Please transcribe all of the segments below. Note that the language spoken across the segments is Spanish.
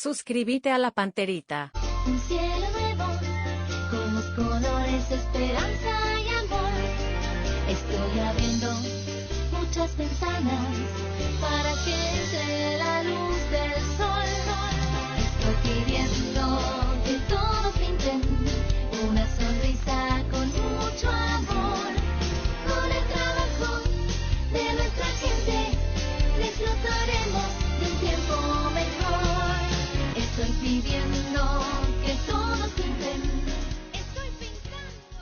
Suscríbete a La Panterita. Un cielo nuevo, con los colores, esperanza y amor. Estoy abriendo muchas ventanas para que entre la luz del sol. Estoy pidiendo que todos pinten una sonrisa con mucho amor. Con el trabajo de nuestra gente disfrutaremos de un tiempo mejor. Estoy pidiendo que todos pinten. Estoy pintando.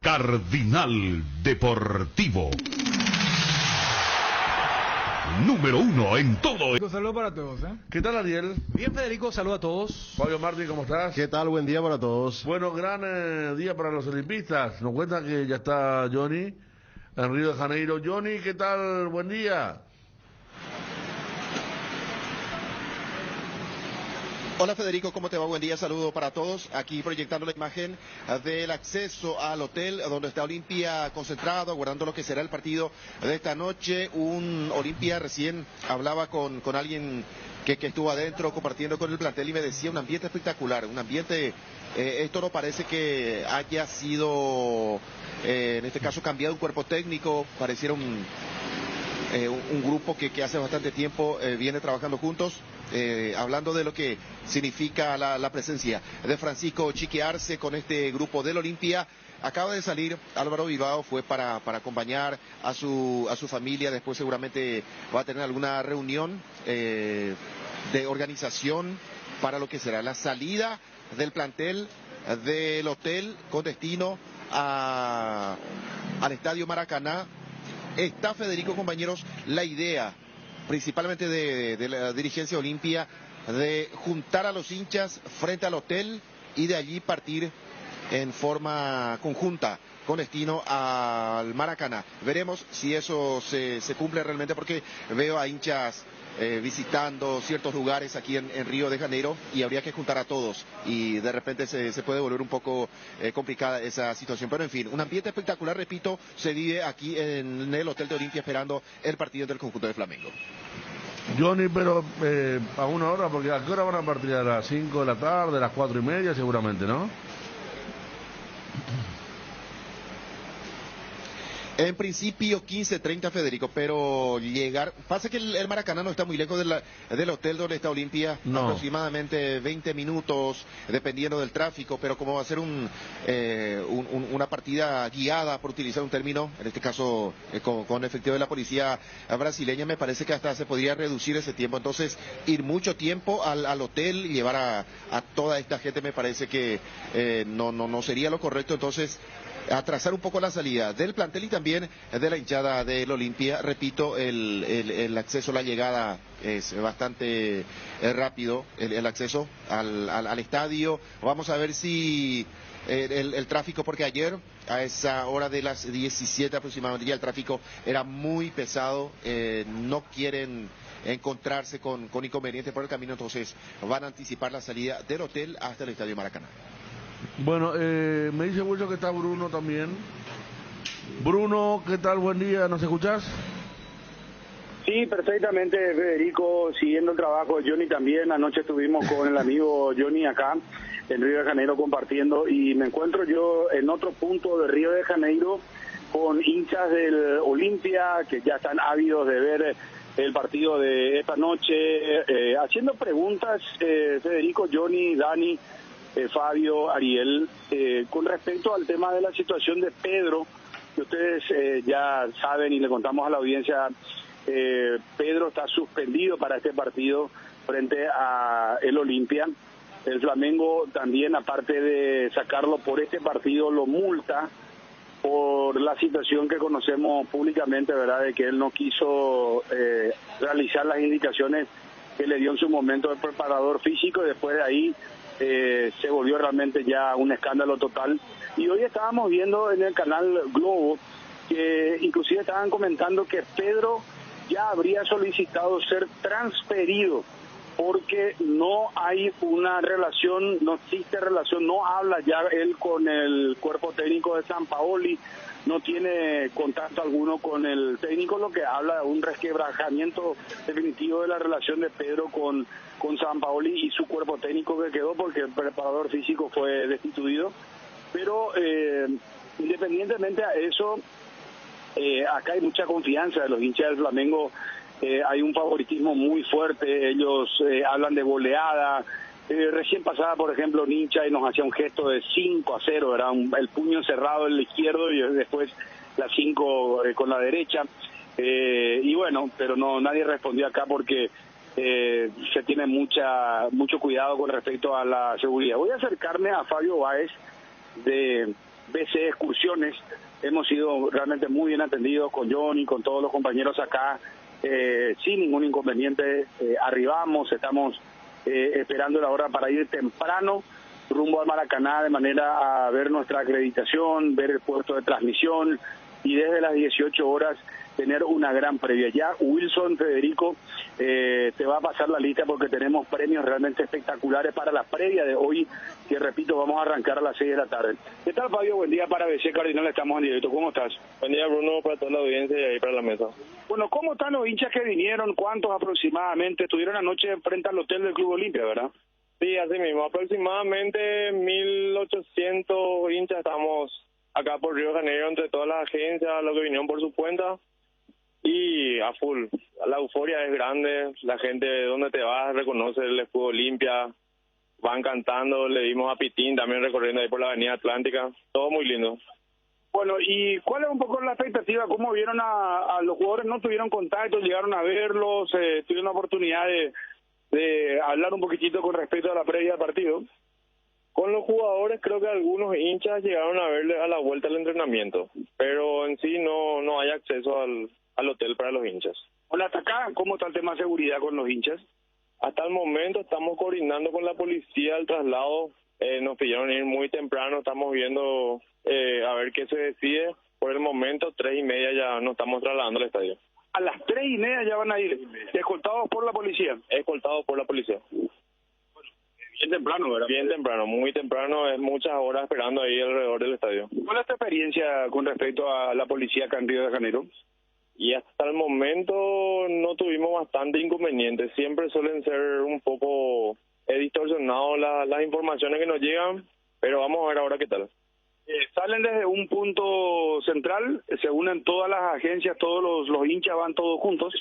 Cardinal Deportivo. Número 1 en todo. Un saludo para todos, ¿eh? ¿Qué tal, Ariel? Bien, Federico, saludo a todos. Fabio Martín, ¿cómo estás? ¿Qué tal? Buen día para todos. Bueno, gran día para los olimpistas. Nos cuenta que ya está Johnny en Río de Janeiro. Johnny, ¿qué tal? Buen día. Hola Federico, ¿cómo te va? Buen día, saludo para todos. Aquí proyectando la imagen del acceso al hotel donde está Olimpia concentrado, aguardando lo que será el partido de esta noche. Un Olimpia, recién hablaba con alguien que estuvo adentro compartiendo con el plantel y me decía un ambiente espectacular, un ambiente, esto no parece que haya sido, en este caso, cambiado un cuerpo técnico, pareciera un grupo que hace bastante tiempo viene trabajando juntos. Hablando de lo que significa la presencia de Francisco Chiqui Arce con este grupo del Olimpia. Acaba de salir Álvaro Bilbao, fue para acompañar a su familia. Después seguramente va a tener alguna reunión de organización para lo que será la salida del plantel del hotel con destino al Estadio Maracaná. Está, Federico, compañeros, la idea principalmente de la dirigencia Olimpia, de juntar a los hinchas frente al hotel y de allí partir en forma conjunta con destino al Maracaná. Veremos si eso se cumple realmente, porque veo a hinchas visitando ciertos lugares aquí en Río de Janeiro y habría que juntar a todos y de repente se puede volver un poco complicada esa situación, pero en fin, un ambiente espectacular, repito, se vive aquí en el Hotel de Olimpia esperando el partido del conjunto de Flamengo. Johnny, pero a una hora, porque ¿a qué hora van a partir? A las 5 de la tarde, a las 4:30 seguramente, ¿no? En principio 15:30, Federico, pero llegar... Pasa que el Maracaná no está muy lejos del hotel donde está Olimpia, no. Aproximadamente 20 minutos, dependiendo del tráfico, pero como va a ser una partida guiada, por utilizar un término, en este caso con efectivo de la policía brasileña, me parece que hasta se podría reducir ese tiempo. Entonces, ir mucho tiempo al hotel y llevar a toda esta gente me parece que no sería lo correcto. Entonces, atrasar un poco la salida del plantel y también de la hinchada del Olimpia. Repito, el acceso, la llegada es bastante rápido, el acceso al estadio. Vamos a ver si el tráfico, porque ayer a esa hora de las 17 aproximadamente ya el tráfico era muy pesado, no quieren encontrarse con inconvenientes por el camino, entonces van a anticipar la salida del hotel hasta el Estadio Maracaná. Bueno, me dice Wilson que está Bruno también. Bruno, ¿qué tal? Buen día, ¿nos escuchás? Sí, perfectamente, Federico, siguiendo el trabajo de Johnny también. Anoche estuvimos con el amigo Johnny acá en Río de Janeiro compartiendo, y me encuentro yo en otro punto de Río de Janeiro con hinchas del Olimpia que ya están ávidos de ver el partido de esta noche, haciendo preguntas, Federico, Johnny, Dani, Fabio, Ariel, con respecto al tema de la situación de Pedro, que ustedes ya saben y le contamos a la audiencia. Pedro está suspendido para este partido frente a el Olimpia. El Flamengo también, aparte de sacarlo por este partido, lo multa por la situación que conocemos públicamente, ¿verdad?, de que él no quiso realizar las indicaciones que le dio en su momento el preparador físico, y después de ahí se volvió realmente ya un escándalo total. Y hoy estábamos viendo en el canal Globo que inclusive estaban comentando que Pedro ya habría solicitado ser transferido porque no hay una relación, no existe relación, no habla ya él con el cuerpo técnico de Sampaoli, no tiene contacto alguno con el técnico, lo que habla de un resquebrajamiento definitivo de la relación de Pedro con Sampaoli y su cuerpo técnico que quedó porque el preparador físico fue destituido. Pero independientemente a eso, acá hay mucha confianza de los hinchas del Flamengo, hay un favoritismo muy fuerte, ellos hablan de goleada. Recién pasaba, por ejemplo, un hincha y nos hacía un gesto de 5-0, era el puño cerrado el izquierdo y después la 5 con la derecha. Y bueno, pero no nadie respondió acá porque se tiene mucho cuidado con respecto a la seguridad. Voy a acercarme a Fabio Báez de BC Excursiones. Hemos sido realmente muy bien atendidos con Johnny, con todos los compañeros acá, sin ningún inconveniente. Arribamos, estamos esperando la hora para ir temprano rumbo al Maracaná de manera a ver nuestra acreditación, ver el puesto de transmisión y desde las 18 horas tener una gran previa. Ya Wilson, Federico, te va a pasar la lista porque tenemos premios realmente espectaculares para la previa de hoy, que repito, vamos a arrancar a las 6 de la tarde. ¿Qué tal, Fabio? Buen día para BC Cardinal, estamos en directo. ¿Cómo estás? Buen día, Bruno, para toda la audiencia y ahí para la mesa. Bueno, ¿cómo están los hinchas que vinieron? ¿Cuántos aproximadamente? Estuvieron anoche frente al hotel del Club Olimpia, ¿verdad? Sí, así mismo, aproximadamente 1.800 hinchas estamos acá por Río de Janeiro, entre todas las agencias, los que vinieron por su cuenta. Y a full, la euforia es grande, la gente de donde te vas reconoce el escudo Olimpia, van cantando, le dimos a Pitín también recorriendo ahí por la avenida Atlántica, todo muy lindo. Bueno, ¿y cuál es un poco la expectativa? ¿Cómo vieron a los jugadores? ¿No tuvieron contacto? ¿Llegaron a verlos? ¿Tuvieron la oportunidad de hablar un poquitito con respecto a la previa del partido? Con los jugadores creo que algunos hinchas llegaron a verle a la vuelta al entrenamiento, pero en sí no hay acceso al hotel para los hinchas. Hola, hasta acá, ¿cómo está el tema de seguridad con los hinchas? Hasta el momento estamos coordinando con la policía el traslado, nos pidieron ir muy temprano, estamos viendo a ver qué se decide. Por el momento 3:30 ya nos estamos trasladando al estadio. A las 3:30 ya van a ir, escoltados por la policía. Escoltados por la policía. Bien temprano, ¿verdad? Bien temprano, muy temprano, es muchas horas esperando ahí alrededor del estadio. ¿Cuál es tu experiencia con respecto a la policía acá en Río de Janeiro? Y hasta el momento no tuvimos bastante inconvenientes. Siempre suelen ser un poco distorsionados las informaciones que nos llegan, pero vamos a ver ahora qué tal. Salen desde un punto central, se unen todas las agencias, todos los hinchas van todos juntos.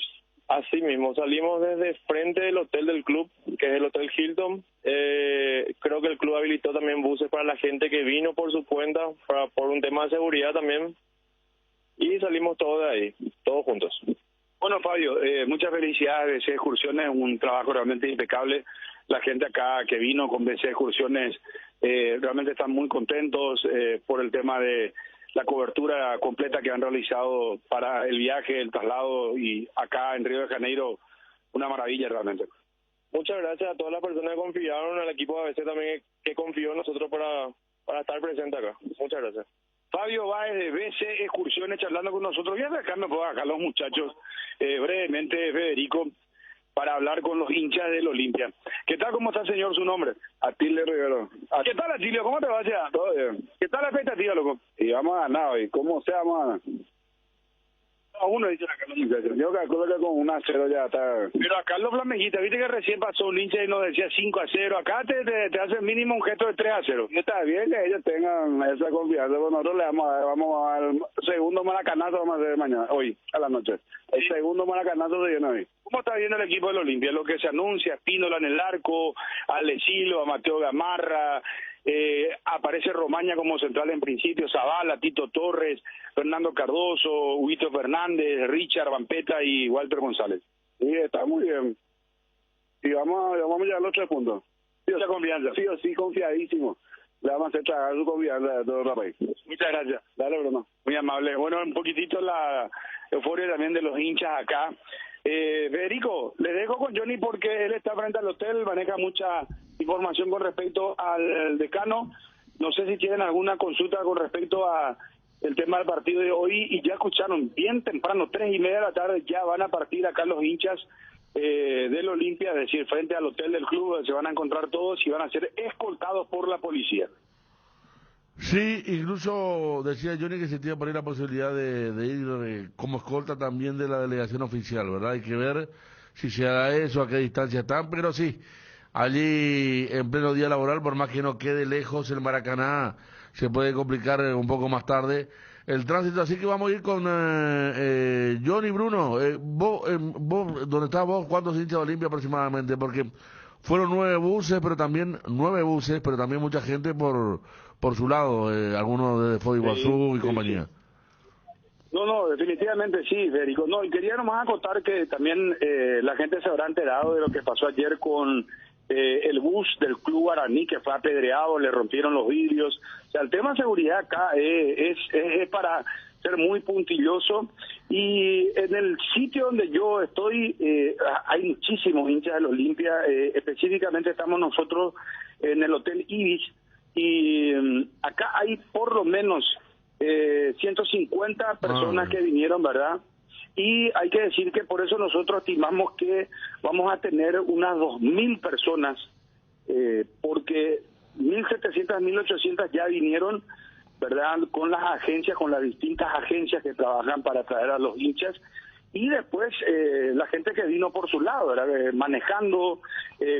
Así mismo, salimos desde frente del hotel del club, que es el Hotel Hilton. Creo que el club habilitó también buses para la gente que vino por su cuenta, por un tema de seguridad también. Y salimos todos de ahí, todos juntos. Bueno, Fabio, muchas felicidades, BC Excursiones, un trabajo realmente impecable. La gente acá que vino con BC Excursiones realmente están muy contentos por el tema de la cobertura completa que han realizado para el viaje, el traslado y acá en Río de Janeiro, una maravilla realmente. Muchas gracias a todas las personas que confiaron, al equipo de ABC también que confió en nosotros para estar presente acá. Muchas gracias. Fabio Báez de BC Excursiones charlando con nosotros. Voy a acercarme acá los muchachos brevemente, Federico, para hablar con los hinchas del Olimpia. ¿Qué tal? ¿Cómo está, señor? ¿Su nombre? Atilio Rivero. ¿Qué tal, Atilio? ¿Cómo te va ya? Todo bien. ¿Qué tal la expectativa, loco? Y vamos a ganar hoy. ¿Cómo sea, vamos a ganar? A uno dicen acá los muchachos. Yo calculo que con 1-0 ya está. Pero acá los flamenguistas, viste que recién pasó un hincha y nos decía 5-0. Acá te hace mínimo un gesto de 3-0. Y está bien que ellos tengan esa confianza. Bueno, nosotros le vamos al segundo maracanazo, vamos a hacer mañana, hoy, a la noche. El segundo maracanazo se viene hoy. ¿Cómo está viendo el equipo del Olimpia? Lo que se anuncia, Espínola en el arco, a Lesilo, a Mateo Gamarra, aparece Romaña como central en principio, Zavala, Tito Torres, Fernando Cardoso, Huguito Fernández, Richard Vampeta y Walter González. Sí, está muy bien. Y vamos a llegar a los 3 puntos. Mucha confianza. Sí o sí, confiadísimo. Le vamos a hacer tragar su confianza de todo el país. Muchas gracias. Dale, Bruno. Muy amable. Bueno, un poquitito la euforia también de los hinchas acá. Federico, le dejo con Johnny porque él está frente al hotel, maneja mucha información con respecto al decano. No sé si tienen alguna consulta con respecto a el tema del partido de hoy. Y ya escucharon, bien temprano, 3:30 de la tarde, ya van a partir acá los hinchas del Olimpia, es decir, frente al hotel del club, donde se van a encontrar todos y van a ser escoltados por la policía. Sí, incluso decía Johnny que se tiene por ahí la posibilidad de ir como escolta también de la delegación oficial, ¿verdad? Hay que ver si se haga eso, a qué distancia están, pero sí, allí en pleno día laboral, por más que no quede lejos el Maracaná, se puede complicar un poco más tarde el tránsito, así que vamos a ir con Johnny. Bruno, vos, ¿dónde estás vos? ¿Cuántos hinchas de Olimpia aproximadamente? Porque fueron 9 buses, pero también mucha gente por su lado, algunos de Foz de Iguazú y compañía. No, definitivamente sí, Federico. No, y quería nomás acotar que también la gente se habrá enterado de lo que pasó ayer con el bus del Club Guaraní, que fue apedreado, le rompieron los vidrios. O sea, el tema de seguridad acá es para ser muy puntilloso, y en el sitio donde yo estoy hay muchísimos hinchas del Olimpia, específicamente estamos nosotros en el Hotel Ibis, y acá hay por lo menos 150 personas que vinieron, ¿verdad? Y hay que decir que por eso nosotros estimamos que vamos a tener unas 2.000 personas, porque 1.700, 1.800 ya vinieron, ¿verdad? Con las agencias, con las distintas agencias que trabajan para traer a los hinchas. Y después la gente que vino por su lado, ¿verdad? Manejando,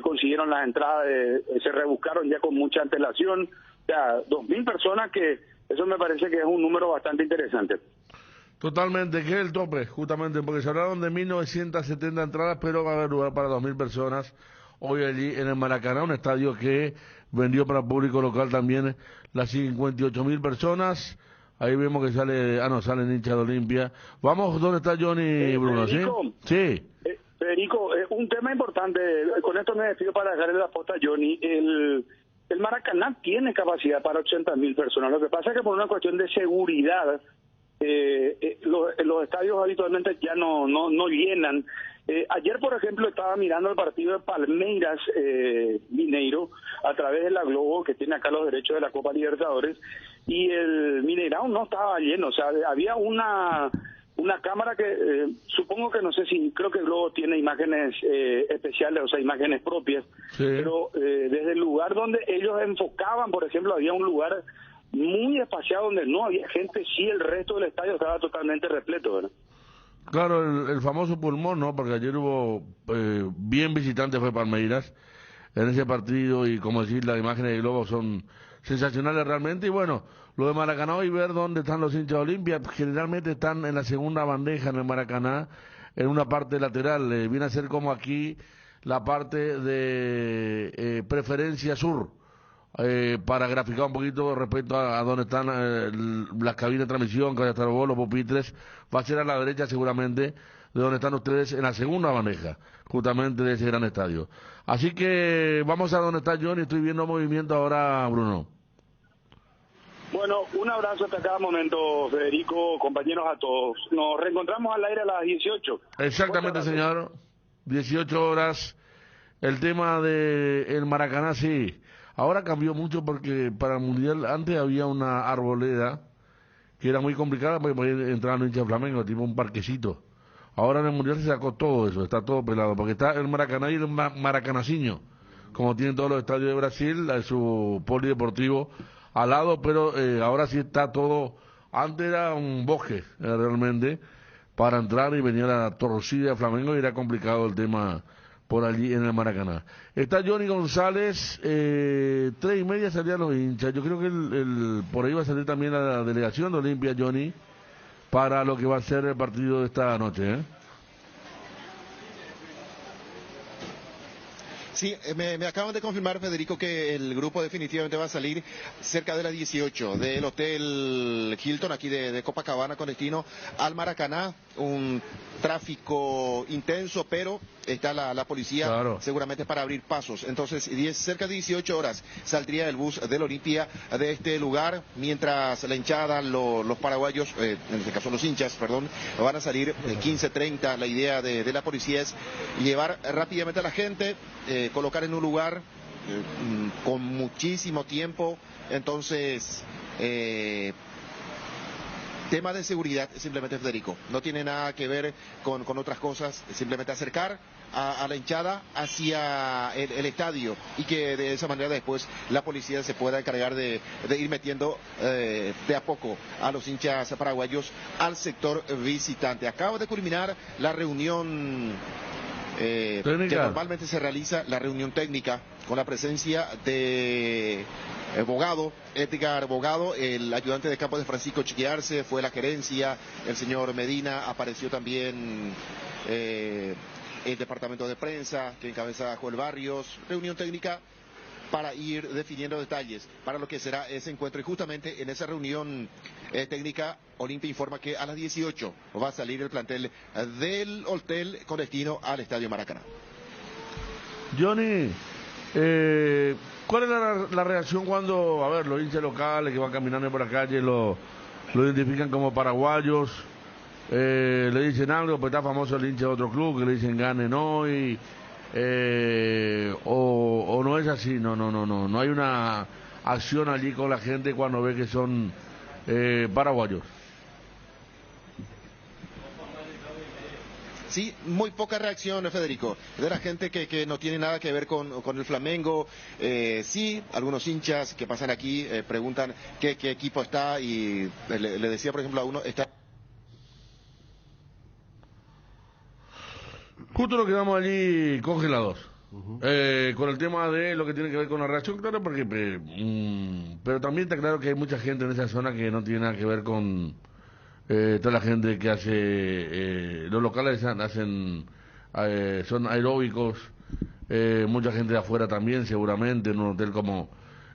consiguieron las entradas, se rebuscaron ya con mucha antelación. O sea, 2.000 personas, que eso me parece que es un número bastante interesante. Totalmente, que es el tope, justamente, porque se hablaron de 1.970 entradas, pero va a haber lugar para 2.000 personas hoy allí en el Maracaná, un estadio que vendió para público local también las 58.000 personas. Ahí vemos que salen hinchas de Olimpia. Vamos, ¿dónde está Johnny, Bruno? Federico, ¿Sí? Federico, un tema importante, con esto me despido para dejarle la posta a Johnny. El Maracaná tiene capacidad para 80.000 personas. Lo que pasa es que por una cuestión de seguridad, los estadios habitualmente ya no llenan. Ayer, por ejemplo, estaba mirando el partido de Palmeiras Mineiro a través de la Globo, que tiene acá los derechos de la Copa Libertadores, y el Mineirao no estaba lleno. O sea, había una cámara que supongo que, no sé si, creo que Globo tiene imágenes especiales, o sea, imágenes propias, sí. Pero desde el lugar donde ellos enfocaban, por ejemplo, había un lugar muy espaciado donde no había gente, sí, el resto del estadio estaba totalmente repleto, ¿verdad? Claro, el famoso pulmón, ¿no? Porque ayer hubo bien visitantes, fue Palmeiras en ese partido, y como decir, las imágenes de Globo son sensacionales realmente. Y bueno, lo de Maracaná, y ver dónde están los hinchas de Olimpia, generalmente están en la segunda bandeja en el Maracaná, en una parte lateral, viene a ser como aquí la parte de preferencia sur. Para graficar un poquito respecto a dónde están las cabinas de transmisión, que va a estar los pupitres, va a ser a la derecha seguramente de donde están ustedes, en la segunda bandeja, justamente de ese gran estadio. Así que vamos a donde está Johnny, estoy viendo movimiento ahora, Bruno. Bueno, un abrazo hasta cada momento, Federico, compañeros a todos. Nos reencontramos al aire a las 18. Exactamente, señor, 18 horas. El tema de el Maracaná, sí. Ahora cambió mucho, porque para el Mundial antes había una arboleda que era muy complicada porque entraban hinchas Flamengo, tipo un parquecito. Ahora en el Mundial se sacó todo eso, está todo pelado, porque está el Maracaná y el Maracanacinho, como tienen todos los estadios de Brasil, su polideportivo al lado, pero ahora sí está todo. Antes era un bosque realmente para entrar, y venía la torcida de Flamengo y era complicado el tema por allí en el Maracaná. Está Johnny González, 3:30 salían los hinchas. Yo creo que por ahí va a salir también la delegación de Olimpia, Johnny, para lo que va a ser el partido de esta noche, ¿eh? Sí, me acaban de confirmar, Federico, que el grupo definitivamente va a salir cerca de las 18 del Hotel Hilton, aquí de Copacabana, con destino al Maracaná. Un tráfico intenso, pero está la policía, claro, seguramente para abrir pasos. Entonces, cerca de 18 horas saldría el bus del Olimpia de este lugar, mientras la hinchada, los paraguayos, en este caso los hinchas, perdón, van a salir 15:30. La idea de la policía es llevar rápidamente a la gente, colocar en un lugar con muchísimo tiempo. Entonces tema de seguridad, simplemente, Federico. No tiene nada que ver con otras cosas, simplemente acercar a la hinchada hacia el estadio y que de esa manera después la policía se pueda encargar de ir metiendo de a poco a los hinchas paraguayos al sector visitante. Acaba de culminar la reunión que normalmente se realiza, la reunión técnica, con la presencia de Bogado, Edgar Bogado, el ayudante de campo de Francisco Chiquiarce, fue la gerencia, el señor Medina, apareció también el departamento de prensa que encabeza Joel Barrios, reunión técnica para ir definiendo detalles para lo que será ese encuentro. Y justamente en esa reunión técnica, Olimpia informa que a las 18 va a salir el plantel del hotel con destino al Estadio Maracaná. Johnny, ¿cuál es la reacción cuando, a ver, los hinchas locales que van caminando por la calle lo identifican como paraguayos? Le dicen algo, pues está famoso el hincha de otro club, que le dicen ganen hoy, o no es así, no hay una acción allí con la gente cuando ve que son paraguayos. Sí, muy poca reacción, Federico, de la gente que no tiene nada que ver con el Flamengo. Sí, algunos hinchas que pasan aquí preguntan qué equipo está y le decía, por ejemplo, a uno, está... Justo nos quedamos allí congelados. Con el tema de lo que tiene que ver con la reacción, claro, porque pero también está claro que hay mucha gente en esa zona que no tiene nada que ver con toda la gente que hace los locales hacen son aeróbicos, mucha gente de afuera también, seguramente, en un hotel como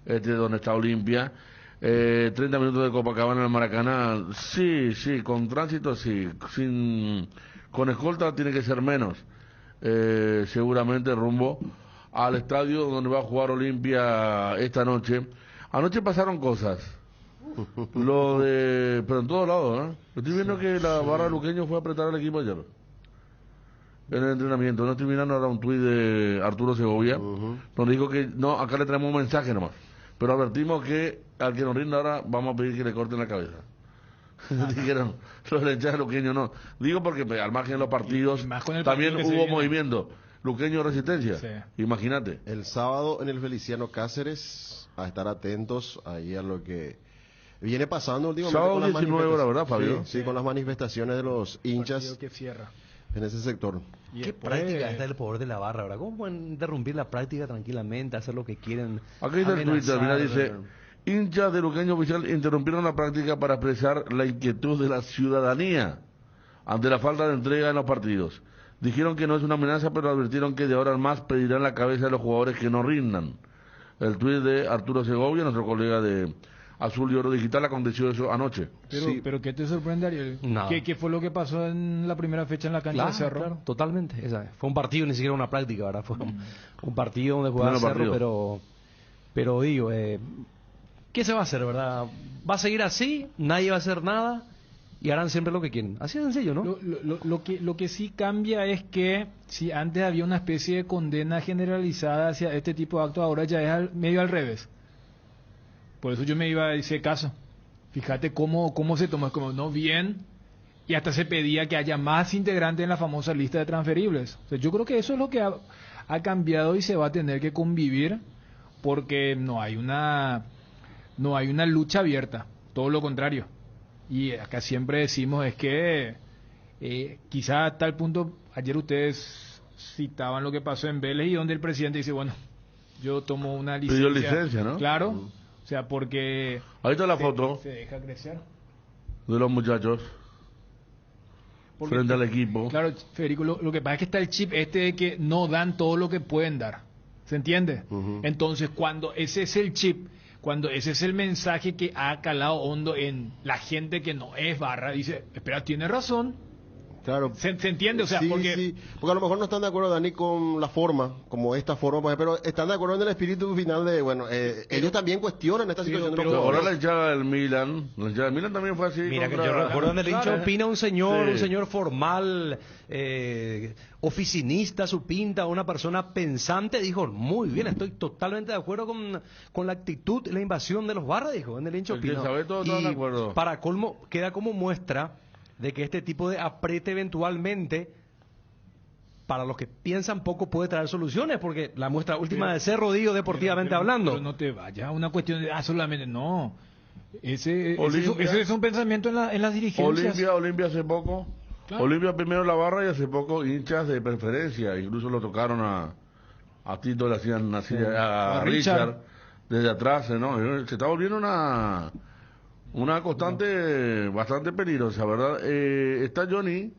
este donde está Olimpia. 30 minutos de Copacabana al Maracaná, sí, con tránsito, sí, con escolta tiene que ser menos, seguramente rumbo al estadio donde va a jugar Olimpia esta noche. Anoche pasaron cosas, pero en todos lados, ¿eh? Estoy viendo que la barra Luqueño fue a apretar al equipo ayer en el entrenamiento. No estoy mirando ahora un tuit de Arturo Segovia, nos dijo que no, acá le traemos un mensaje nomás, pero advertimos que al que nos rinda ahora vamos a pedir que le corten la cabeza. Dijeron los hinchas luqueños, no. Digo porque al margen de los partidos también hubo movimiento. Luqueño Resistencia, sí. Imagínate. El sábado en el Feliciano Cáceres, a estar atentos ahí a lo que viene pasando últimamente. Sábado 19 horas, ¿verdad, Fabio? Sí, con las manifestaciones de los hinchas que cierra en ese sector. ¿Qué práctica está el poder de la barra ahora? ¿Cómo pueden interrumpir la práctica tranquilamente, hacer lo que quieren? Aquí está el Twitter, mira, dice: hinchas de Luqueño Oficial interrumpieron la práctica para expresar la inquietud de la ciudadanía ante la falta de entrega en los partidos. Dijeron que no es una amenaza, pero advirtieron que de ahora en más pedirán la cabeza de los jugadores que no rindan. El tuit de Arturo Segovia, nuestro colega de Azul y Oro Digital, aconteció eso anoche. Pero ¿qué te sorprende, Ariel? No. ¿Qué fue lo que pasó en la primera fecha en la cancha de Cerro? Claro, totalmente. Fue un partido, ni siquiera una práctica, ¿verdad? Fue un partido donde jugaba Cerro, pero digo, ¿qué se va a hacer, verdad? ¿Va a seguir así? ¿Nadie va a hacer nada? Y harán siempre lo que quieren. Así de sencillo, ¿no? Lo que sí cambia es que si antes había una especie de condena generalizada hacia este tipo de actos, ahora ya es medio al revés. Por eso yo me iba a ese caso. Fíjate cómo se tomó, como no bien, y hasta se pedía que haya más integrantes en la famosa lista de transferibles. O sea, yo creo que eso es lo que ha cambiado y se va a tener que convivir, porque no hay una lucha abierta, todo lo contrario. Y acá siempre decimos es que quizá a tal punto, ayer ustedes citaban lo que pasó en Vélez y donde el presidente dice, bueno, yo tomo una licencia. Pidió licencia, ¿no? Claro, o sea, porque... Ahí está la foto se deja crecer de los muchachos frente al equipo. Claro, Federico, lo que pasa es que está el chip de que no dan todo lo que pueden dar, ¿se entiende? Entonces, cuando ese es el chip, cuando ese es el mensaje que ha calado hondo en la gente que no es barra, dice, espera, tiene razón, Claro. ¿Se entiende? O sea, sí, porque... sí, porque a lo mejor no están de acuerdo, Dani, con la forma, como esta forma, pues, pero están de acuerdo en el espíritu final de, bueno, ellos también cuestionan esta situación de los Ahora jugadores. la hinchada del Milan también fue así. Mira, que yo recuerdo donde el hincha opina un señor formal, oficinista, su pinta, una persona pensante, dijo, muy bien, estoy totalmente de acuerdo con la actitud, la invasión de los Barra, dijo, en el hincha opina. De acuerdo. Para colmo, queda como muestra de que este tipo de apriete eventualmente, para los que piensan poco, puede traer soluciones, porque la muestra última de Cerro, digo, deportivamente hablando. Pero no te vayas a una cuestión de, solamente, no. Ese es un pensamiento en las dirigencias. Olimpia hace poco. Claro. Olimpia primero la Barra y hace poco hinchas de preferencia, incluso lo tocaron a Tito, le hacían así, a Richard desde atrás, ¿no? Se está volviendo una constante bastante peligrosa, ¿verdad? Está Johnny.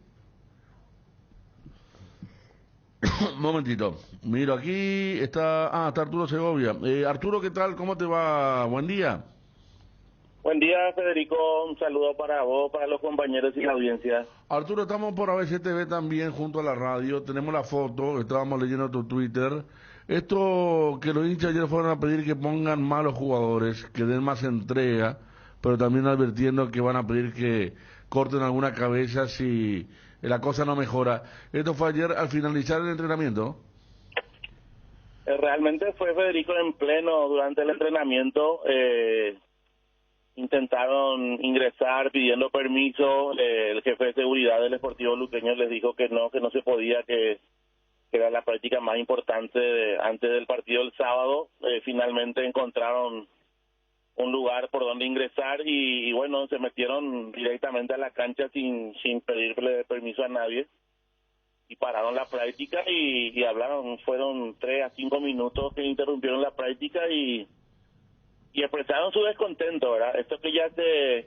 Un momentito. Miro aquí, está Arturo Segovia. Arturo, ¿qué tal? ¿Cómo te va? Buen día. Buen día, Federico. Un saludo para vos, para los compañeros y la audiencia. Arturo, estamos por ABC TV también junto a la radio. Tenemos la foto, estábamos leyendo tu Twitter. Esto que los hinchas ayer fueron a pedir que pongan más los jugadores, que den más entrega, pero también advirtiendo que van a pedir que corten alguna cabeza si la cosa no mejora. Esto fue ayer al finalizar el entrenamiento. Realmente fue, Federico, en pleno durante el entrenamiento. Intentaron ingresar pidiendo permiso. El jefe de seguridad del Sportivo Luqueño les dijo que no se podía, que era la práctica más importante antes del partido del sábado. Finalmente encontraron un lugar por donde ingresar y bueno, se metieron directamente a la cancha sin pedirle permiso a nadie y pararon la práctica y hablaron. Fueron 3 a 5 minutos que interrumpieron la práctica y expresaron su descontento, ¿verdad? Esto que ya se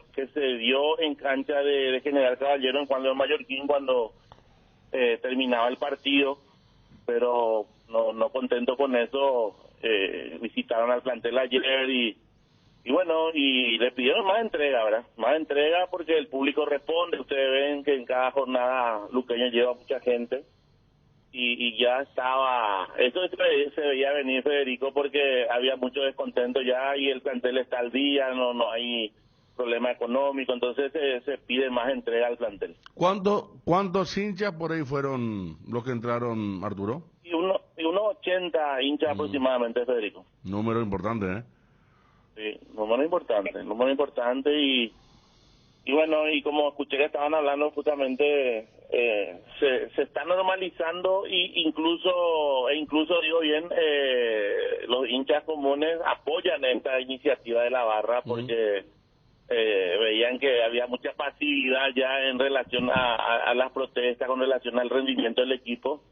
dio en cancha de General Caballero en cuando Mallorquín, cuando terminaba el partido, pero no contento con eso, visitaron al plantel ayer y bueno, y le pidieron más entrega, ¿verdad? Más entrega porque el público responde. Ustedes ven que en cada jornada Luqueño lleva mucha gente y ya estaba... Eso se veía venir, Federico, porque había mucho descontento ya y el plantel está al día, no hay problema económico, entonces se pide más entrega al plantel. ¿Cuántos hinchas por ahí fueron los que entraron, Arturo? Y unos 80 hinchas aproximadamente, Federico. Número importante, ¿eh? Sí, número importante y bueno, y como escuché que estaban hablando justamente, se está normalizando y incluso digo bien, los hinchas comunes apoyan esta iniciativa de la Barra porque veían que había mucha pasividad ya en relación a las protestas, con relación al rendimiento del equipo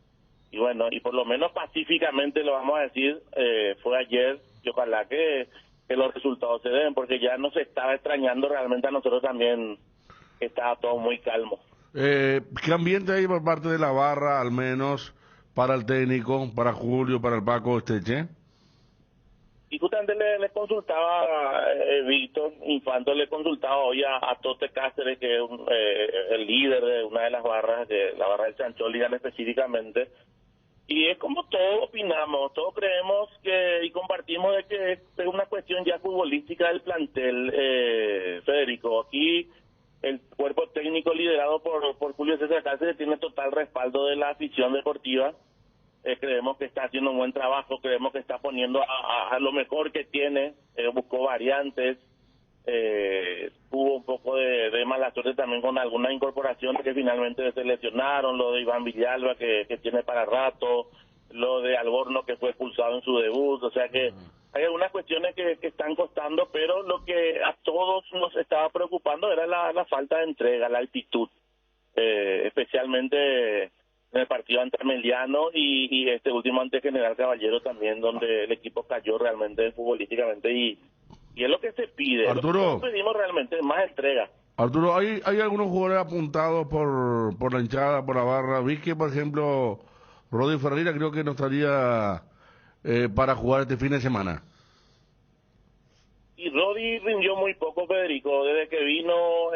y bueno, y por lo menos pacíficamente lo vamos a decir, fue ayer y ojalá que los resultados se den, porque ya nos estaba extrañando realmente a nosotros también, estaba todo muy calmo. ¿Qué ambiente hay por parte de la Barra, al menos para el técnico, para Julio, para el Paco Esteche? Y justamente le consultaba, Víctor Infanto le consultaba hoy a Tote Cáceres, que es el líder de una de las barras, de la barra del Chancholigan específicamente. Y es como todos opinamos, todos creemos y compartimos de que es una cuestión ya futbolística del plantel, Federico. Aquí el cuerpo técnico liderado por Julio César Cáceres tiene total respaldo de la afición deportiva. Creemos que está haciendo un buen trabajo, creemos que está poniendo a lo mejor que tiene, buscó variantes, tuvo un poco de mala suerte también con algunas incorporaciones que finalmente se lesionaron, lo de Iván Villalba que tiene para rato, lo de Alborno que fue expulsado en su debut, o sea que hay algunas cuestiones que están costando, pero lo que a todos nos estaba preocupando era la falta de entrega, la actitud, especialmente en el partido ante Meliano y este último ante General Caballero también, donde el equipo cayó realmente futbolísticamente y es lo que se pide. Arturo, lo que pedimos realmente más entrega. Arturo, hay algunos jugadores apuntados por la hinchada, por la Barra. Vi que, por ejemplo, Rodri Ferreira creo que no estaría para jugar este fin de semana. Y Rodi rindió muy poco, Federico. Desde que vino,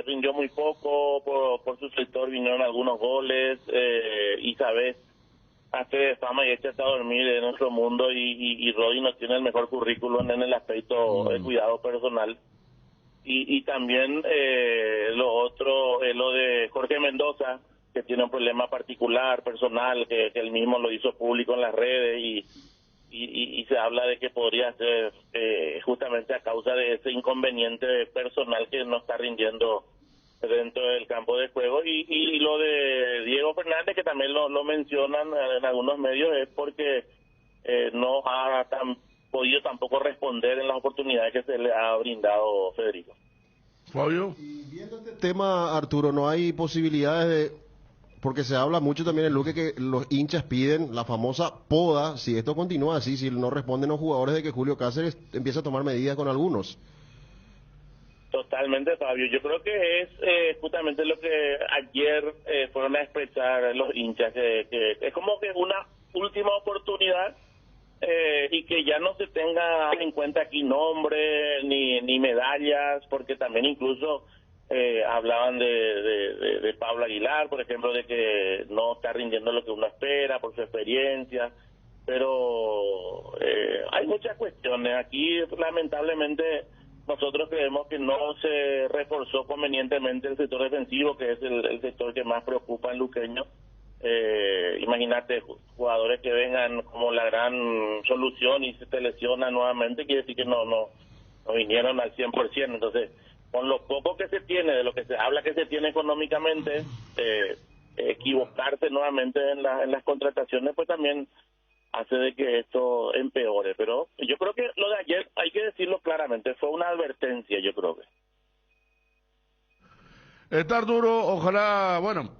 rindió muy poco. Por su sector vinieron algunos goles. Y sabes, hace fama y echa hasta dormir en nuestro mundo. Y Rodi no tiene el mejor currículum en el aspecto de cuidado personal. Y también lo otro es lo de Jorge Mendoza, que tiene un problema particular, personal, que él mismo lo hizo público en las redes y se habla de que podría ser justamente a causa de ese inconveniente personal que no está rindiendo dentro del campo de juego. Y lo de Diego Fernández, que también lo mencionan en algunos medios, es porque no ha podido tampoco responder en las oportunidades que se le ha brindado Federico. Fabio. Y viendo este tema, Arturo, no hay posibilidades de, porque se habla mucho también en Luque que los hinchas piden la famosa poda, si esto continúa así, si no responden los jugadores, de que Julio Cáceres empieza a tomar medidas con algunos. Totalmente, Fabio. Yo creo que es justamente lo que ayer fueron a expresar los hinchas, que es como que una última oportunidad y que ya no se tenga en cuenta aquí nombre ni medallas, porque también incluso hablaban de Pablo Aguilar, por ejemplo, de que no está rindiendo lo que uno espera por su experiencia, pero hay muchas cuestiones. Aquí, lamentablemente, nosotros creemos que no se reforzó convenientemente el sector defensivo, que es el sector que más preocupa en Luqueño. Imagínate jugadores que vengan como la gran solución y se te lesionan nuevamente, quiere decir que no vinieron al 100%. Entonces, con lo poco que se tiene, de lo que se habla que se tiene económicamente, equivocarse nuevamente en las contrataciones, pues también hace de que esto empeore. Pero yo creo que lo de ayer, hay que decirlo claramente, fue una advertencia, yo creo que. Está Arturo, ojalá, bueno,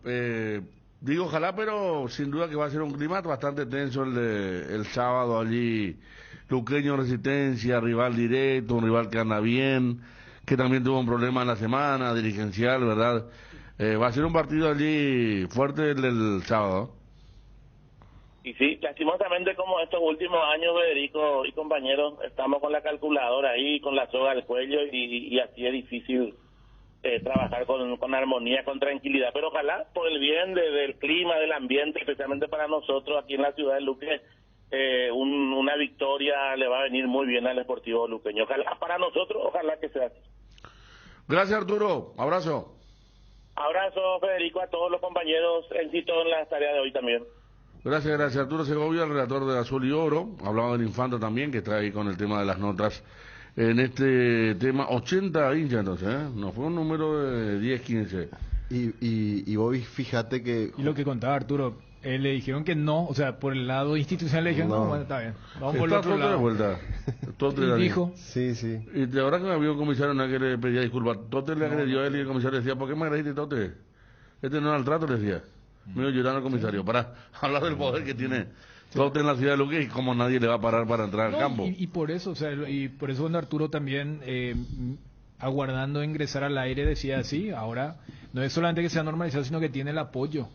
digo ojalá, pero sin duda que va a ser un clima bastante tenso el sábado allí. Luqueño Resistencia, rival directo, un rival que anda bien, que también tuvo un problema en la semana, dirigencial, ¿verdad? Va a ser un partido allí fuerte el sábado. Y sí, lastimosamente como estos últimos años, Federico y compañeros, estamos con la calculadora ahí, con la soga al cuello y así es difícil trabajar con armonía, con tranquilidad. Pero ojalá, por el bien del clima, del ambiente, especialmente para nosotros aquí en la ciudad de Luque, una victoria le va a venir muy bien al Sportivo Luqueño. Ojalá para nosotros, ojalá que sea así. Gracias, Arturo. Abrazo. Abrazo, Federico, a todos los compañeros. Éxito en la tarea de hoy también. Gracias, Arturo Segovia, el relator de Azul y Oro. Hablaba del Infanta también, que está ahí con el tema de las notas. En este tema, 80 hinchas entonces, no fue un número de 10, 15. Y vos fíjate que... Y lo que contaba Arturo, le dijeron que no, o sea, por el lado institucional le dijeron, no, bueno, está bien, vamos por el otro lado. De vuelta. Y dijo... Sí. Y de ahora que me había un comisario que le pedía disculpas, Tote le agredió a él y el comisario decía, ¿por qué me agrediste, Tote? Este no era el trato, le decía. Me iba llorando al comisario para hablar del poder que tiene Tote en la ciudad de Luque y cómo nadie le va a parar para entrar al campo. Y por eso, o sea, y por eso don Arturo también, aguardando ingresar al aire, decía así, ahora no es solamente que sea normalizado, sino que tiene el apoyo.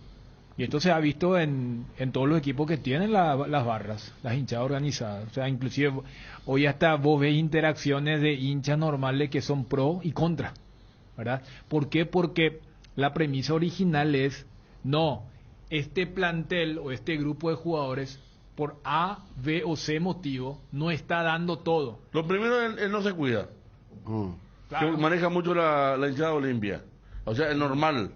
Y esto se ha visto en todos los equipos que tienen las barras, las hinchadas organizadas. O sea, inclusive hoy hasta vos ves interacciones de hinchas normales que son pro y contra, ¿verdad? ¿Por qué? Porque la premisa original es, no, este plantel o este grupo de jugadores, por A, B o C motivo, no está dando todo. Lo primero, él no se cuida. Claro. Que maneja mucho la hinchada Olimpia. O sea, es normal.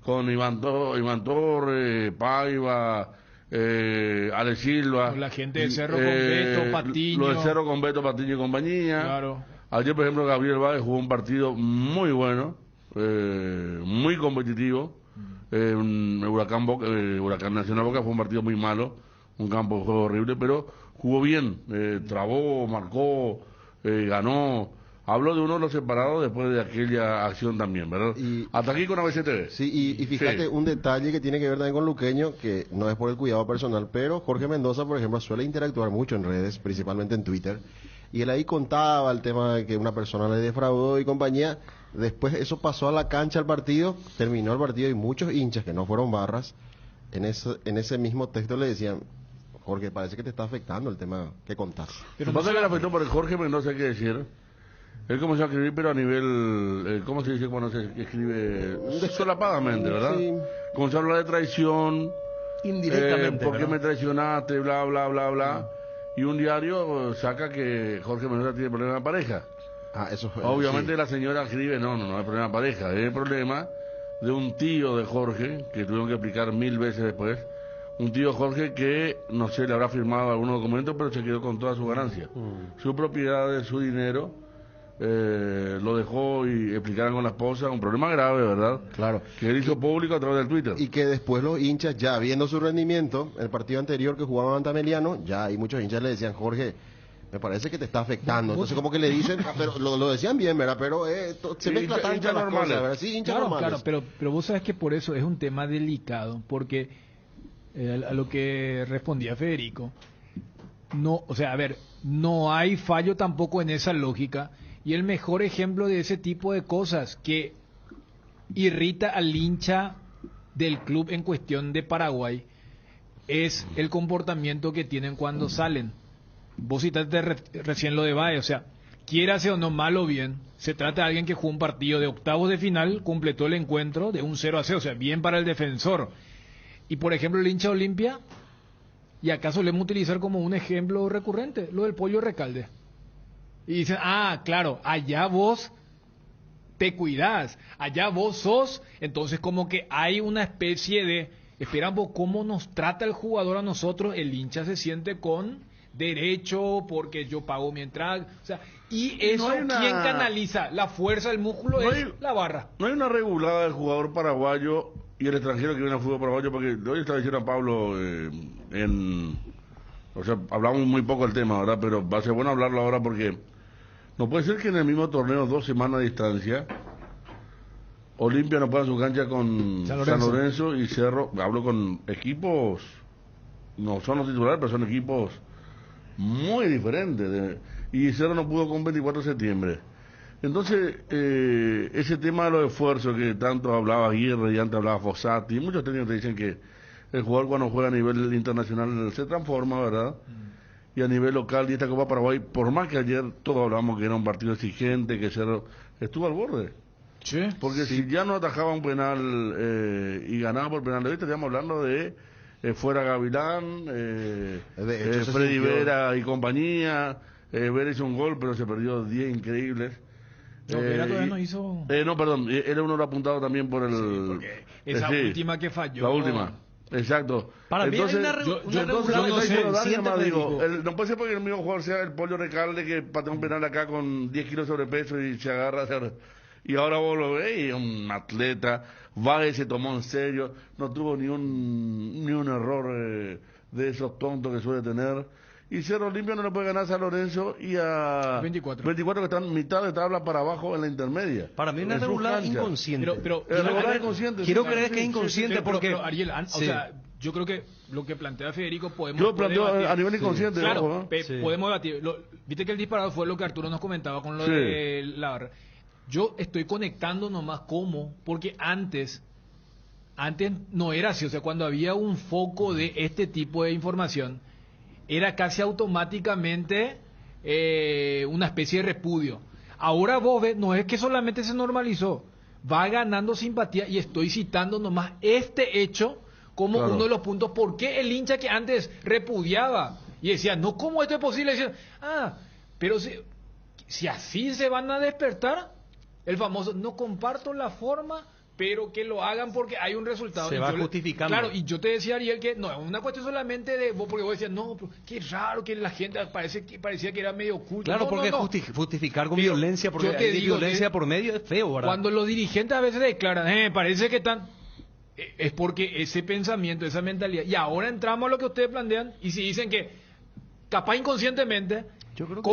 Con Iván Torres, Paiva, Ale Silva. Con la gente de Cerro con Beto, Patiño. Lo de Cerro con Beto, Patiño y compañía. Claro. Ayer, por ejemplo, Gabriel Báez jugó un partido muy bueno, muy competitivo. Huracán Nacional Boca fue un partido muy malo, un campo de juego horrible, pero jugó bien, trabó, marcó, ganó. Hablo de uno de los separados después de aquella acción también, ¿verdad? Hasta aquí con ABCTV. Sí, y fíjate un detalle que tiene que ver también con Luqueño, que no es por el cuidado personal, pero Jorge Mendoza, por ejemplo, suele interactuar mucho en redes, principalmente en Twitter, y él ahí contaba el tema de que una persona le defraudó y compañía. Después eso pasó a la cancha al partido, terminó el partido y muchos hinchas que no fueron barras, en ese mismo texto le decían, Jorge, parece que te está afectando el tema que contás. Pero no se le afectó por el Jorge Mendoza, hay que decir Él comenzó a escribir, pero a nivel, ¿cómo se dice cuando se escribe? Solapadamente, ¿verdad? Sí. Comenzó a hablar de traición. Indirectamente, ¿Por qué ¿verdad? me traicionaste? Bla, bla, bla, bla. Y un diario saca que Jorge Mendoza tiene problema de pareja. Eso Obviamente sí. la señora escribe, no hay problema de pareja, es el problema de un tío de Jorge, que tuvieron que explicar 1000 veces después, un tío Jorge que, no sé, le habrá firmado algunos documentos, pero se quedó con toda su ganancia. Su propiedad, su dinero, lo dejó y explicaron con la esposa, un problema grave, ¿verdad? Claro. Que él hizo público a través del Twitter. Y que después los hinchas, ya viendo su rendimiento, el partido anterior que jugaban ante Ameliano, ya hay muchos hinchas le decían, Jorge, me parece que te está afectando. Entonces como que le dicen, pero lo decían bien, ¿verdad? Pero se mezcla tanto hinchas las normales. cosas, ¿verdad? Sí, hinchas Claro, normales. claro, pero vos sabes que por eso es un tema delicado, porque a lo que respondía Federico, no, o sea, a ver, no hay fallo tampoco en esa lógica, y el mejor ejemplo de ese tipo de cosas que irrita al hincha del club en cuestión de Paraguay es el comportamiento que tienen cuando salen. Vos citaste recién lo de Bae, o sea, quiérase o no, mal o bien, se trata de alguien que jugó un partido de octavos de final, completó el encuentro de un 0-0, o sea, bien para el defensor. Y por ejemplo, el hincha Olimpia, y acá solemos utilizar como un ejemplo recurrente, lo del Pollo Recalde. Y dicen, claro, allá vos te cuidás, allá vos sos, entonces como que hay una especie de, esperamos cómo nos trata el jugador a nosotros, el hincha se siente con derecho porque yo pago mi entrada, o sea, y eso, No hay una- ¿quién canaliza? La fuerza del músculo No es hay- la barra. No hay una regulada del jugador paraguayo y el extranjero que viene al fútbol paraguayo, porque hoy estaba diciendo a Pablo o sea, hablamos muy poco del tema, ¿verdad? Pero va a ser bueno hablarlo ahora porque no puede ser que en el mismo torneo, 2 semanas de distancia, Olimpia no pueda su cancha con San Lorenzo y Cerro, hablo con equipos, no son los titulares, pero son equipos muy diferentes, y Cerro no pudo con 24 de septiembre. Entonces, ese tema de los esfuerzos que tanto hablaba Aguirre y antes hablaba Fossati, y muchos técnicos te dicen que el jugador cuando juega a nivel internacional se transforma, ¿verdad? Y a nivel local, y esta Copa Paraguay, por más que ayer todos hablamos que era un partido exigente, que Cerro estuvo al borde. Sí. Porque si ya no atajaba un penal y ganaba por penal, hoy estaríamos hablando de fuera Gavilán, hecho, Freddy sintió... Vera y compañía. Vera hizo un gol, pero se perdió 10 increíbles. No, Vera todavía no hizo... no, perdón, era uno apuntado también por el... Sí, porque esa última que falló... La última, exacto. Para entonces, mí hay una entonces no lo que sé, está diciendo Dani, siente además, digo, Federico. no puede ser porque el mismo jugador sea el Pollo Recalde que patea un penal acá con 10 kilos de sobrepeso y se agarra a hacer... Y ahora vos lo ves, y un atleta, Vague se tomó en serio, no tuvo ni un error de esos tontos que suele tener. Y Cerro Olimpia no le puede ganar a San Lorenzo y a 24 que están mitad de tabla para abajo en la intermedia. Para mí una En sus regular canchas. inconsciente. Pero Regular inconsciente. Quiero sí, creer sí, que es sí, inconsciente sí, porque... Pero, Ariel, o Sí. sea, yo creo que lo que plantea Federico podemos... Yo planteo debatir. a nivel inconsciente. Claro, ojo, ¿eh? Sí. podemos debatir. Viste que el disparado fue lo que Arturo nos comentaba con lo Sí. de la barra. Yo estoy conectando nomás cómo, porque antes no era así, o sea, cuando había un foco de este tipo de información, era casi automáticamente una especie de repudio. Ahora vos ves, no es que solamente se normalizó, va ganando simpatía, y estoy citando nomás este hecho como Claro. uno de los puntos. ¿Por qué el hincha que antes repudiaba y decía, no, ¿cómo esto es posible? Decía, pero si así se van a despertar, el famoso, no comparto la forma, pero que lo hagan porque hay un resultado. Se Y va yo justificando. Claro, y yo te decía, Ariel, que no es una cuestión solamente de vos, porque vos decías, no, pero qué raro que la gente parecía que era medio oculto. Claro, No, porque no. justificar con Pero violencia, porque yo te hay digo, violencia por medio es feo, ¿verdad? Cuando los dirigentes a veces declaran, parece que están... es porque ese pensamiento, esa mentalidad... Y ahora entramos a lo que ustedes plantean, y si dicen que, capaz inconscientemente, Yo creo que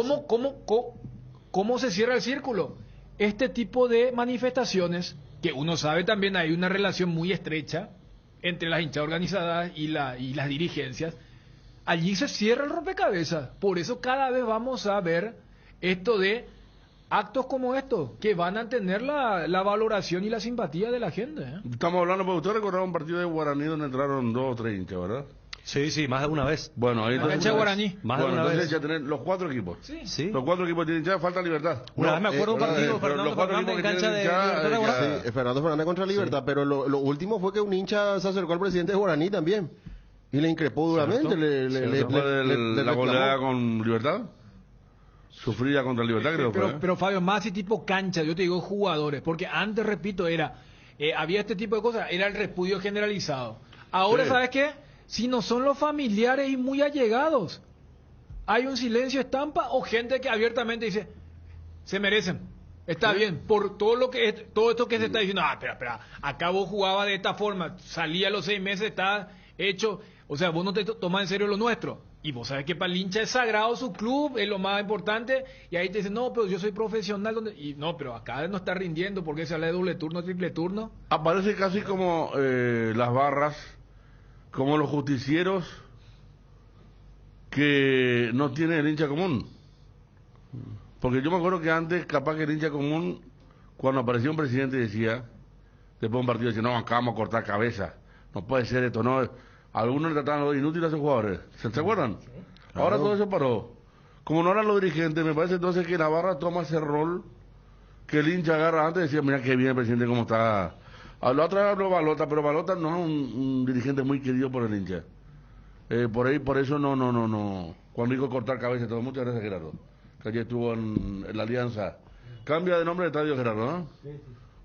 ¿cómo se cierra el círculo? Este tipo de manifestaciones, que uno sabe también hay una relación muy estrecha entre las hinchas organizadas y las dirigencias, allí se cierra el rompecabezas. Por eso cada vez vamos a ver esto de actos como estos, que van a tener la valoración y la simpatía de la gente. Estamos hablando, porque usted recordaba un partido de Guaraní donde entraron 2 o 3 hinchas, ¿verdad? Sí, más de una vez. Bueno, ahí La cancha de Guaraní. Más de una vez. Ya tienen los 4 equipos. Sí. Los 4 equipos tienen hinchada, falta Libertad. Una vez me acuerdo un partido, pero los 4 Fernando equipos en que cancha tienen de hinchada, Libertad de Guaraní. Sí, Fernando Fernández contra Libertad, pero lo último fue que un hincha se acercó al presidente de Guaraní también y le increpó duramente. La goleada con Libertad. Sufrida contra Libertad, creo que fue. Pero Fabio, más ese tipo cancha, yo te digo jugadores, porque antes, repito, había este tipo de cosas, era el repudio generalizado. Ahora, Sí. ¿sabes qué? Si no son los familiares y muy allegados, hay un silencio estampa o gente que abiertamente dice, se merecen, está bien, por todo esto que se está diciendo, espera, acá vos jugabas de esta forma, salía a los 6 meses, está hecho, o sea, vos no te tomás en serio lo nuestro. Y vos sabés que para el hincha es sagrado su club, es lo más importante, y ahí te dicen, no, pero yo soy profesional, y no, pero acá no está rindiendo, porque se habla de doble turno, triple turno. Aparece casi como las barras, como los justicieros que no tiene el hincha común. Porque yo me acuerdo que antes, capaz que el hincha común, cuando aparecía un presidente decía, después de un partido decía, no, acá vamos a cortar cabeza, no puede ser esto, no. Algunos le trataban de inútiles a esos jugadores, ¿se acuerdan? Sí, claro. Ahora todo eso paró. Como no eran los dirigentes, me parece entonces que Navarra toma ese rol que el hincha agarra antes, decía, mira qué bien el presidente cómo está. A la otra habló Balota, pero Balota no es un dirigente muy querido por el hincha. Por eso no. Cuando dijo cortar cabeza, todo. Muchas gracias, Gerardo. Que ayer estuvo en la Alianza. Cambia de nombre de estadio, Gerardo, ¿no? Sí.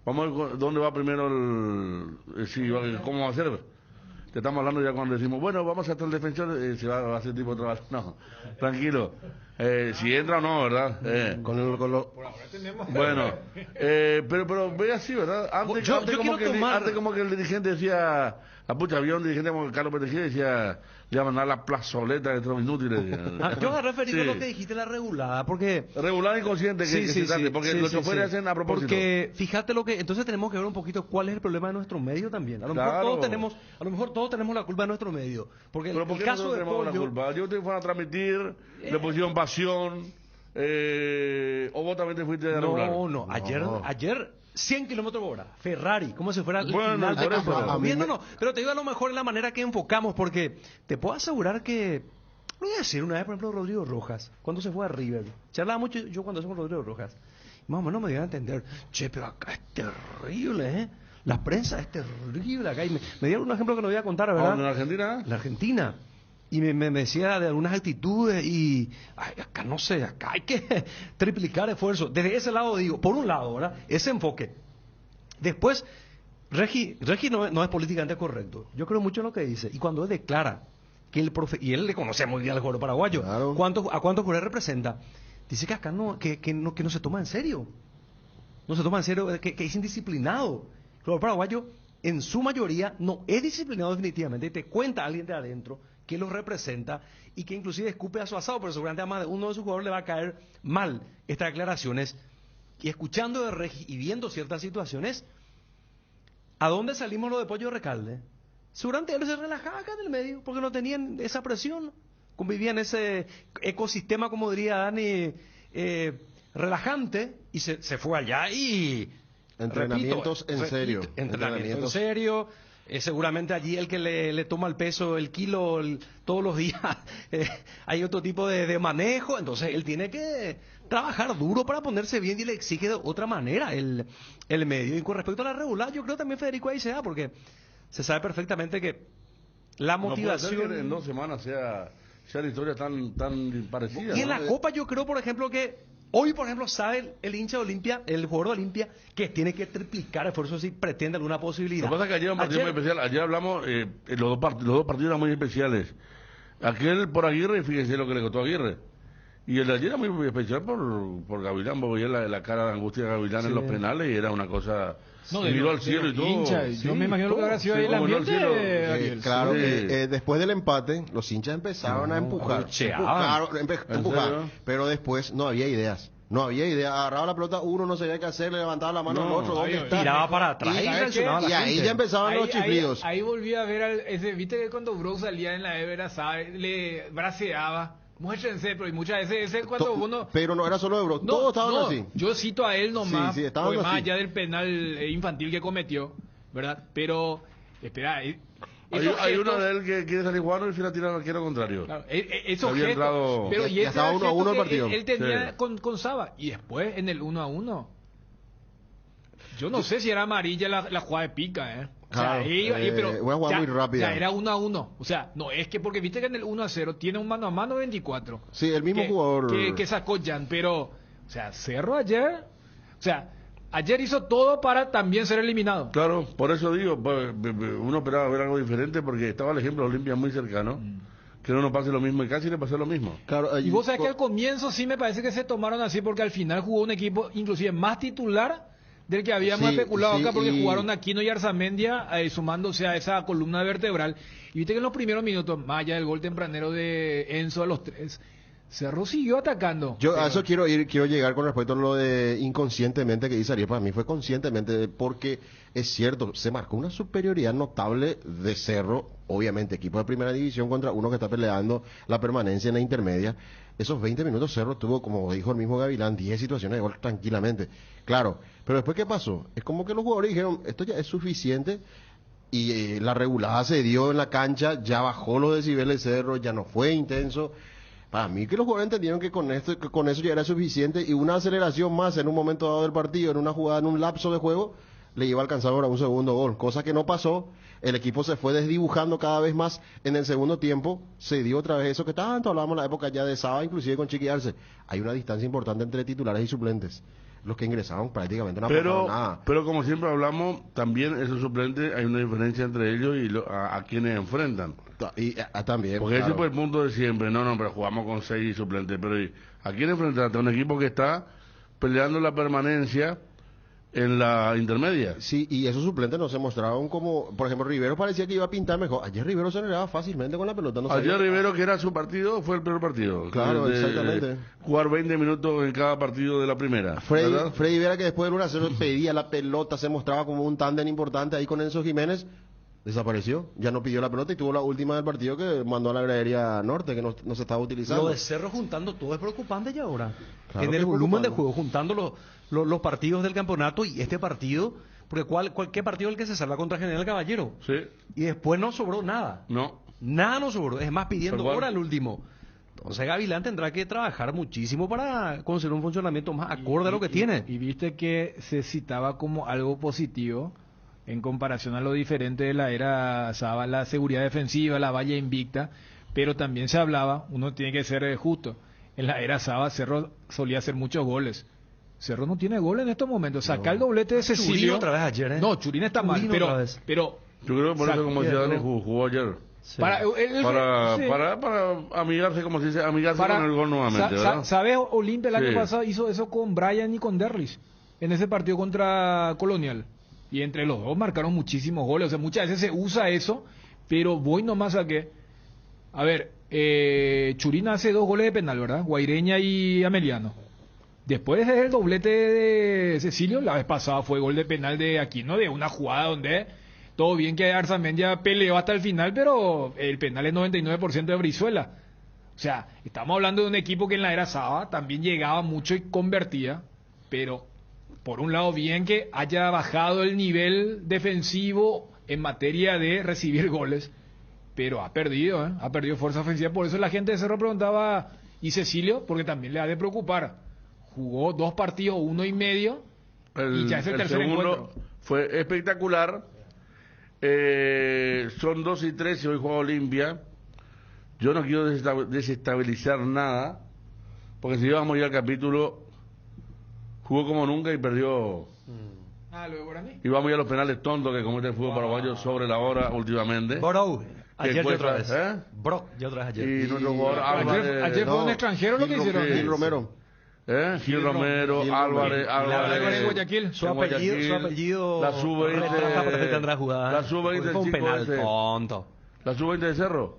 Vamos a ver dónde va primero cómo va a ser. Te estamos hablando ya cuando decimos, bueno, vamos a estar el defensor, se va a hacer tipo de trabajo. No, tranquilo. Si entra o no, ¿verdad? Por ahora tenemos. Bueno, pero ve así, ¿verdad? Antes como que el dirigente decía, había un dirigente como Carlos Petejía decía, le iba a mandar la plazoleta de otros inútiles. Yo me referí a lo que dijiste, la regulada, porque... Regulada inconsciente que se trate, porque los choferes hacen a propósito. Porque fíjate entonces tenemos que ver un poquito cuál es el problema de nuestro medio también. A lo mejor todos tenemos la culpa de nuestro medio. Porque pero ¿por qué caso no tenemos la culpa? Yo te fui a transmitir, le pusieron pasión, o vos también te fuiste de regular. No. Ayer 100 kilómetros por hora, Ferrari, como si fuera el final por eso. Pero te digo a lo mejor en la manera que enfocamos, porque te puedo asegurar que, voy a decir una vez, por ejemplo, Rodrigo Rojas, cuando se fue a River, charlaba mucho yo cuando se fue con Rodrigo Rojas, más o menos me dieron a entender, pero acá es terrible, la prensa es terrible acá, y me dieron un ejemplo que no voy a contar, ¿verdad? ¿En Argentina? La Argentina. Y me decía de algunas actitudes y acá no sé, acá hay que triplicar esfuerzo. Desde ese lado digo, por un lado, ¿verdad? Ese enfoque. Después, Regi no es políticamente correcto. Yo creo mucho en lo que dice. Y cuando él declara que y él le conoce muy bien al jugador paraguayo, claro. ¿A cuántos jugadores representa? Dice que acá no se toma en serio. No se toma en serio, que es indisciplinado. El jugador paraguayo, en su mayoría, no es disciplinado definitivamente. Y te cuenta alguien de adentro que los representa y que inclusive escupe a su asado, pero seguramente a más de uno de sus jugadores le va a caer mal estas declaraciones. Y escuchando de Regi y viendo ciertas situaciones, ¿a dónde salimos lo de Pollo Recalde? Seguramente él se relajaba acá en el medio, porque no tenían esa presión, convivían en ese ecosistema, como diría Dani, relajante, y se fue allá y... Entrenamientos en serio. Entrenamientos en serio. Seguramente allí el que le toma el peso, el kilo, todos los días, hay otro tipo de manejo, entonces él tiene que trabajar duro para ponerse bien y le exige de otra manera el medio. Y con respecto a la regular, yo creo también Federico ahí se da, porque se sabe perfectamente que la motivación... No puede ser que en 2 semanas sea la historia tan parecida. Y en la Copa yo creo, por ejemplo, que... Hoy, por ejemplo, sabe el hincha de Olimpia, el jugador de Olimpia, que tiene que triplicar esfuerzos si pretende alguna posibilidad. Lo que pasa es que ayer era un partido muy especial. Ayer hablamos, los dos partidos eran muy especiales. Aquel por Aguirre, fíjense lo que le costó a Aguirre. Y el de ayer era muy especial por Gavilán. Vos veías la cara de angustia de Gavilán en los penales y era una cosa... miró al cielo y todo. Hincha, yo me imagino lo que habrá sido ahí el ambiente. Claro, después del empate, los hinchas empezaron a empujar. Pero después no había ideas. Agarraba la pelota uno, no sabía qué hacer, le levantaba la mano al otro, ¿dónde está? Tiraba para atrás y ahí ya empezaban los chiflidos. Ahí volví a ver viste que cuando Bro salía en la Evera, le braceaba. Muéstrense, pero muchas veces ese cuando uno... Pero no era solo de Brock, todos estaban así. Yo cito a él nomás, más allá del penal infantil que cometió, ¿verdad? Pero, espera, Hay uno de él que quiere salir jugando y al final tira al arquero contrario. Claro, esos Había gestos, entrado... pero y Ya ese estaba era el 1-1 el gesto que partido. él tenía Sí. con Saba. Y después en el 1-1. Yo no sé si era amarilla la jugada de pica, O sea, Claro, pero una jugada ya, muy rápida. ya era 1-1. O sea, no es que porque viste que en el 1-0 tiene un mano a mano 24. Sí, el mismo que, jugador. que sacó Jan, pero, o sea, Cerro ayer, o sea, ayer hizo todo para también ser eliminado. Claro, por eso digo, pues, uno esperaba ver algo diferente porque estaba el ejemplo de Olimpia muy cercano, que no nos pase lo mismo y casi le pasó lo mismo. Claro, Y vos sabés que al comienzo sí me parece que se tomaron así porque al final jugó un equipo inclusive más titular del que habíamos Sí, especulado sí, acá porque y- jugaron Aquino y Arzamendia sumándose a esa columna vertebral. Y viste que en los primeros minutos, más allá del gol tempranero de Enzo a los 3, Cerro siguió atacando. Yo a Pero- eso quiero llegar con respecto a lo de inconscientemente que dice Ariel. Para mí fue conscientemente porque es cierto, se marcó una superioridad notable de Cerro, obviamente equipo de primera división contra uno que está peleando la permanencia en la intermedia. Esos 20 minutos Cerro tuvo, como dijo el mismo Gavilán, 10 situaciones de gol tranquilamente. Claro, pero después ¿qué pasó? Es como que los jugadores dijeron, esto ya es suficiente y la regulada se dio en la cancha, ya bajó los decibeles Cerro, ya no fue intenso. Para mí que los jugadores entendieron que con eso ya era suficiente y una aceleración más en un momento dado del partido, en una jugada, en un lapso de juego, le iba a alcanzar ahora un segundo gol, cosa que no pasó. El equipo se fue desdibujando cada vez más en el segundo tiempo, se dio otra vez eso que tanto hablábamos en la época ya de Saba, inclusive con Chiqui Arce. Hay una distancia importante entre titulares y suplentes. Los que ingresaron prácticamente no aportaron nada. Pero como siempre hablamos, también esos suplentes hay una diferencia entre ellos y a quienes enfrentan. Y también, porque claro. ese fue el punto de siempre. No, pero jugamos con 6 suplentes. Pero ¿a quién enfrentaste? A un equipo que está peleando la permanencia en la intermedia. Sí, y esos suplentes no se mostraron como, por ejemplo, Rivero parecía que iba a pintar mejor. Ayer Rivero se generaba fácilmente con la pelota. No Ayer sabía. Rivero, que era su partido, fue el peor partido. Claro, exactamente. Jugar 20 minutos en cada partido de la primera. ¿verdad? Freddy Vera, que después del 1-0 pedía la pelota, se mostraba como un tándem importante ahí con Enzo Jiménez, desapareció. Ya no pidió la pelota y tuvo la última del partido que mandó a la gradería norte, que no se estaba utilizando. Lo de Cerro juntando todo es preocupante ya ahora. Claro En que el es volumen de preocupante. juego, juntando los partidos del campeonato y este partido, porque ¿qué partido es el que se salva contra General Caballero? Sí. Y después no sobró nada. No. Nada no sobró. Es más, pidiendo Tal cual. hora al último. Entonces Gavilán tendrá que trabajar muchísimo para conseguir un funcionamiento más acorde a lo que tiene. Y viste que se citaba como algo positivo en comparación a lo diferente de la era Saba, la seguridad defensiva, la valla invicta, pero también se hablaba, uno tiene que ser justo, en la era Saba Cerro solía hacer muchos goles. Cerro no tiene gol en estos momentos. Saca el doblete de Cecilio. Churín otra vez ayer, ¿eh? No, Churín está Churín mal, otra vez. pero Yo creo que por eso, como decía Dani, jugó ayer. Sí. para amigarse, como se dice, amigarse para- con el gol nuevamente, ¿verdad? ¿Sabes? Olimpia el año Sí. pasado hizo eso con Brian y con Derlis en ese partido contra Colonial. Y entre los dos marcaron muchísimos goles. O sea, muchas veces se usa eso, pero voy nomás a que... A ver, Churina hace 2 goles de penal, ¿verdad? Guaireña y Ameliano. Después del doblete de Cecilio, la vez pasada fue gol de penal de Aquino, de una jugada donde todo bien que Arzamendia peleó hasta el final, pero el penal es 99% de Brizuela. O sea, estamos hablando de un equipo que en la era Saba también llegaba mucho y convertía, pero por un lado bien que haya bajado el nivel defensivo en materia de recibir goles, pero ha perdido fuerza ofensiva. Por eso la gente de Cerro preguntaba, ¿y Cecilio? Porque también le ha de preocupar. Jugó 2 partidos, 1 y medio, y ya es el tercer segundo encuentro. fue espectacular. Son 2 y 3 y hoy juega Olimpia. Yo no quiero desestabilizar nada, porque si íbamos ya al capítulo, jugó como nunca y perdió. Lo de Guaraní. Y vamos ya a los penales tontos que comete el fútbol paraguayo sobre la hora últimamente. Bro, ayer ya cuesta, otra vez. ¿eh? Bro, ya otra vez ayer. Y nuestro jugador Álvarez. Ayer fue un extranjero lo que hicieron. Gil Romero. Gil Romero, Álvarez, Álvarez en Guayaquil. Su apellido la sub-20, retrata perfectamente la jugada. la sub-20 Fue un chico penal ese. tonto. La sub-20 de Cerro.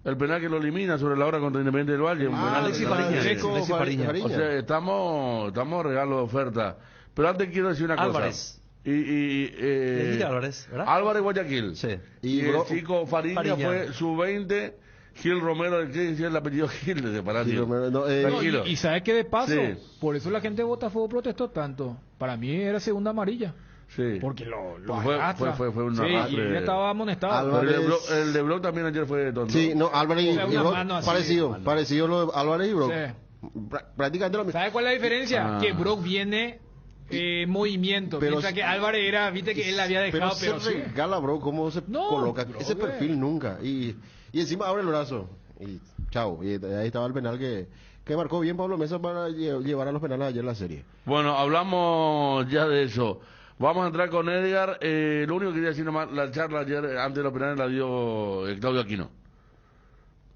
El penal que lo elimina sobre la hora contra Independiente del Valle. Un penal Alexis de- Fariña. Checo, Alexis Fariña. Fariña. O sea, estamos regalo de oferta. Pero antes quiero decir una cosa. Álvarez. Y Álvarez, ¿verdad? Álvarez Guayaquil. Sí. Y el Bro- chico Fariña fue sub-20. Gil Romero, ¿qué decía el apellido Gil de separar? Gil Romero, no, No, Tranquilo. y sabes que de paso, Sí. por eso la gente de Botafogo protestó tanto. Para mí era segunda amarilla. Sí. Porque lo fue arrastra. un sí, arrastre. y él estaba amonestado. Álvarez... El de Brock también ayer fue tonto. Sí, no, Álvarez y Brock, así, parecido lo de Álvarez y Brock. Sí. Prácticamente lo mismo. ¿Sabe cuál es la diferencia? Que Brock viene movimiento, pero mientras que Álvarez era, viste que él había dejado, pero se regala, Brock, cómo se coloca bro, ese perfil nunca. Y encima abre el brazo. Y chao. Y ahí estaba el penal que marcó bien Pablo Mesa para llevar a los penales ayer en la serie. Bueno, hablamos ya de eso. Vamos a entrar con Edgar. Lo único que quería decir nomás, la charla ayer antes de los penales la dio Claudio Aquino.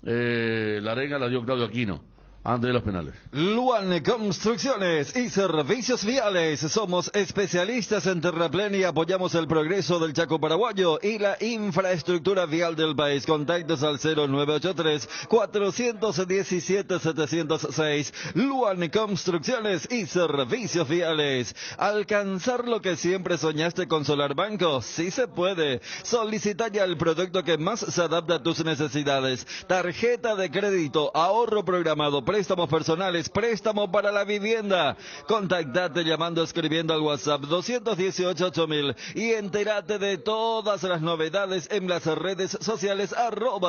La arenga la dio Claudio Aquino antes de los penales. Luan Construcciones y Servicios Viales. Somos especialistas en terraplén y apoyamos el progreso del Chaco paraguayo y la infraestructura vial del país. Contactos al 0983-417-706. Luan Construcciones y Servicios Viales. Alcanzar lo que siempre soñaste con Solar Banco. Sí se puede. Solicita ya el producto que más se adapta a tus necesidades. Tarjeta de crédito, ahorro programado, préstamos personales, préstamo para la vivienda. Contactate llamando, escribiendo al WhatsApp 218-8000 y entérate de todas las novedades en las redes sociales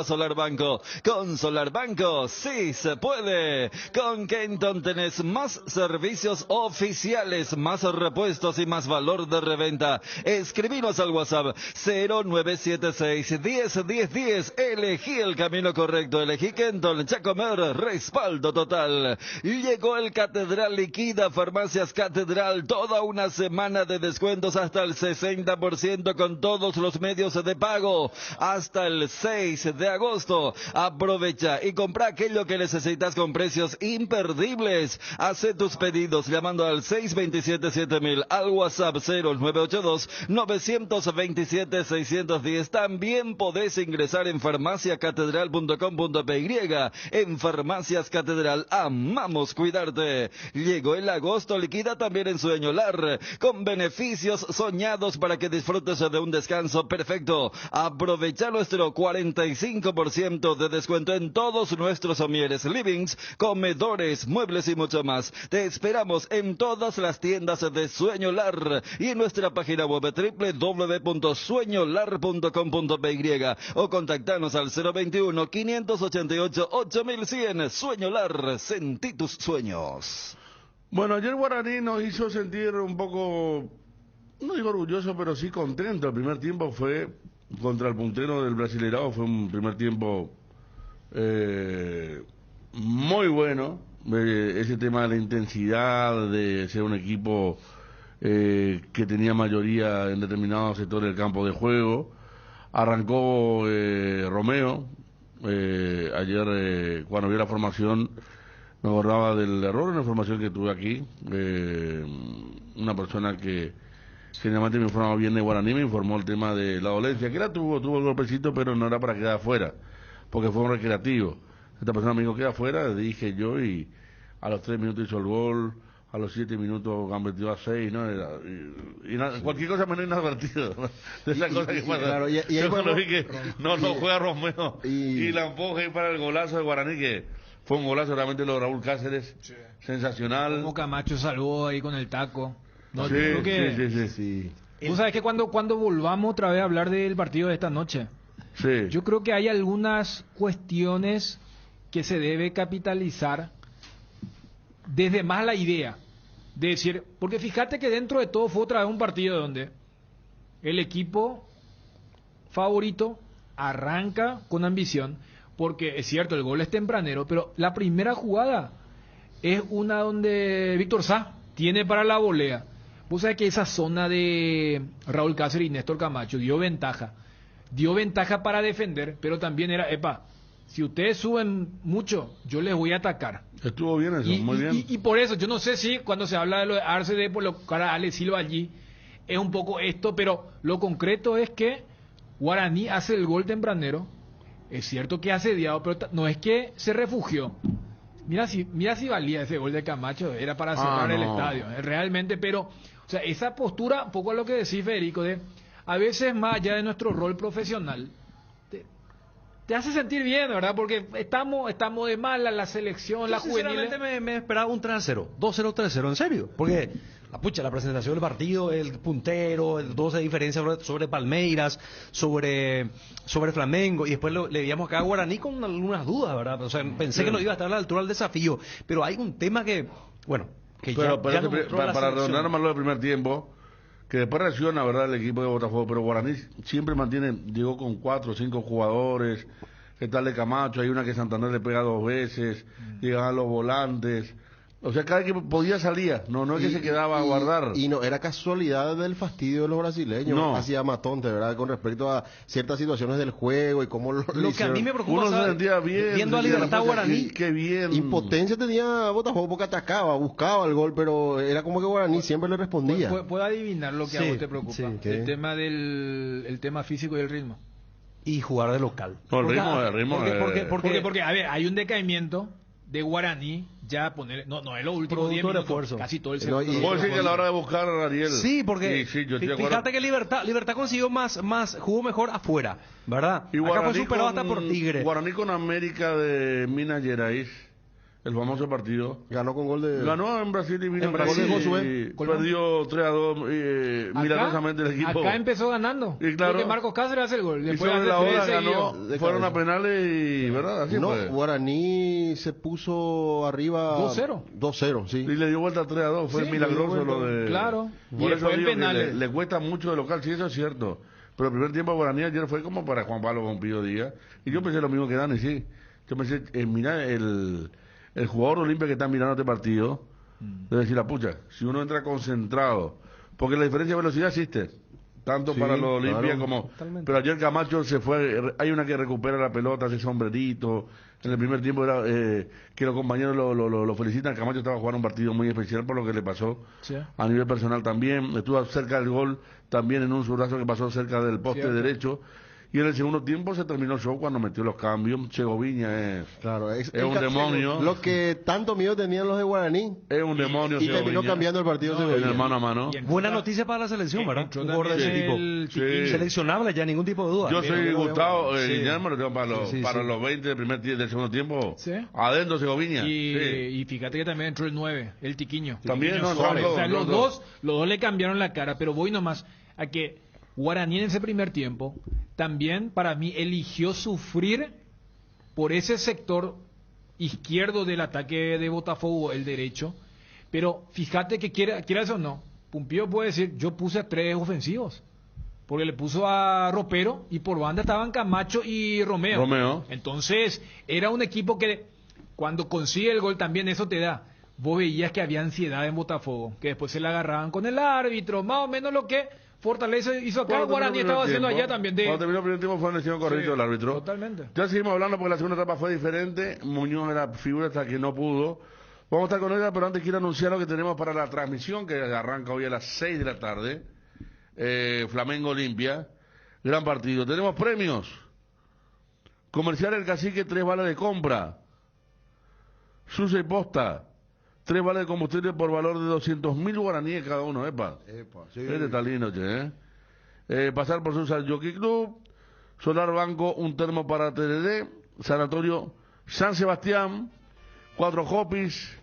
@Solarbanco. Con Solarbanco sí se puede. Con Kenton tenés más servicios oficiales, más repuestos y más valor de reventa. Escribinos al WhatsApp 0976-101010. Elegí el camino correcto. Elegí Kenton, Chacomer, respaldo total. Llegó el Catedral Liquida, Farmacias Catedral, toda una semana de descuentos hasta el 60% con todos los medios de pago. Hasta el 6 de agosto. Aprovecha y compra aquello que necesitas con precios imperdibles. Hace tus pedidos llamando al 627-7000, al WhatsApp 0982-927-610. También podés ingresar en farmaciacatedral.com.py. En Farmacias Catedral amamos cuidarte. Llegó el agosto liquida también en Sueño Lar, con beneficios soñados para que disfrutes de un descanso perfecto. Aprovecha nuestro 45% de descuento en todos nuestros somieres, livings, comedores, muebles y mucho más. Te esperamos en todas las tiendas de Sueño Lar y en nuestra página web www.sueñolar.com.py o contactanos al 021-588-8100. Sueño Lar, sentí tus sueños. Bueno, ayer Guaraní nos hizo sentir un poco, no digo orgulloso, pero sí contento. El primer tiempo fue contra el puntero del Brasileirao, fue un primer tiempo muy bueno. Ese tema de la intensidad, de ser un equipo que tenía mayoría en determinados sectores del campo de juego. Arrancó Romeo. Ayer cuando vi la formación me acordaba del error en la formación que tuve aquí. Una persona que generalmente me informaba bien de Guaraní me informó el tema de la dolencia, que tuvo el golpecito, pero no era para quedar afuera, porque fue un recreativo. Esta persona me dijo queda afuera, dije yo, y a los 3 minutos hizo el gol, a los 7 minutos gambeteó a 6, ¿no? Cualquier cosa menos inadvertido, ¿no? De esa cosa que pasa. Claro, y yo cuando vi que no juega Romeo y la empuja para el golazo de Guaraní, que fue un golazo realmente lo de Raúl Cáceres, sensacional. Como Camacho salvó ahí con el taco. No, sí, creo que... sí. Tú sabes que cuando volvamos otra vez a hablar del partido de esta noche, sí, yo creo que hay algunas cuestiones que se debe capitalizar desde más la idea de decir, porque fíjate que dentro de todo fue otra vez un partido donde el equipo favorito arranca con ambición, porque es cierto, el gol es tempranero, pero la primera jugada es una donde Víctor Sá tiene para la volea. Vos sabés que esa zona de Raúl Cáceres y Néstor Camacho dio ventaja para defender, pero también era, si ustedes suben mucho, yo les voy a atacar. Estuvo bien eso, muy bien. Y por eso, yo no sé si cuando se habla de lo de Arce, por lo cara Ale Silva allí, es un poco esto, pero lo concreto es que Guaraní hace el gol tempranero. Es cierto que ha asediado, pero no es que se refugió. Mira si valía ese gol de Camacho, era para cerrar el estadio, realmente, pero, o sea, esa postura, un poco a lo que decís, Federico, de a veces más allá de nuestro rol profesional, te hace sentir bien, ¿verdad? Porque estamos de mala la selección, la juvenil. Sinceramente me esperaba un 3-0, 2-0, 3-0, en serio. Porque, la presentación del partido, el puntero, el 12 de diferencia sobre Palmeiras, sobre Flamengo, y después le veíamos acá a Guaraní con algunas dudas, ¿verdad? O sea, pensé que no iba a estar a la altura del desafío, pero hay un tema que, bueno, que pero, ya pero para redondar más lo del primer tiempo, que después reacciona, ¿verdad?, el equipo de Botafogo, pero Guaraní siempre llegó con 4 o 5 jugadores, que tal de Camacho, hay una que Santander le pega 2 veces, llegaban los volantes, o sea, cada vez que podía salía, no es que se quedaba a guardar. Y no, era casualidad del fastidio de los brasileños, no. Hacía matonte, ¿verdad?, con respecto a ciertas situaciones del juego y cómo lo que a mí me preocupa, uno se sentía bien, viendo a Libertad Guaraní, qué bien. Impotencia tenía Botafogo porque atacaba, buscaba el gol, pero era como que Guaraní siempre le respondía. ¿Puedo adivinar lo que a vos te preocupa? Sí. El tema el tema físico y el ritmo. Y jugar de local. No, el ritmo. Porque, a ver, hay un decaimiento de Guaraní, ya poner, no es lo último 10 minutos, esfuerzo. casi todo el segundo. Puedo decir que a la hora de buscar a Ariel. Sí, porque yo estoy de acuerdo. fíjate que Libertad consiguió jugó mejor afuera, ¿verdad? Y Acá fue superado hasta por Tigre. Guaraní con América de Minas Gerais, el famoso partido. Ganó con gol de... Ganó en Brasil y vino en Brasil, y perdió 3-2 milagrosamente el equipo. Acá empezó ganando. Y claro, porque Marcos Cáceres hace el gol. Después de la hora ganó, fueron a penales y, ¿verdad? Así fue. Guaraní se puso arriba 2-0, sí. Y le dio vuelta 3-2, fue milagroso lo de... Claro. Por eso digo que le cuesta mucho de local, sí, eso es cierto. Pero el primer tiempo a Guaraní ayer fue como para Juan Pablo Pompillo Díaz. Y yo pensé lo mismo que Dani, sí. Yo pensé, mira, el jugador de Olimpia que está mirando este partido debe decir, la pucha, si uno entra concentrado, porque la diferencia de velocidad existe, tanto para los Olimpia como... Totalmente. Pero ayer Camacho se fue, hay una que recupera la pelota, hace sombrerito, en el primer tiempo era que los compañeros lo felicitan, Camacho estaba jugando un partido muy especial por lo que le pasó, a nivel personal también, estuvo cerca del gol, también en un zurdazo que pasó cerca del poste derecho. Y en el segundo tiempo se terminó el show cuando metió los cambios. Segoviña es un demonio. Lo que tanto miedo tenían los de Guaraní. Es un demonio. Y terminó cambiando el partido. En el mano a mano. Buena noticia para la selección, ¿verdad? Un jugador de ese tipo. Seleccionable, ya ningún tipo de duda. Yo soy Gustavo Guillermo, lo tengo para los 20 del segundo tiempo. Adentro Segoviña. Y fíjate que también entró el 9, el Tiquiño. También, o sea, los dos le cambiaron la cara, pero voy nomás a que Guaraní en ese primer tiempo también para mí eligió sufrir por ese sector izquierdo del ataque de Botafogo, el derecho, pero fíjate que quieras o no, Pumpillo puede decir, yo puse a 3 ofensivos, porque le puso a Ropero y por banda estaban Camacho y Romeo. Entonces era un equipo que cuando consigue el gol también eso te da. Vos veías que había ansiedad en Botafogo, que después se la agarraban con el árbitro, más o menos lo que Fortaleza hizo acá, Guaraní estaba haciendo allá también. Cuando terminó el primer tiempo fue una decisión correcta del árbitro. Totalmente. Ya seguimos hablando porque la segunda etapa fue diferente. Muñoz era figura hasta que no pudo. Vamos a estar con ella, pero antes quiero anunciar lo que tenemos para la transmisión que arranca hoy a las 6 de la tarde. Flamengo Olimpia. Gran partido. Tenemos premios. Comercial El Cacique, 3 vales de compra. Suce y Posta. 3 vales de combustible por valor de 200.000 guaraníes cada uno, sí. Este está lindo, pasar por Susal Jockey Club, Solar Banco, un termo para TDD, Sanatorio San Sebastián, 4 Hopis,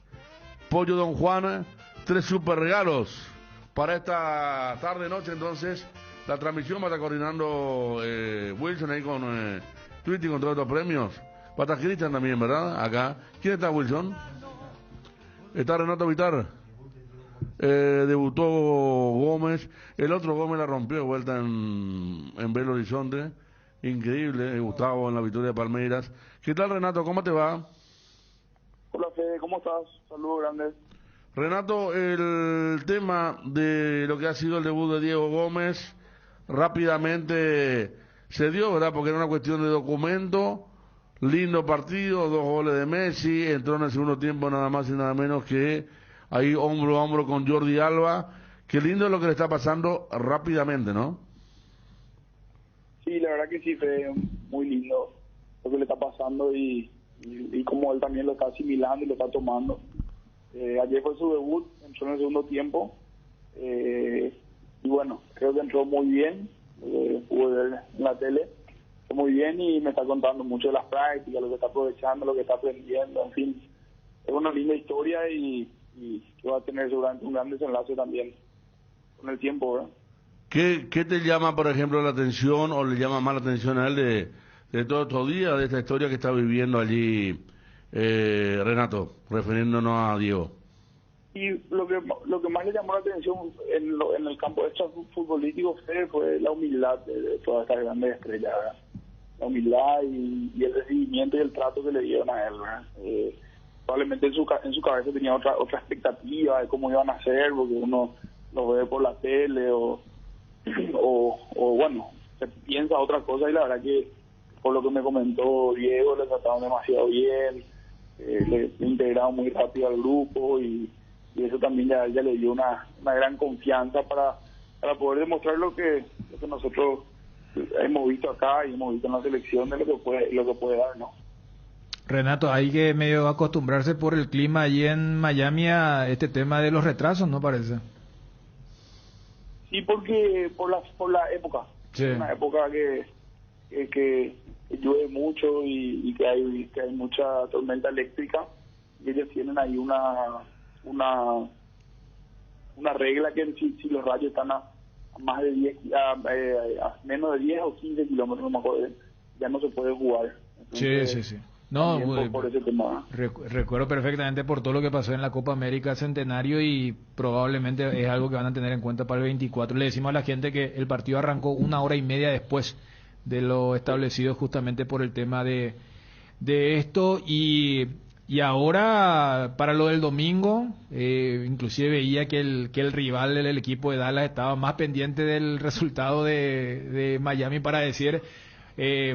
Pollo Don Juan, 3 super regalos. Para esta tarde-noche, entonces, la transmisión va a estar coordinando Wilson ahí con Twitty con todos estos premios. Va a estar Cristian también, ¿verdad? Acá. ¿Quién está, Wilson? Está Renato Vitar, debutó Gómez, el otro Gómez la rompió de vuelta en Belo Horizonte, increíble, Gustavo en la victoria de Palmeiras. ¿Qué tal, Renato? ¿Cómo te va? Hola, Fede, ¿cómo estás? Saludos grandes. Renato, el tema de lo que ha sido el debut de Diego Gómez rápidamente se dio, ¿verdad? Porque era una cuestión de documento. Lindo partido, 2 goles de Messi, entró en el segundo tiempo nada más y nada menos que ahí hombro a hombro con Jordi Alba. Qué lindo es lo que le está pasando rápidamente, ¿no? Sí, la verdad que sí, fue muy lindo lo que le está pasando y como él también lo está asimilando y lo está tomando. Ayer fue su debut, entró en el segundo tiempo y bueno, creo que entró muy bien, pude ver en la tele. muy bien y me está contando mucho de las prácticas, lo que está aprovechando, lo que está aprendiendo, en fin. Es una linda historia y que va a tener seguramente un gran desenlace también con el tiempo, ¿verdad? ¿Qué te llama, por ejemplo, la atención o le llama más la atención a él de todos estos días, de esta historia que está viviendo allí Renato, refiriéndonos a Diego? Y lo que más le llamó la atención en el campo extrafutbolístico fue la humildad de todas estas grandes estrellas, ¿verdad? La humildad y el recibimiento y el trato que le dieron a él, ¿verdad? Probablemente en su cabeza tenía otra expectativa de cómo iban a ser, porque uno lo ve por la tele o bueno, se piensa otra cosa, y la verdad que por lo que me comentó Diego, le trataron demasiado bien, le integraron muy rápido al grupo y eso también ya le dio una gran confianza para poder demostrar lo que nosotros hemos visto acá y hemos visto en la selección de lo que puede dar, ¿no? Renato, hay que medio acostumbrarse por el clima allí en Miami a este tema de los retrasos, ¿no parece? Sí, porque por la época, sí. Una época que llueve mucho y que hay mucha tormenta eléctrica, y ellos tienen ahí una regla que si los rayos están a más de 10, a menos de 10 o 15 kilómetros, no me acuerdo, ya no se puede jugar. Entonces, sí. No, por ese tema. Recuerdo perfectamente por todo lo que pasó en la Copa América Centenario y probablemente es algo que van a tener en cuenta para el 24. Le decimos a la gente que el partido arrancó 1 hora y media después de lo establecido, justamente por el tema de esto. Y ahora, para lo del domingo, inclusive veía que el rival del equipo de Dallas estaba más pendiente del resultado de Miami para decir...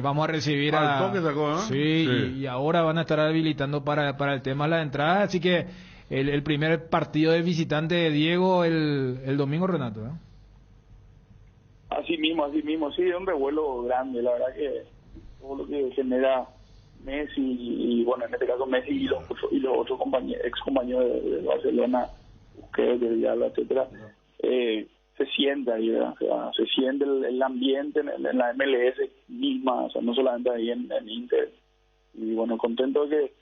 vamos a recibir a... toque sacó, ¿no? Sí. Y ahora van a estar habilitando para el tema de la entrada, así que el primer partido de visitante de Diego el domingo, Renato, ¿eh? Así mismo, sí, es un revuelo grande, la verdad que todo lo que genera Messi y bueno, en este caso Messi y los otros ex compañeros de Barcelona, Busquets, de Villalba, etcétera, se siente ahí, ¿verdad? O sea, se siente el ambiente en la MLS misma, o sea, no solamente ahí en Inter. Y bueno, contento de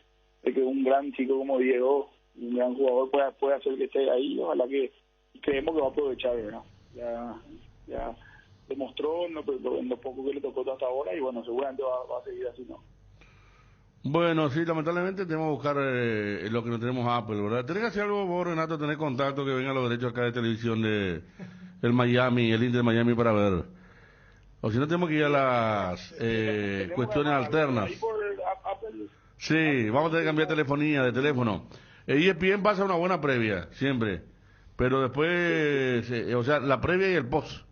que un gran chico como Diego, un gran jugador, pueda hacer que esté ahí. Ojalá que creemos que va a aprovechar, ¿verdad? Ya demostró en lo poco que le tocó hasta ahora, y bueno, seguramente va a seguir así, ¿no? Bueno, sí, lamentablemente tenemos que buscar lo que no tenemos Apple, ¿verdad? Tenés que hacer algo vos, Renato, tener contacto, que vengan los derechos acá de televisión de el Miami, el Inter Miami, para ver. O si no, tenemos que ir a las cuestiones alternas. Sí, vamos a tener que cambiar telefonía, de teléfono. ESPN pasa una buena previa, siempre. Pero después, o sea, la previa y el post.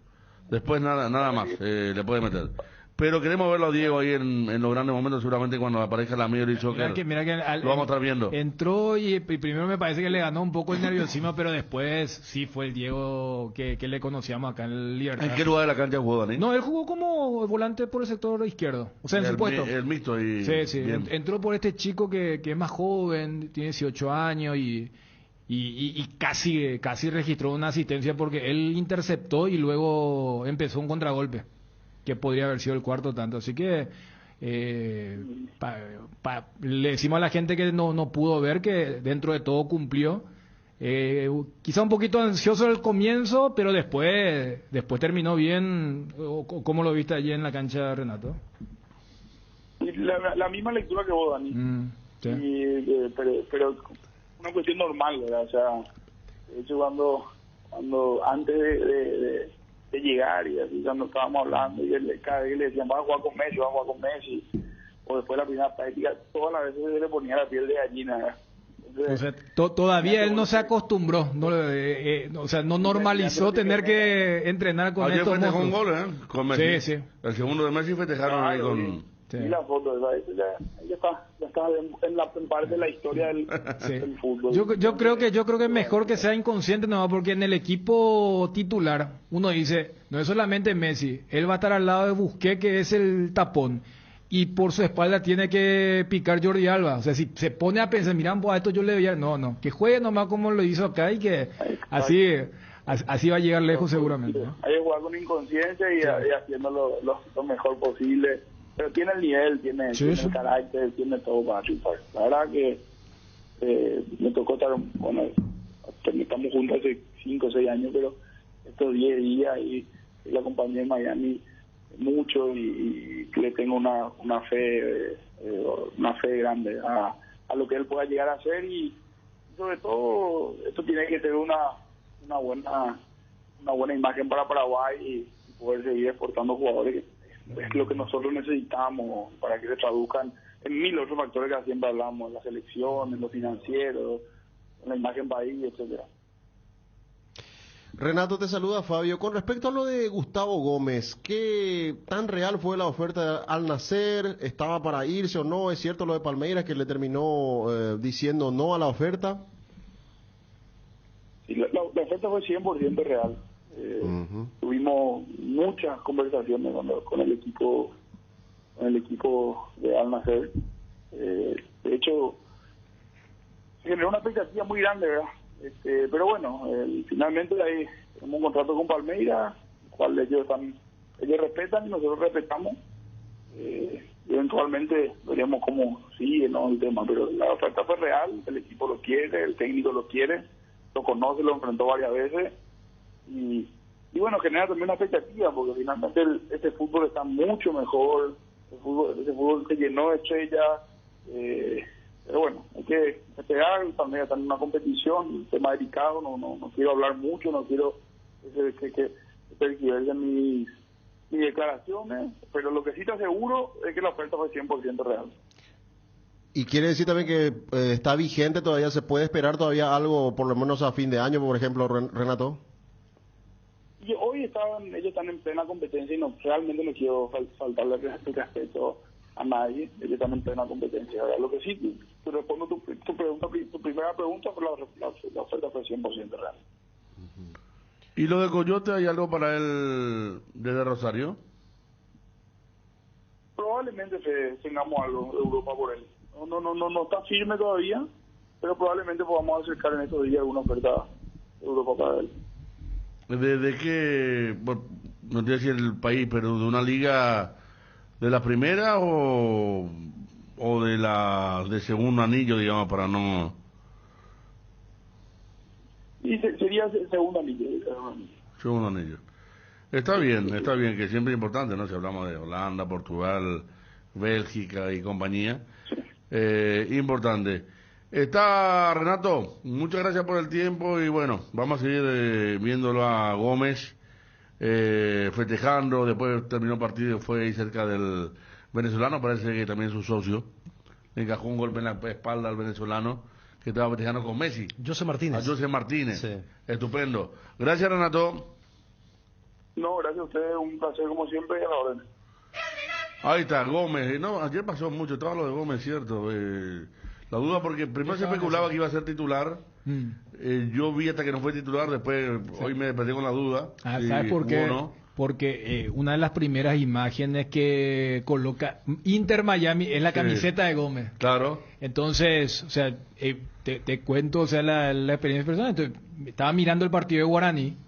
Después nada más le puede meter. Pero queremos verlo a Diego ahí en los grandes momentos, seguramente cuando aparezca la Major League Soccer. Mira que lo vamos a estar viendo. Entró y primero me parece que le ganó un poco el nerviosismo, pero después sí fue el Diego que le conocíamos acá en el Libertad. ¿En qué lugar de la cancha jugó, Dani? No, él jugó como volante por el sector izquierdo, o sea, en su puesto. El mixto. Sí. Entró por este chico que es más joven, tiene 18 años y casi registró una asistencia porque él interceptó y luego empezó un contragolpe que podría haber sido el cuarto tanto, así que le decimos a la gente que no pudo ver que dentro de todo cumplió, quizá un poquito ansioso al comienzo, pero después terminó bien. ¿Cómo lo viste allí en la cancha, Renato? La misma lectura que vos, Dani. Sí. Pero una cuestión normal, ¿verdad? O sea, de hecho cuando antes de llegar y así, cuando estábamos hablando y cada vez le decían, vas a jugar con Messi, o después de la primera práctica, todas las veces se le ponía la piel de gallina, ¿verdad? Entonces, o sea, todavía él no se acostumbró, o sea, no normalizó tener que entrenar con estos monstruos. Ayer festejó un gol, con Messi. Sí. El segundo de Messi festejaron ahí con... Sí. Y la foto, ya está en parte de la historia del fútbol. Yo creo que es mejor que sea inconsciente, no, porque en el equipo titular uno dice, no es solamente Messi, él va a estar al lado de Busquets, que es el tapón, y por su espalda tiene que picar Jordi Alba. O sea, si se pone a pensar, miran, pues a esto yo le veía, no, que juegue nomás como lo hizo acá y que así va a llegar lejos seguramente, ¿no? Hay que jugar con inconsciencia y haciendo lo mejor posible. pero tiene el nivel, tiene el carácter, tiene todo para triunfar. La verdad que me tocó estar, bueno, estamos juntos hace 5 o 6 años, pero estos 10 días y la acompañé en Miami mucho y le tengo una fe grande a lo que él pueda llegar a hacer, y sobre todo esto tiene que tener una buena imagen para Paraguay y poder seguir exportando jugadores, que es lo que nosotros necesitamos para que se traduzcan en 1000 otros factores que siempre hablamos, en la selección, en lo financiero, en la imagen país, etcétera. Renato, te saluda Fabio. Con respecto a lo de Gustavo Gómez, ¿qué tan real fue la oferta al nacer? ¿Estaba para irse o no? ¿Es cierto lo de Palmeiras que le terminó diciendo no a la oferta? Sí, la oferta fue 100% real. Tuvimos muchas conversaciones con el equipo de Al Nassr. De hecho, se generó una expectativa muy grande, ¿verdad? Pero bueno, finalmente ahí tenemos un contrato con Palmeiras, el cual ellos respetan y nosotros respetamos. Eventualmente veremos cómo sigue, ¿no?, el tema, pero la oferta fue real, el equipo lo quiere, el técnico lo quiere, lo conoce, lo enfrentó varias veces y bueno, genera también una expectativa, porque finalmente este fútbol está mucho mejor, ese fútbol se llenó de estrellas, pero bueno, hay que esperar. También está en una competición, un tema delicado, no quiero hablar mucho, no quiero que tergiversen mis declaraciones, pero lo que sí te aseguro es que la oferta fue 100% real. Y quiere decir también que está vigente todavía, se puede esperar todavía algo, por lo menos a fin de año, por ejemplo, Renato. Y hoy ellos están en plena competencia y realmente no quiero faltarle el respeto a nadie. Ellos están en plena competencia. ¿Verdad? Lo que sí, te respondo tu primera pregunta, pero la oferta fue 100% real. ¿Y lo de Coyote, hay algo para él desde Rosario? Probablemente tengamos algo de Europa por él. No está firme todavía, pero probablemente podamos acercar en estos días alguna oferta de Europa para él. ¿De qué? Bueno, no te voy a decir el país, pero de una liga de la primera o de la de segundo anillo, digamos, para no... Y sería segundo anillo. Segundo anillo. Está bien, que siempre es importante, ¿no? Si hablamos de Holanda, Portugal, Bélgica y compañía. Importante. Está Renato, muchas gracias por el tiempo y bueno, vamos a seguir viéndolo a Gómez festejando. Después terminó el partido, fue ahí cerca del venezolano, parece que también su socio encajó un golpe en la espalda al venezolano que estaba festejando con Messi. José Martínez. Sí. Estupendo. Gracias, Renato. No, gracias a ustedes, un placer como siempre y a la orden. Ahí está, Gómez. No, ayer pasó mucho, estaba lo de Gómez, cierto. La duda porque primero se especulaba que iba a ser titular. Yo vi hasta que no fue titular, después hoy me desperté con la duda. ¿Sabes por qué? Porque una de las primeras imágenes que coloca Inter Miami es la camiseta de Gómez. Claro. Entonces, o sea, te cuento, o sea, la experiencia personal. Entonces, estaba mirando el partido de Guaraní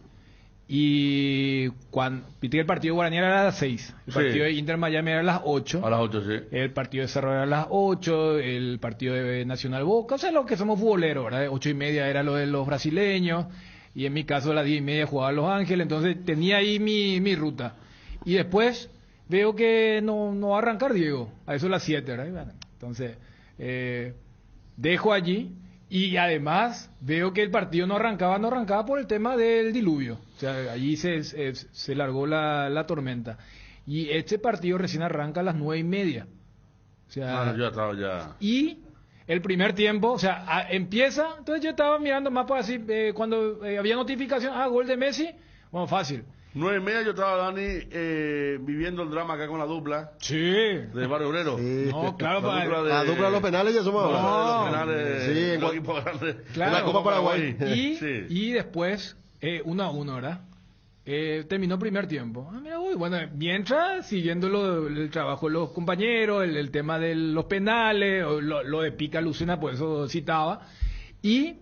y cuando el partido de Guaraní era a las 6, el partido de Inter Miami era a las 8. A las 8, sí. El partido de Cerro era a las 8, el partido de Nacional Boca, o sea, lo que somos futboleros, ¿verdad? 8:30 era lo de los brasileños, y en mi caso a las 10:30 jugaba Los Ángeles, entonces tenía ahí mi ruta. Y después veo que no va a arrancar Diego, a eso a las 7, ¿verdad? Entonces, dejo allí. Y además veo que el partido no arrancaba por el tema del diluvio. O sea, allí se largó la tormenta. Y este partido recién arranca a las 9:30. O sea, y el primer tiempo, o sea, empieza. Entonces yo estaba mirando más para así, cuando había notificación, gol de Messi, bueno, fácil. 9:30 yo estaba, Dani, viviendo el drama acá con la dupla. Sí. De Barrio Obrero. Sí. No, claro, la dupla de los penales ya somos ahora. No, los penales, sí, en los equipos grandes. Claro. La Copa Paraguay. Y después, 1-1, ¿verdad? Terminó el primer tiempo. Mira, bueno, mientras, siguiendo el trabajo de los compañeros, el tema de los penales, lo de Pica Lucena, por eso citaba. Y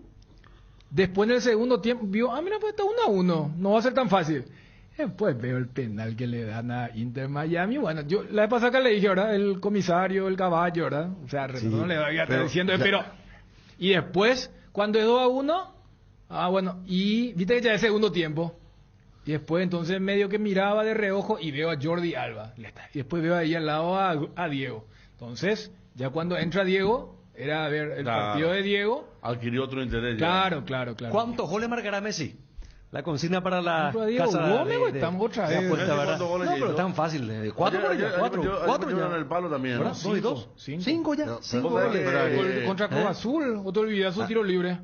después en el segundo tiempo, vio, mira, pues está 1-1, no va a ser tan fácil. Después veo el penal que le dan a Inter Miami. Bueno, yo la vez pasada que le dije, ¿verdad? El comisario, el caballo, ¿verdad? O sea, Sí, no le había pero- diciendo, pero... Y después, cuando es 2-1, bueno, y viste que ya es segundo tiempo. Y después entonces medio que miraba de reojo y veo a Jordi Alba. Y después veo ahí al lado a Diego. Entonces, ya cuando entra Diego, era a ver el Claro. partido de Diego. Adquirió otro interés. Claro. ¿Cuántos goles marcará Messi? La consigna para la Otro Diego casa Gómez, güey, estamos otra de vez. apuesta, Messi, ¿verdad? ¿cuántos goles No, hizo? pero tan fácil. ¿Cuatro por allá? ¿Cuatro Ayer ya? en el palo también, ¿no? ¿Verdad? ¿2 y 2? Cinco. ¿Cinco ya? No, ¿Cinco pero- goles? pero- Contra Cruz Azul, otro olvidazo tiro libre.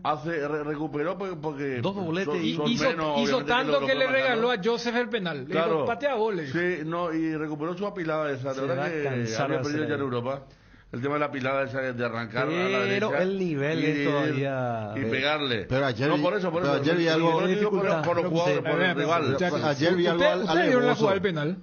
Recuperó porque... Dos doboletes y son Hizo menos, obviamente, tanto lo que le fue regaló marcando. a Joseph el penal. Le Claro. dijo, patea goles. Sí, no, y recuperó su apilada esa. Se De verdad va a que cansar había de perdido hacer ya en ahí. Europa. El tema de la pilada esa de arrancar a la Pero derecha. el nivel y- es todavía... Y pegarle. Pero ayer no, vi- por eso. pero ayer vi algo- Por los jugadores, por el rival. Ayer vi algo ¿Usted vieron la alevoso. jugada del penal?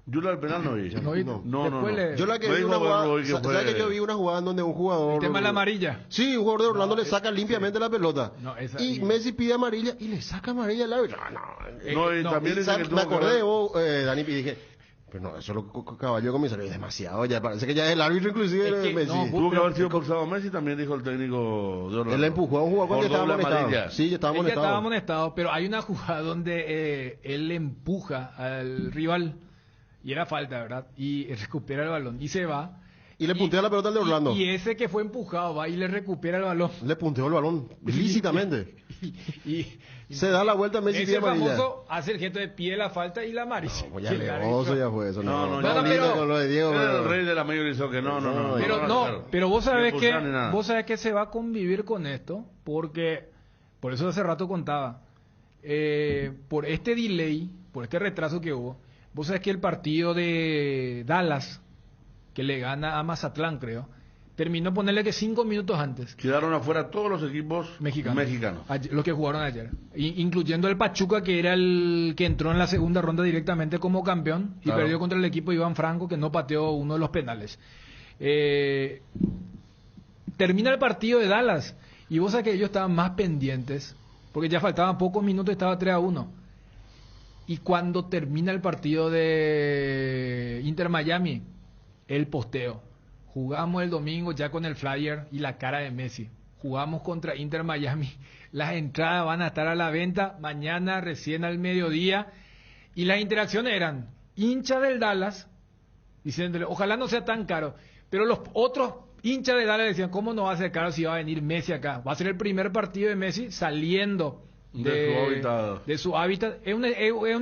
Yo la del penal no vi. No vi. No. Después le- Yo la que Me vi dijo una jugada, Berroy que fue- ¿sabes que yo vi una jugada en donde un jugador... El tema de la amarilla. Sí, un jugador de Orlando le saca limpiamente la pelota. No, esa- y Messi pide amarilla y le saca amarilla al árbitro. No, y también Y dice que tuvo me que acordé de ver- vos, Dani, y dije, pero no, eso lo caballo comisario es demasiado, ya parece que ya es el árbitro inclusive Es que, Messi. no, Tuvo que haber sido expulsado Messi, también dijo el técnico de Orlando. Él le empujó a un jugador Por que estaba doble amonestado. amarilla. Sí, ya estaba Es que amonestado. estaba amonestado, pero hay una jugada donde él le empuja al rival y era falta, ¿verdad? Y recupera el balón y se va. Y le puntea la pelota al de Orlando. Y ese que fue empujado va y le recupera el balón. Le punteó el balón, lícitamente. Y Se da la vuelta, Messi pide ese amarilla. famoso hace el gesto de pie la falta y la amarilla. Pues ya Que el levoso árbitro- ya fue eso. No, No, no, lindo pero- con lo de Diego. Era el pero- rey de la Major hizo que no. Pero claro. pero vos sabés Ni que expulsar ni nada. vos sabés que se va a convivir con esto porque por eso hace rato contaba por este delay, por este retraso que hubo. Vos sabés que el partido de Dallas que le gana a Mazatlán, creo, terminó ponerle que 5 minutos antes. Quedaron afuera todos los equipos mexicanos. Los que jugaron ayer, incluyendo el Pachuca, que era el que entró en la segunda ronda directamente como campeón y Claro. perdió contra el equipo de Iván Franco, que no pateó uno de los penales. Termina el partido de Dallas y vos sabés que ellos estaban más pendientes porque ya faltaban pocos minutos, estaba 3-1. Y cuando termina el partido de Inter Miami, el posteo. Jugamos el domingo ya con el flyer y la cara de Messi. Jugamos contra Inter Miami. Las entradas van a estar a la venta mañana recién al mediodía. Y las interacciones eran hincha del Dallas diciéndole, ojalá no sea tan caro. Pero los otros hinchas de Dallas decían, ¿cómo no va a ser caro si va a venir Messi acá? Va a ser el primer partido de Messi saliendo de su hábitat. Es un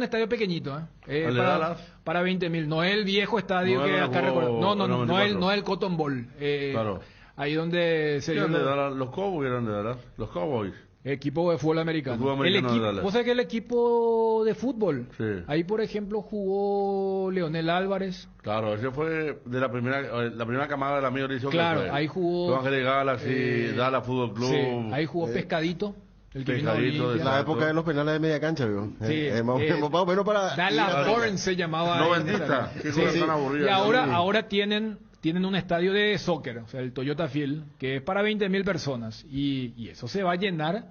estadio pequeñito, ¿El de Dallas? para 20.000. No es el viejo estadio No que era acá el recuerdo. No, juego no es el Cotton Bowl. Claro. Ahí donde se dio ¿Quién de Dallas? Los Cowboys eran de Dallas. Los Cowboys. equipo de fútbol americano. El fútbol americano de equipo, Dallas. ¿vos sabés que el equipo de fútbol? Sí. Ahí, por ejemplo, jugó Leonel Álvarez. Claro, ese fue de la primera camada de la Major League Soccer. Claro, fue. ahí jugó- Los Ángeles Galaxy, Dallas Fútbol Club. Sí, ahí jugó Pescadito. El que vino a Pescadito, Olimpia. La época de los penales de media cancha, viu. Sí, Más o menos para... Dallas Lawrence se llamaba. No, en bendita. esa- Qué Sí, cosa sí. tan aburrida. Y Sí. ahora tienen un estadio de soccer, o sea, el Toyota Field, que es para 20.000 personas. Y eso se va a llenar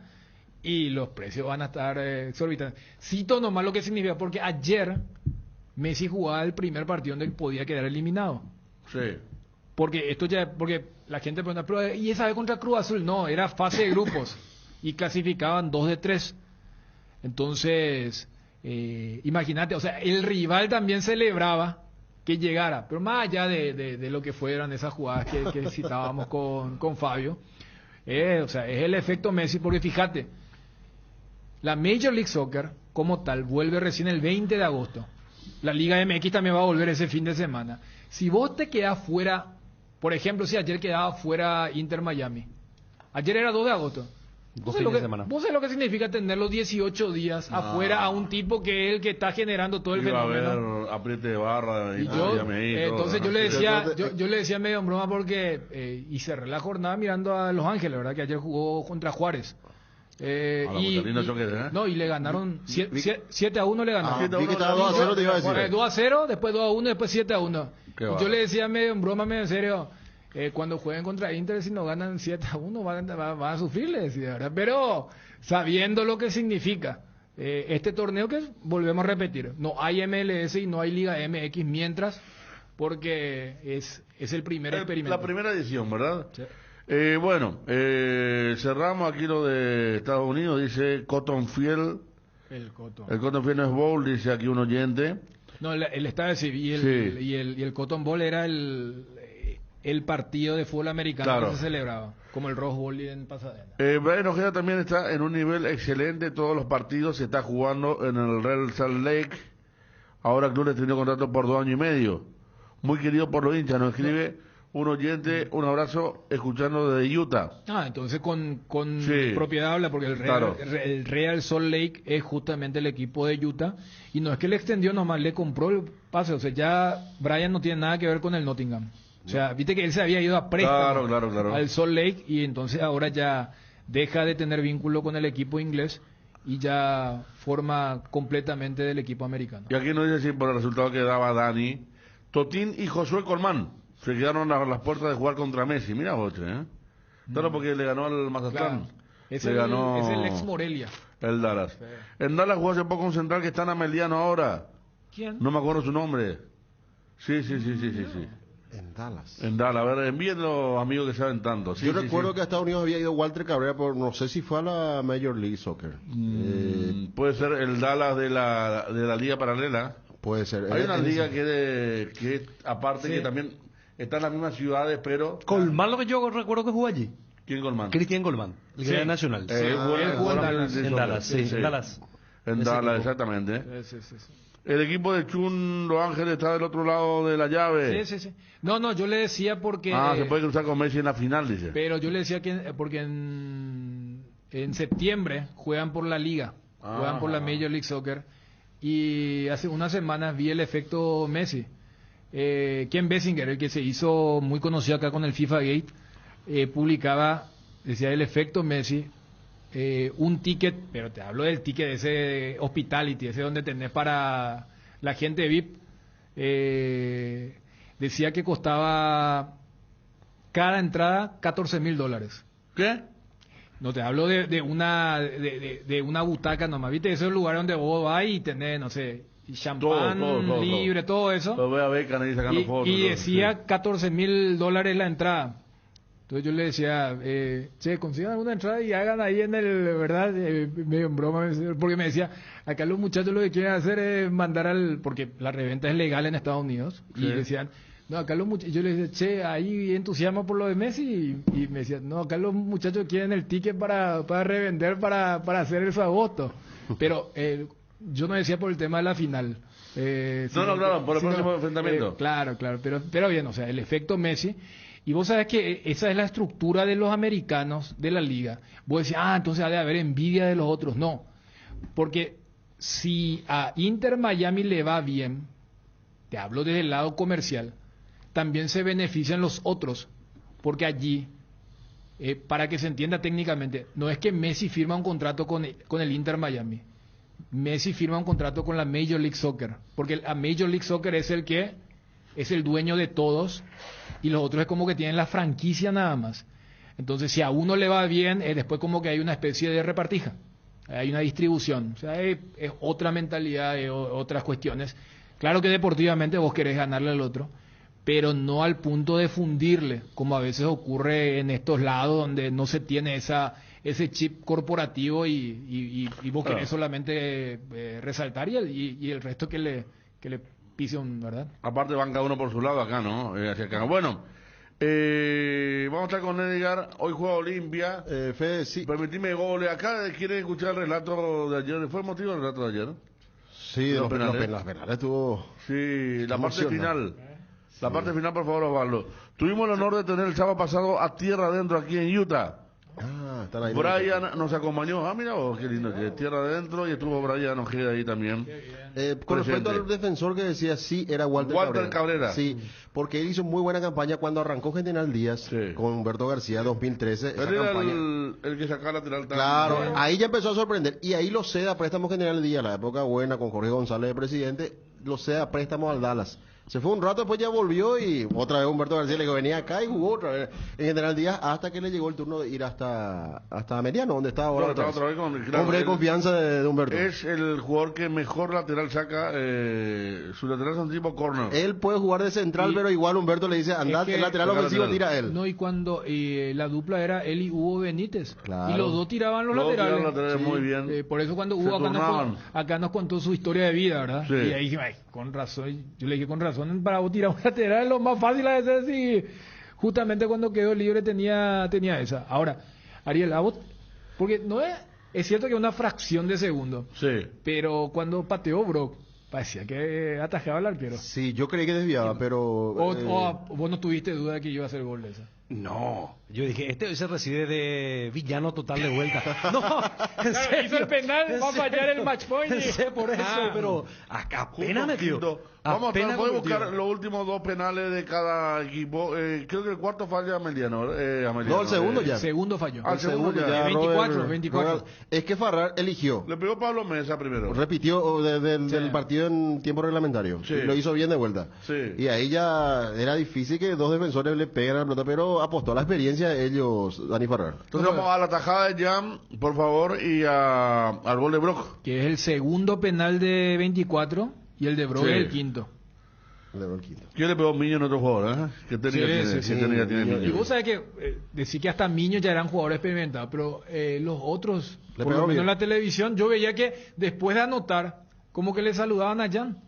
y los precios van a estar exorbitantes. Cito nomás lo que significa, porque ayer Messi jugaba el primer partido donde podía quedar eliminado. Sí. Porque la gente pregunta, pero ¿y esa vez contra Cruz Azul? No, era fase de grupos y clasificaban 2 de 3. Entonces, imagínate, o sea, el rival también celebraba que llegara, pero más allá de lo que fueran esas jugadas que citábamos con Fabio, o sea, es el efecto Messi, porque fíjate, la Major League Soccer como tal vuelve recién el 20 de agosto. La Liga MX también va a volver ese fin de semana. Si vos te quedás fuera, por ejemplo, si ayer quedaba fuera Inter Miami, ayer era 2 de agosto. ¿Vos sabés lo que significa tener los 18 días afuera a un tipo que es el que está generando todo el Iba a fenómeno? haber apriete de barra y Entonces yo le decía medio en broma porque y cerré la jornada mirando a Los Ángeles, ¿verdad? Que ayer jugó contra Juárez. No, y le ganaron 7-1 le ganaron. Vi que estaba 2-0, te iba a decir. 2-0, después 2-1, después 7-1. Qué Y yo bárbaro. le decía medio en broma, medio en serio, cuando jueguen contra Inter, si no ganan 7-1, van a sufrir, le decía, ¿verdad? Pero sabiendo lo que significa Este torneo que volvemos a repetir, no hay MLS y no hay Liga MX mientras, porque es el primer experimento. La primera edición, ¿verdad? Sí. Cerramos aquí lo de Estados Unidos, dice Cotton Field. El Cotton Field no es bowl, dice aquí un oyente. No, el Estadio Civil y el Cotton Bowl era el partido de fútbol americano que se celebraba, como el Rose Bowl en Pasadena. Brian Ojeda también está en un nivel excelente, todos los partidos se está jugando en el Real Salt Lake. Ahora el club le tiene contrato por 2 años y medio. Muy querido por los hinchas, nos escribe un oyente, un abrazo, escuchando desde Utah. Entonces con propiedad habla, porque el Real Salt Lake es justamente el equipo de Utah, y no es que le extendió nomás, le compró el pase, o sea, ya Brian no tiene nada que ver con el Nottingham. O sea, viste que él se había ido a préstamo al Salt Lake, y entonces ahora ya deja de tener vínculo con el equipo inglés y ya forma completamente del equipo americano. Y aquí nos dice si por el resultado que daba Dani, Totín y Josué Colmán se quedaron a las puertas de jugar contra Messi. Mira vos, Claro, porque le ganó al Mazatlán. Claro. Es el ex Morelia. El Dallas. Sí. En Dallas jugó hace poco un central que está en Ameliano ahora. ¿Quién? No me acuerdo su nombre. Sí. En Dallas. A ver, envíen los amigos que saben tanto. Yo recuerdo que a Estados Unidos había ido Walter Cabrera, por no sé si fue a la Major League Soccer. Puede ser el Dallas de la Liga Paralela. Puede ser. Hay una liga que aparte que también está en las mismas ciudades, pero... Colmán, lo que yo recuerdo que jugó allí. ¿Quién Colmán? Cristian Colmán, el que era nacional. Él jugó en Dallas. En Dallas. En Dallas, exactamente. Sí. El equipo de Chun Los Ángeles está del otro lado de la llave. Sí. No, yo le decía porque... se puede cruzar con Messi en la final, dice. Pero yo le decía que porque en septiembre juegan por la Liga, juegan por la Major League Soccer, y hace unas semanas vi el efecto Messi. Ken Bessinger, el que se hizo muy conocido acá con el FIFA Gate, publicaba, decía el efecto Messi, un ticket, pero te hablo del ticket de ese hospitality, ese donde tenés para la gente VIP, decía que costaba cada entrada $14,000. ¿Qué? No te hablo de una butaca nomás, ¿viste? Ese es el lugar donde vos vas y tenés, no sé, champán libre, todo eso. Lo voy a ver, ahí sacando fotos. Y decía $14,000 la entrada. Entonces yo le decía, consigan alguna entrada y hagan ahí en el, ¿verdad? Medio en broma, porque me decía, acá los muchachos lo que quieren hacer es mandar porque la reventa es legal en Estados Unidos. Sí. Y decían, no, acá los muchachos, yo le decía, ahí entusiasmo por lo de Messi, y me decía, no, acá los muchachos quieren el ticket para revender, para hacer eso agosto. Pero yo no decía por el tema de la final. Claro, por el próximo enfrentamiento. Claro, pero bien, o sea, el efecto Messi. Y vos sabés que esa es la estructura de los americanos de la liga. Vos decís, entonces ha de haber envidia de los otros. No, porque si a Inter Miami le va bien, te hablo desde el lado comercial, también se benefician los otros, porque allí, para que se entienda técnicamente, no es que Messi firma un contrato con el Inter Miami. Messi firma un contrato con la Major League Soccer, porque la Major League Soccer es el que es el dueño de todos, y los otros es como que tienen la franquicia nada más. Entonces, si a uno le va bien, después como que hay una especie de repartija, hay una distribución, o sea, es otra mentalidad, otras cuestiones. Claro que deportivamente vos querés ganarle al otro, pero no al punto de fundirle, como a veces ocurre en estos lados donde no se tiene ese chip corporativo y vos querés solamente resaltar y el resto que le pise ¿verdad? Aparte van cada uno por su lado acá, ¿no? Hacia acá. Bueno, vamos a estar con Edgar. Hoy juega Olimpia. Fede, sí. Permitime goles. Acá quieren escuchar el relato de ayer. ¿Fue el motivo del relato de ayer? Sí, los penales estuvo... Sí, la parte final. La parte final, por favor, Osvaldo. Tuvimos el honor de tener el sábado pasado a tierra adentro aquí en Utah. Están ahí. Brian nos acompañó. Mira vos, qué lindo que tierra adentro, y estuvo Brian Ojeda ahí también. Con respecto al defensor que decía, sí, era Walter Cabrera. Sí, porque él hizo muy buena campaña cuando arrancó General Díaz con Humberto García 2013. Él era el que sacaba lateral. Claro, ahí ya empezó a sorprender. Y ahí lo cede a préstamo General Díaz, la época buena con Jorge González de presidente, lo cede a préstamo al Dallas. Se fue un rato, después ya volvió y otra vez Humberto García le dijo, venía acá y jugó otra vez en General Díaz hasta que le llegó el turno de ir hasta Meriano, donde está ahora. No, otra vez claro, hombre de confianza de Humberto. Es el jugador que mejor lateral saca, su lateral son tipo corner. Él puede jugar de central, pero igual Humberto le dice, andate, el lateral ofensivo tira él. No, y cuando la dupla era él y Hugo Benítez. Claro. Y los dos tiraban los laterales. Sí. Muy bien. Por eso cuando Hugo acá nos contó su historia de vida, ¿verdad? Sí. Y ahí dije, ay, con razón, yo le dije, con razón, para vos tirar un lateral lo más fácil es hacer si justamente cuando quedó libre tenía esa. Ahora, Ariel, a vos, porque no es cierto que es una fracción de segundo, sí, pero cuando pateó Brock, parecía que atajaba al arquero. Sí, yo creí que desviaba, pero... O vos no tuviste duda de que iba a hacer gol de esa. No, yo dije, este hoy se recibe de villano total de vuelta. No, en serio. Hizo el penal, va a fallar el match point. Sé por eso, pero apenas metió. Vamos a buscar los últimos 2 penales de cada equipo. Creo que el cuarto falla a Meliano. No, el segundo ya. El segundo falló. El segundo ya. 24. Es que Farrar eligió. Le pegó Pablo Mesa primero. Repitió del partido en tiempo reglamentario. Sí. Y lo hizo bien de vuelta. Sí. Y ahí ya era difícil que 2 defensores le peguen a la pelota, pero apostó a la experiencia ellos, Dani Farrar. Entonces vamos a la tajada de Jan, por favor, y al gol de Brock. Que es el segundo penal de 24 y el de Brock es el quinto. ¿Quién le pegó Miño en otro jugador? ¿Qué técnica tiene Miño? Y vos sabés que decir que hasta Miño ya eran jugadores experimentados, pero los otros, por lo menos en la televisión, yo veía que después de anotar, como que le saludaban a Jan.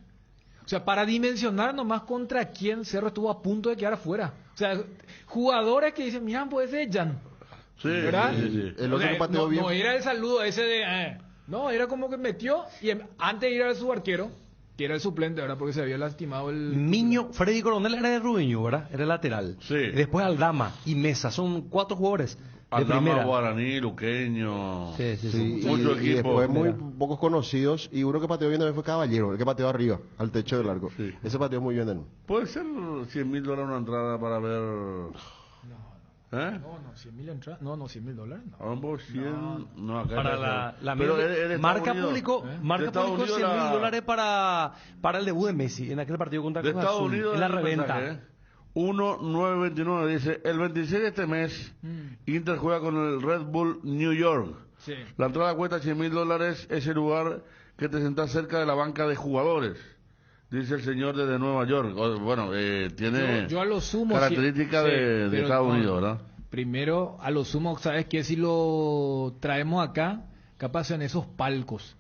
O sea, para dimensionar nomás contra quién Cerro estuvo a punto de quedar afuera. O sea, jugadores que dicen, mira, puede ser Jan. Sí, ¿verdad? sí. El otro pateó bien. No era el saludo ese de... no, era como que metió y antes de ir a su arquero, que era el suplente, ¿verdad? Porque se había lastimado el... Miño, Freddy Coronel era de Rubeño, ¿verdad? Era el lateral. Sí. Después Aldama y Mesa, son 4 jugadores de Aldama, primera. Guaraní, Luqueño... Sí, mucho y equipo. después muy pocos conocidos, y uno que pateó bien también fue Caballero, el que pateó arriba, al techo del arco. Sí. Ese pateó muy bien de él. ¿Puede ser $100,000 una entrada para ver...? No, 100.000 entradas. No, $100,000. No. Ambos 100. No, acá Para la pero marca publicó $100,000 para el debut de Messi en aquel partido contra de Cruz Estados Azul, Unidos en la reventa. 1929 dice, el 26 de este mes Inter juega con el Red Bull New York. Sí. La entrada cuesta $100,000, ese lugar que te sentás cerca de la banca de jugadores. Dice el señor desde Nueva York. Bueno, tiene yo a lo sumo características de Estados Unidos, ¿verdad? Primero, a lo sumo, ¿sabes qué? Si lo traemos acá, capaz en esos palcos.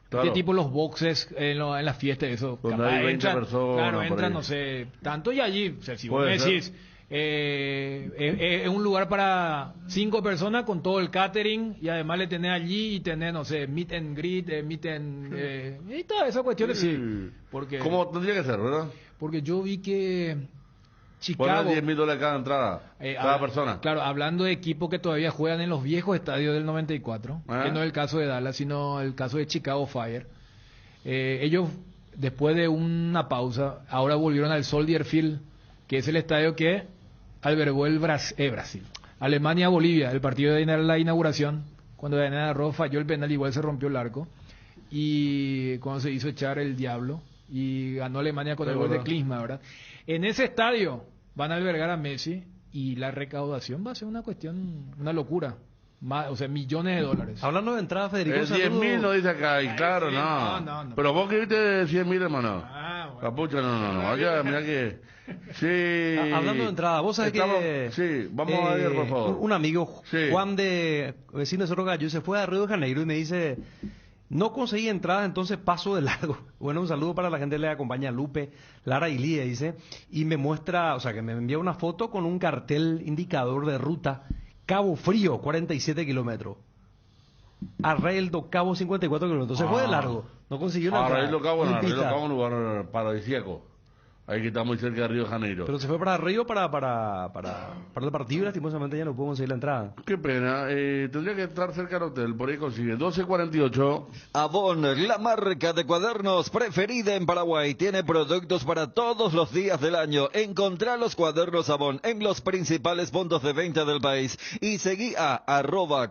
Claro. Este tipo los boxes en la fiesta, eso. Donde capaz hay 20 personas. Claro, por entran, ahí. no sé, tanto y allí. O sea, si vos Puede me decís, es un lugar para 5 personas con todo el catering y además le tenés allí y tenés, no sé, meet and greet, y todas esas cuestiones, sí. Porque, como tendría que ser, ¿verdad? porque yo vi que Chicago... Poner $10,000 cada entrada, cada persona. Claro, hablando de equipos que todavía juegan en los viejos estadios del 94, que no es el caso de Dallas, sino el caso de Chicago Fire. Ellos, después de una pausa, ahora volvieron al Soldier Field, que es el estadio que albergó el Brasil. Alemania-Bolivia, el partido de la inauguración, cuando Daniel Ross falló el penal, igual se rompió el arco, y cuando se hizo echar el diablo, y ganó Alemania con el gol de Klinsmann, ¿verdad? En ese estadio van a albergar a Messi, y la recaudación va a ser una cuestión, una locura. O sea, $millones de dólares. Hablando de entrada, Federico, 10,000 lo dice acá, y claro, no. Pero vos que viste 100,000, hermano. Bueno. Capucha, no. Oye, mira que... Sí. Hablando de entrada, vos sabés que... Sí, vamos a ver, por favor. Un amigo, Sí. Juan de vecino de Cerro Gallo, se fue a Río de Janeiro y me dice... No conseguí entrada, entonces paso de largo. Bueno, un saludo para la gente que le acompaña, Lupe, Lara y Lía, dice. Y me muestra, o sea, que me envía una foto con un cartel indicador de ruta. Cabo Frío, 47 kilómetros. Arreldo Cabo, 54 kilómetros. Se fue de largo. No consiguió una entrada. Arreldo Cabo, Limpita. Arreldo Cabo es un lugar paradisíaco. Ahí que está muy cerca de Río de Janeiro. Pero se fue para Río para el partido y lastimosamente ya no pudo conseguir la entrada. Qué pena. Tendría que estar cerca del hotel. Por ahí consigue. 12:48. Avon, la marca de cuadernos preferida en Paraguay, tiene productos para todos los días del año. Encontrá los cuadernos Avon en los principales puntos de venta del país y seguí a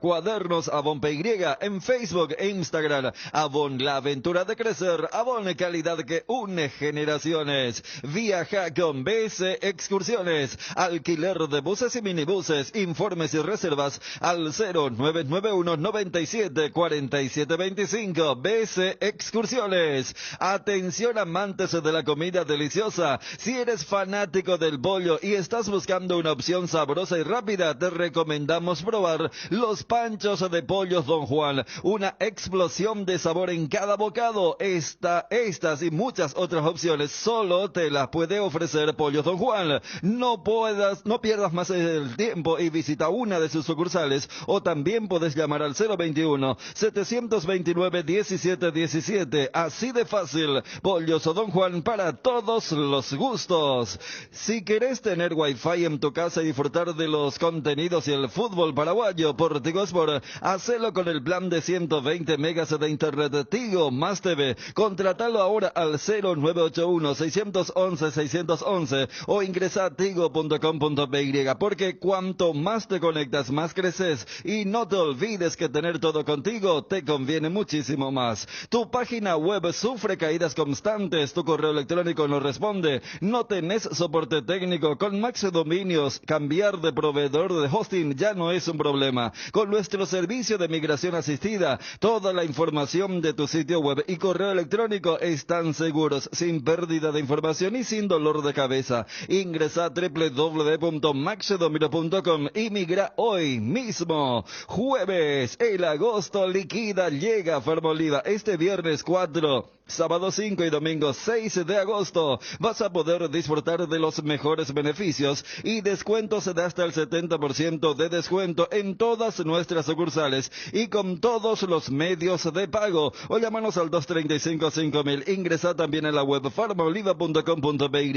@cuadernosavonpy en Facebook e Instagram. Avon, la aventura de crecer. Avon, calidad que une generaciones. Viaja con BS Excursiones. Alquiler de buses y minibuses. Informes y reservas al 0991 97 47 25. BS Excursiones. Atención amantes de la comida deliciosa. Si eres fanático del pollo y estás buscando una opción sabrosa y rápida, te recomendamos probar los panchos de pollos Don Juan. Una explosión de sabor en cada bocado. Estas y muchas otras opciones solo te las puede ofrecer Pollos Don Juan. No pierdas más el tiempo y visita una de sus sucursales, o también puedes llamar al 021 729 1717. Así de fácil. Pollos Don Juan, para todos los gustos. Si querés tener wifi en tu casa y disfrutar de los contenidos y el fútbol paraguayo por Tigo Sport, hacelo con el plan de 120 megas de internet Tigo más TV. Contratalo ahora al 0981 611 611 o ingresa a tigo.com.py, porque cuanto más te conectas, más creces. Y no te olvides que tener todo contigo te conviene muchísimo más. Tu página web sufre caídas constantes, tu correo electrónico no responde, no tenés soporte técnico. Con Max Dominios, cambiar de proveedor de hosting ya no es un problema. Con nuestro servicio de migración asistida, toda la información de tu sitio web y correo electrónico están seguros, sin pérdida de información y sin dolor de cabeza. Ingresa a www.maxdomino.com y migra hoy mismo. Jueves, el agosto liquida llega a Fermoliva. Este viernes 4, sábado 5 y domingo 6 de agosto vas a poder disfrutar de los mejores beneficios y descuentos de hasta el 70% de descuento en todas nuestras sucursales y con todos los medios de pago. O llámanos al 235-5000. Ingresa también en la web farmaoliva.com.py.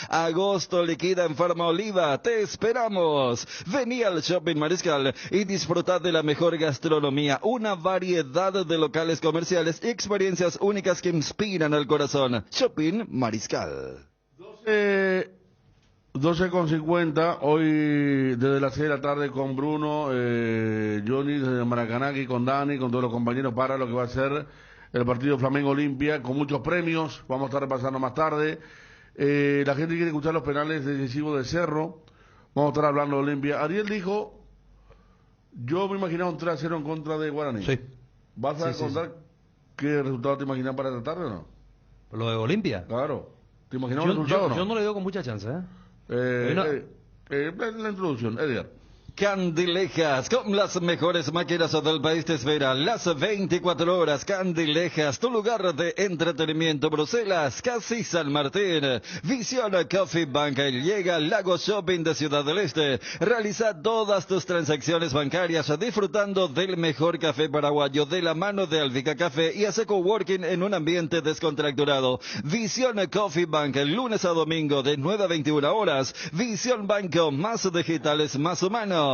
Agosto liquida en Farmaoliva. Te esperamos. Vení al Shopping Mariscal y disfruta de la mejor gastronomía, una variedad de locales comerciales y experiencias únicas que inspiran al corazón. Shopping Mariscal. 12:50, hoy desde las 6 de la tarde con Bruno, Johnny desde Maracaná, y con Dani, con todos los compañeros para lo que va a ser el partido Flamengo Olimpia, con muchos premios. Vamos a estar repasando más tarde. La gente quiere escuchar los penales decisivos de Cerro. Vamos a estar hablando de Olimpia. Ariel dijo, yo me imaginaba un 3-0 en contra de Guaraní. Sí. ¿Vas a contar qué resultado te imaginas para esta tarde o no? ¿Lo de Olimpia? Claro. ¿Te imaginas un resultado o no? Yo no le doy con mucha chance, ¿eh? La introducción, Edgar. Candilejas, con las mejores máquinas del país te espera las 24 horas. Candilejas, tu lugar de entretenimiento. Bruselas, casi San Martín. Visión Coffee Bank, llega al Lago Shopping de Ciudad del Este. Realiza todas tus transacciones bancarias disfrutando del mejor café paraguayo de la mano de Alvica Café y hace coworking en un ambiente descontracturado. Visión Coffee Bank, lunes a domingo de 9 a 21 horas. Visión Banco, más digitales, más humanos.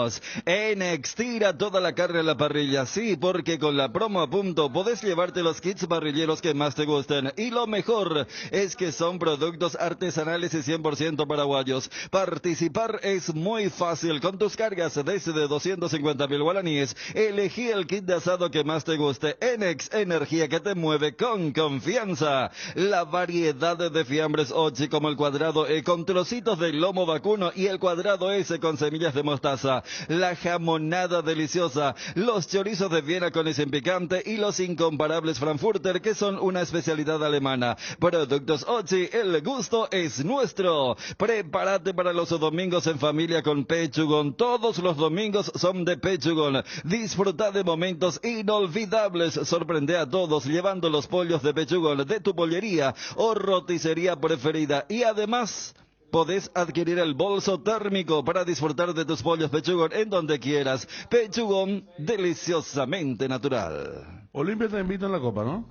Enex, tira toda la carne a la parrilla, sí, porque con la promo a punto podés llevarte los kits parrilleros que más te gusten. Y lo mejor es que son productos artesanales y 100% paraguayos. Participar es muy fácil. Con tus cargas desde 250.000 guaraníes, elegí el kit de asado que más te guste. Enex, energía que te mueve con confianza. La variedad de fiambres Ochi, como el cuadrado E con trocitos de lomo vacuno y el cuadrado S con semillas de mostaza. La jamonada deliciosa, los chorizos de Viena con y sin picante y los incomparables Frankfurter, que son una especialidad alemana. Productos Ochi, el gusto es nuestro. Prepárate para los domingos en familia con Pechugón. Todos los domingos son de Pechugón. Disfruta de momentos inolvidables. Sorprende a todos llevando los pollos de Pechugón de tu pollería o roticería preferida. Y además podés adquirir el bolso térmico para disfrutar de tus pollos Pechugón en donde quieras. Pechugón, deliciosamente natural. Olimpia te invita en la Copa, ¿no?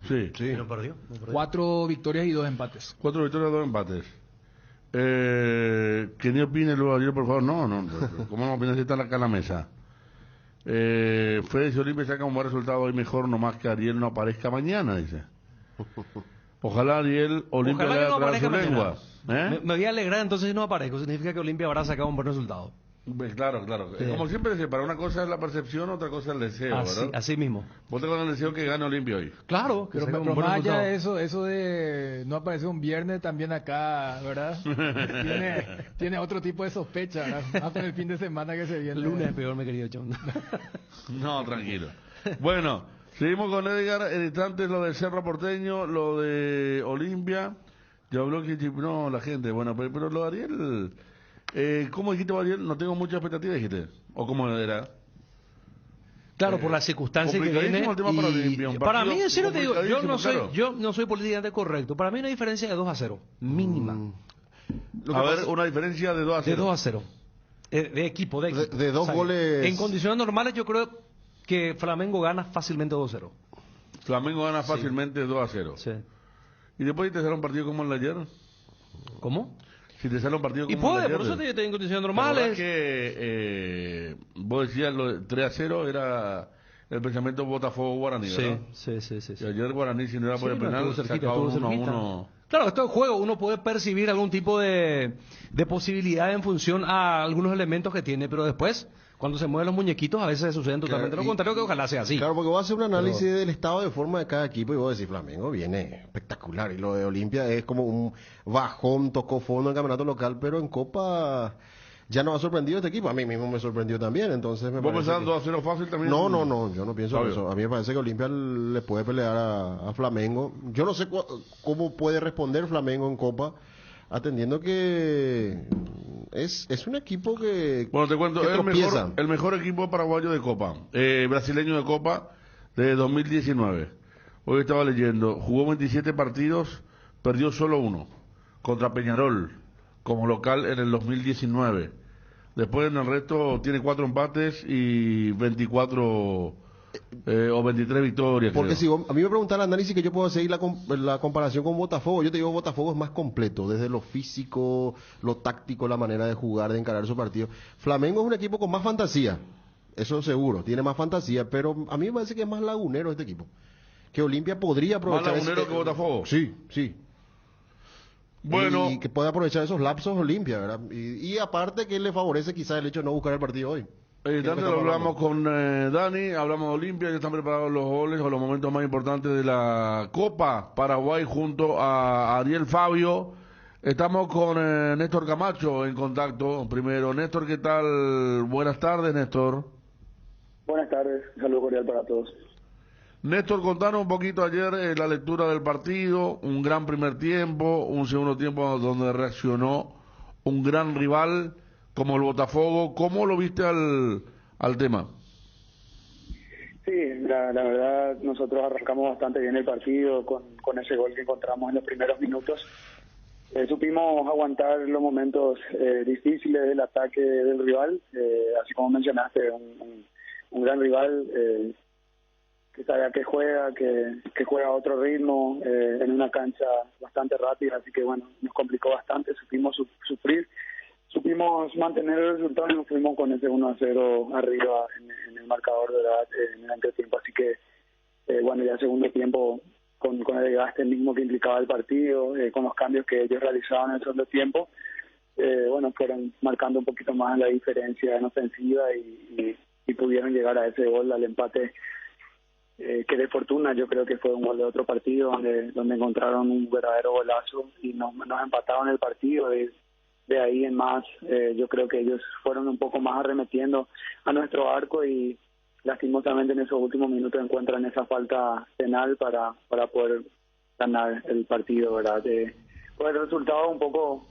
Sí. No perdió. 4 victorias y 2 empates. 4 victorias y 2 empates. Que ni opine luego ayer, por favor. No. ¿Cómo no opinas si está acá en la mesa? Fede, si Olimpia saca un buen resultado hoy, mejor nomás que Ariel no aparezca mañana, dice. Ojalá Ariel Olimpia le haga su lengua. Me voy a alegrar entonces si no aparezco. Significa que Olimpia habrá sacado un buen resultado. Claro. Sí. Como siempre dice, para una cosa es la percepción, otra cosa es el deseo, ¿verdad? Así mismo. Vos tenés el deseo que gane Olimpia hoy. Claro, Pero más allá de eso de no aparecer un viernes también acá, ¿verdad? tiene otro tipo de sospecha, ¿verdad? Más con el fin de semana que se viene. El lunes es peor, mi querido John. No, tranquilo. Bueno, seguimos con Edgar. En instantes lo de Cerro Porteño, lo de Olimpia. Yo habló que no, la gente. Bueno, pero lo de Ariel... ¿cómo dijiste, Ariel? No tengo mucha expectativa, dijiste. ¿O cómo era? Claro, por las circunstancias que viene. El tema para Olimpia, para mí, en serio te digo, claro. yo no soy políticamente correcto. Para mí una diferencia de 2-0, mínima. A ver, una diferencia de 2-0. De 2-0. De equipo. De dos goles. En condiciones normales yo creo que Flamengo gana fácilmente 2-0. Flamengo gana fácilmente 2-0. Sí. ¿Y después te sale un partido como el de ayer? ¿Cómo? Si te sale un partido como y puede, el de ayer. por eso te digo, en condiciones normales. Que vos decías lo 3-0 era el pensamiento Botafogo-Guaraní, ¿verdad? Sí. Y ayer Guaraní, si no era por el penal, sacaba 1-1. Claro, esto es juego, uno puede percibir algún tipo de posibilidad en función a algunos elementos que tiene, pero después, cuando se mueven los muñequitos, a veces suceden totalmente lo contrario, que ojalá sea así. Claro, porque vos haces un análisis del estado de forma de cada equipo y vos decís, Flamengo viene espectacular, y lo de Olimpia es como un bajón, tocó fondo en campeonato local, pero en Copa ya no ha sorprendido este equipo. A mí mismo me sorprendió también, entonces me ¿Vos parece pensando a 2-0 fácil también? No, yo no pienso eso. A mí me parece que Olimpia le puede pelear a Flamengo. Yo no sé cómo puede responder Flamengo en Copa, atendiendo que es un equipo que... Bueno, te cuento, el mejor equipo paraguayo de Copa, brasileño de Copa de 2019. Hoy estaba leyendo, jugó 27 partidos, perdió solo uno, contra Peñarol, como local en el 2019. Después en el resto tiene 4 empates y 24 o 23 victorias. Porque creo. si a mí me preguntan el análisis que yo puedo seguir la comparación con Botafogo, yo te digo Botafogo es más completo, desde lo físico, lo táctico, la manera de jugar, de encarar su partido. Flamengo es un equipo con más fantasía, eso seguro, tiene más fantasía, pero a mí me parece que es más lagunero este equipo. Que Olimpia podría aprovechar... ¿Más lagunero que Botafogo? Sí. Bueno, y que pueda aprovechar esos lapsos Olimpia, ¿verdad? Y aparte que le favorece quizás el hecho de no buscar el partido hoy. Antes lo hablamos con Dani, hablamos de Olimpia, ya están preparados los goles o los momentos más importantes de la Copa Paraguay junto a Ariel Fabio. Estamos con Néstor Camacho en contacto. Primero, Néstor, ¿qué tal? Buenas tardes, Néstor. Buenas tardes, un saludo cordial para todos. Néstor, contanos un poquito ayer la lectura del partido, un gran primer tiempo, un segundo tiempo donde reaccionó un gran rival como el Botafogo. ¿Cómo lo viste al tema? Sí, la verdad nosotros arrancamos bastante bien el partido con ese gol que encontramos en los primeros minutos. Supimos aguantar los momentos difíciles del ataque del rival, así como mencionaste, un gran rival que sabe a qué juega, que juega a otro ritmo, en una cancha bastante rápida, así que bueno, nos complicó bastante, supimos sufrir, supimos mantener el resultado y nos fuimos con ese 1-0 arriba en el marcador, ¿verdad? En el entretiempo, así que bueno, ya segundo tiempo con el desgaste mismo que implicaba el partido, con los cambios que ellos realizaban en el segundo tiempo, bueno, fueron marcando un poquito más la diferencia en ofensiva y pudieron llegar a ese gol, al empate, que de fortuna yo creo que fue un gol de otro partido donde encontraron un verdadero golazo y nos empataron el partido. De ahí en más, yo creo que ellos fueron un poco más arremetiendo a nuestro arco y lastimosamente en esos últimos minutos encuentran esa falta penal para poder ganar el partido, ¿verdad? Pues el resultado un poco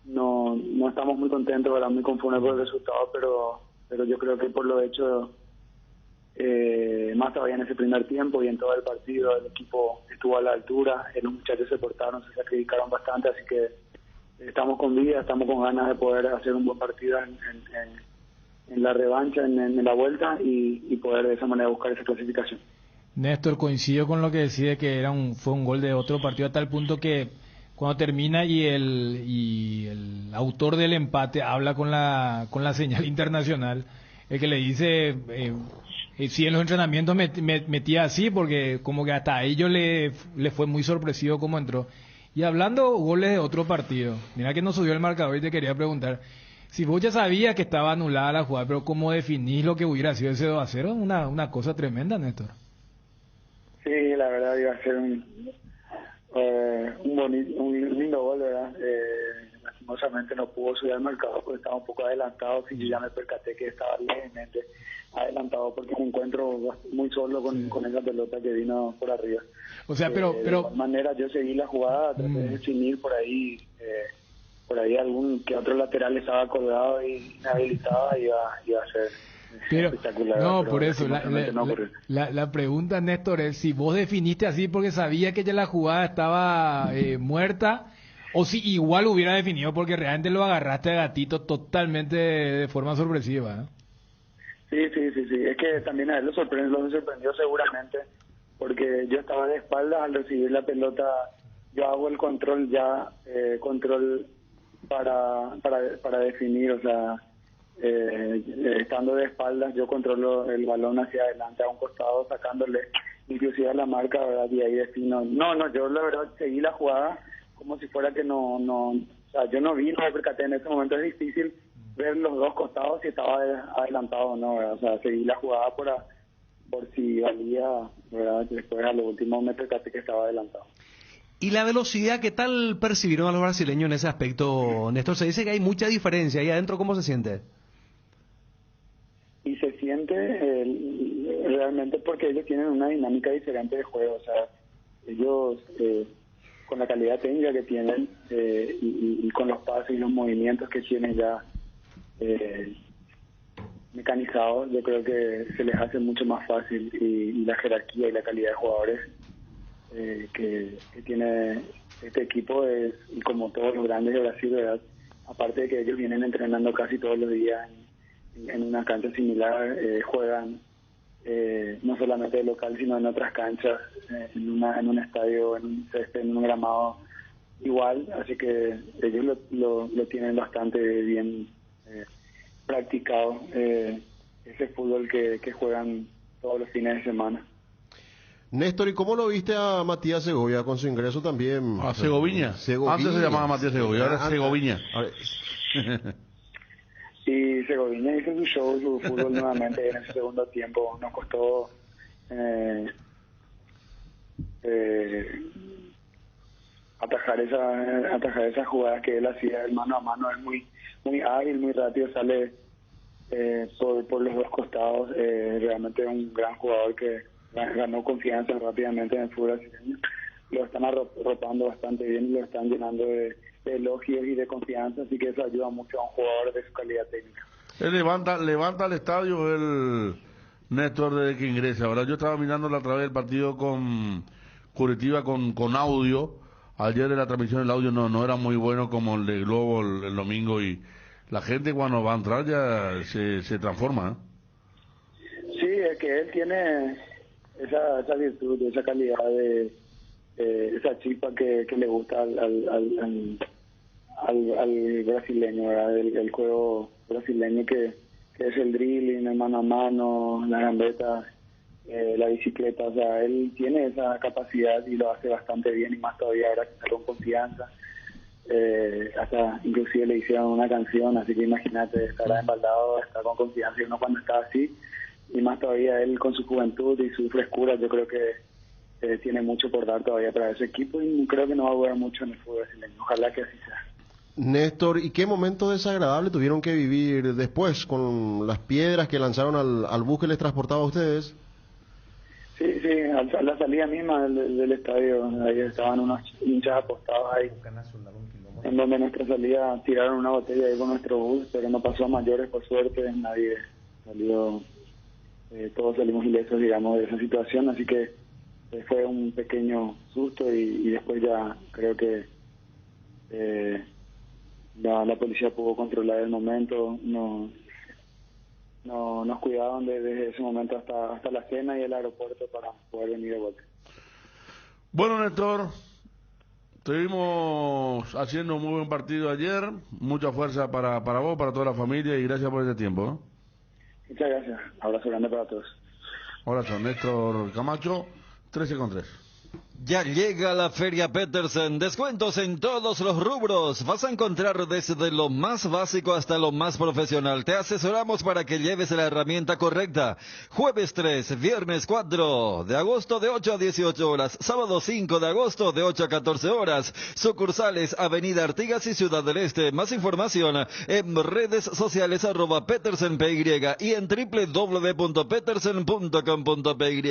no estamos muy contentos, ¿verdad? Muy conformes por el resultado, pero yo creo que por lo hecho, más todavía en ese primer tiempo y en todo el partido, el equipo estuvo a la altura, los muchachos se portaron, se sacrificaron bastante, así que estamos con vida, estamos con ganas de poder hacer un buen partido en la revancha, en la vuelta y poder de esa manera buscar esa clasificación. Néstor, coincido con lo que decide que fue un gol de otro partido a tal punto que cuando termina y el autor del empate habla con la señal internacional, el que le dice si en los entrenamientos metía así, porque como que hasta a ellos le fue muy sorpresivo cómo entró. Y hablando goles de otro partido, mira que no subió el marcador y te quería preguntar, Si vos ya sabías que estaba anulada la jugada, pero ¿cómo definís lo que hubiera sido ese 2-0? Una cosa tremenda, Néstor. Sí, la verdad iba a ser un lindo gol, ¿verdad? Lastimosamente no pudo subir al mercado porque estaba un poco adelantado, y yo ya me percaté que estaba levemente adelantado porque me encuentro muy solo con esa pelota que vino por arriba. O sea, pero de todas maneras yo seguí la jugada, traté de definir por ahí algún que otro lateral estaba colgado y inhabilitado, iba a ser espectacular. No, pero por eso la pregunta, Néstor, es si vos definiste así porque sabía que ya la jugada estaba muerta, o si igual hubiera definido porque realmente lo agarraste a gatito totalmente de forma sorpresiva, ¿no? Sí, es que también a él lo sorprendió seguramente, porque yo estaba de espaldas al recibir la pelota, yo hago el control para definir, o sea, estando de espaldas yo controlo el balón hacia adelante a un costado, sacándole inclusive a la marca, ¿verdad? Y ahí defino. Yo la verdad seguí la jugada como si fuera que o sea, yo no me percaté en ese momento, es difícil ver los dos costados si estaba adelantado o no, ¿verdad? O sea, seguí la jugada por si valía, ¿verdad? Después a lo último me percaté que estaba adelantado. ¿Y la velocidad, qué tal percibieron a los brasileños en ese aspecto, Néstor? Se dice que hay mucha diferencia ahí adentro, ¿cómo se siente? Y se siente realmente porque ellos tienen una dinámica diferente de juego, o sea, ellos con la calidad técnica que tienen y con los pases y los movimientos que tienen ya mecanizados, yo creo que se les hace mucho más fácil y la jerarquía y la calidad de jugadores que tiene este equipo y como todos los grandes de Brasil, ¿verdad? Aparte de que ellos vienen entrenando casi todos los días en una cancha similar, juegan no solamente de local sino en otras canchas, en un estadio, en un césped, en un gramado igual, así que ellos lo tienen bastante bien practicado, ese fútbol que juegan todos los fines de semana. Néstor, ¿y cómo lo viste a Matías Segovia con su ingreso también? ¿A Segoviña? Antes se llamaba Matías Segovia, ahora es Segoviña. Sí, Segoviña hizo su show, su fútbol nuevamente en el segundo tiempo. Nos costó atajar esas jugadas que él hacía. El mano a mano es muy hábil, muy rápido, sale por los dos costados. Realmente es un gran jugador que ganó confianza rápidamente en el fútbol brasileño. Lo están arropando bastante bien y lo están llenando de elogios y de confianza, así que eso ayuda mucho a un jugador de su calidad técnica. Él levanta el estadio el Néstor desde que ingresa. Ahora yo estaba mirando a través del partido con Curitiba con audio. Ayer de la transmisión el audio no era muy bueno como el de Globo el domingo, y la gente cuando va a entrar ya se transforma, ¿eh? Sí, es que él tiene esa virtud, esa calidad de esa chispa que le gusta al brasileño, ¿verdad? El juego brasileño que es el dribbling, el mano a mano, la gambeta, la bicicleta, o sea, él tiene esa capacidad y lo hace bastante bien, y más todavía ahora que está con confianza. Hasta inclusive le hicieron una canción, así que imagínate, estará embaldado, está con confianza, y uno cuando está así, y más todavía él con su juventud y su frescura, yo creo que tiene mucho por dar todavía para ese equipo, y creo que no va a durar mucho en el fútbol brasileño. Ojalá que así sea. Néstor, ¿y qué momento desagradable tuvieron que vivir después con las piedras que lanzaron al bus que les transportaba a ustedes? Sí, a la salida misma del estadio, ahí estaban unos hinchas apostados ahí, en donde nuestra salida tiraron una botella ahí con nuestro bus, pero no pasó a mayores, por suerte, nadie salió, todos salimos ilesos, digamos, de esa situación, así que fue un pequeño susto, y después ya creo que la policía pudo controlar el momento, nos cuidaban desde ese momento hasta la cena y el aeropuerto para poder venir de vuelta. Bueno, Néstor, estuvimos haciendo un muy buen partido ayer, mucha fuerza para vos, para toda la familia, y gracias por este tiempo, ¿no? Muchas gracias, abrazo grande para todos. Abrazo, Néstor Camacho, 13:3. Ya llega la Feria Petersen, descuentos en todos los rubros. Vas a encontrar desde lo más básico hasta lo más profesional. Te asesoramos para que lleves la herramienta correcta. Jueves 3, viernes 4 de agosto de 8 a 18 horas. Sábado 5 de agosto de 8 a 14 horas. Sucursales Avenida Artigas y Ciudad del Este. Más información en redes sociales @PetersenPY y en www.petersen.com.py.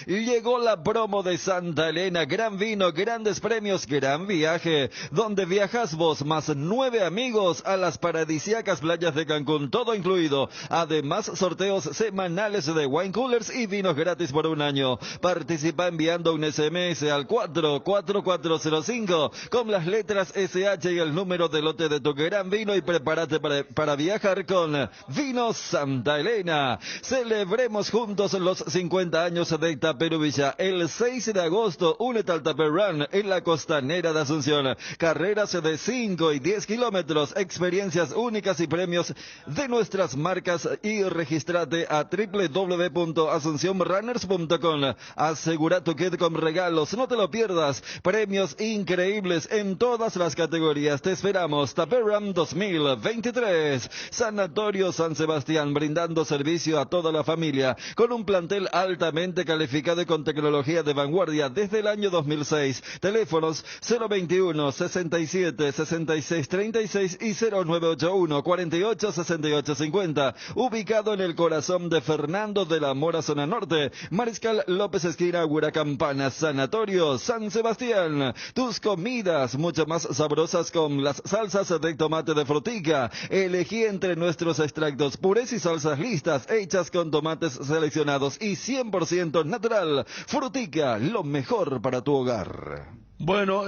Llegó la promo de Santa Elena. Gran vino, grandes premios, gran viaje, donde viajas vos más 9 amigos a las paradisíacas playas de Cancún, todo incluido. Además, sorteos semanales de wine coolers y vinos gratis por un año. Participa enviando un SMS al 44405 con las letras SH y el número de lote de tu gran vino y prepárate para viajar con Vinos Santa Elena. Celebremos juntos los 50 años de Itaperuvilla. El 6 de agosto, únete al Tupper Run en la costanera de Asunción. Carreras de 5 y 10 kilómetros, experiencias únicas y premios de nuestras marcas y regístrate a www.asuncionrunners.com. Asegura tu kit con regalos, no te lo pierdas. Premios increíbles en todas las categorías. Te esperamos. Tupper Run 2023. Sanatorio San Sebastián, brindando servicio a toda la familia con un plantel altamente calificado y con tecnología de vanguardia desde el año 2006. Teléfonos 021 67 66 36 y 0981 48 68 50. Ubicado en el corazón de Fernando de la Mora, zona norte. Mariscal López esquina Huiracampana. Sanatorio San Sebastián. Tus comidas mucho más sabrosas con las salsas de tomate de Frutica. Elegí entre nuestros extractos, purés y salsas listas hechas con tomates seleccionados y 100% natural. Frutica, lo mejor para tu hogar. Bueno,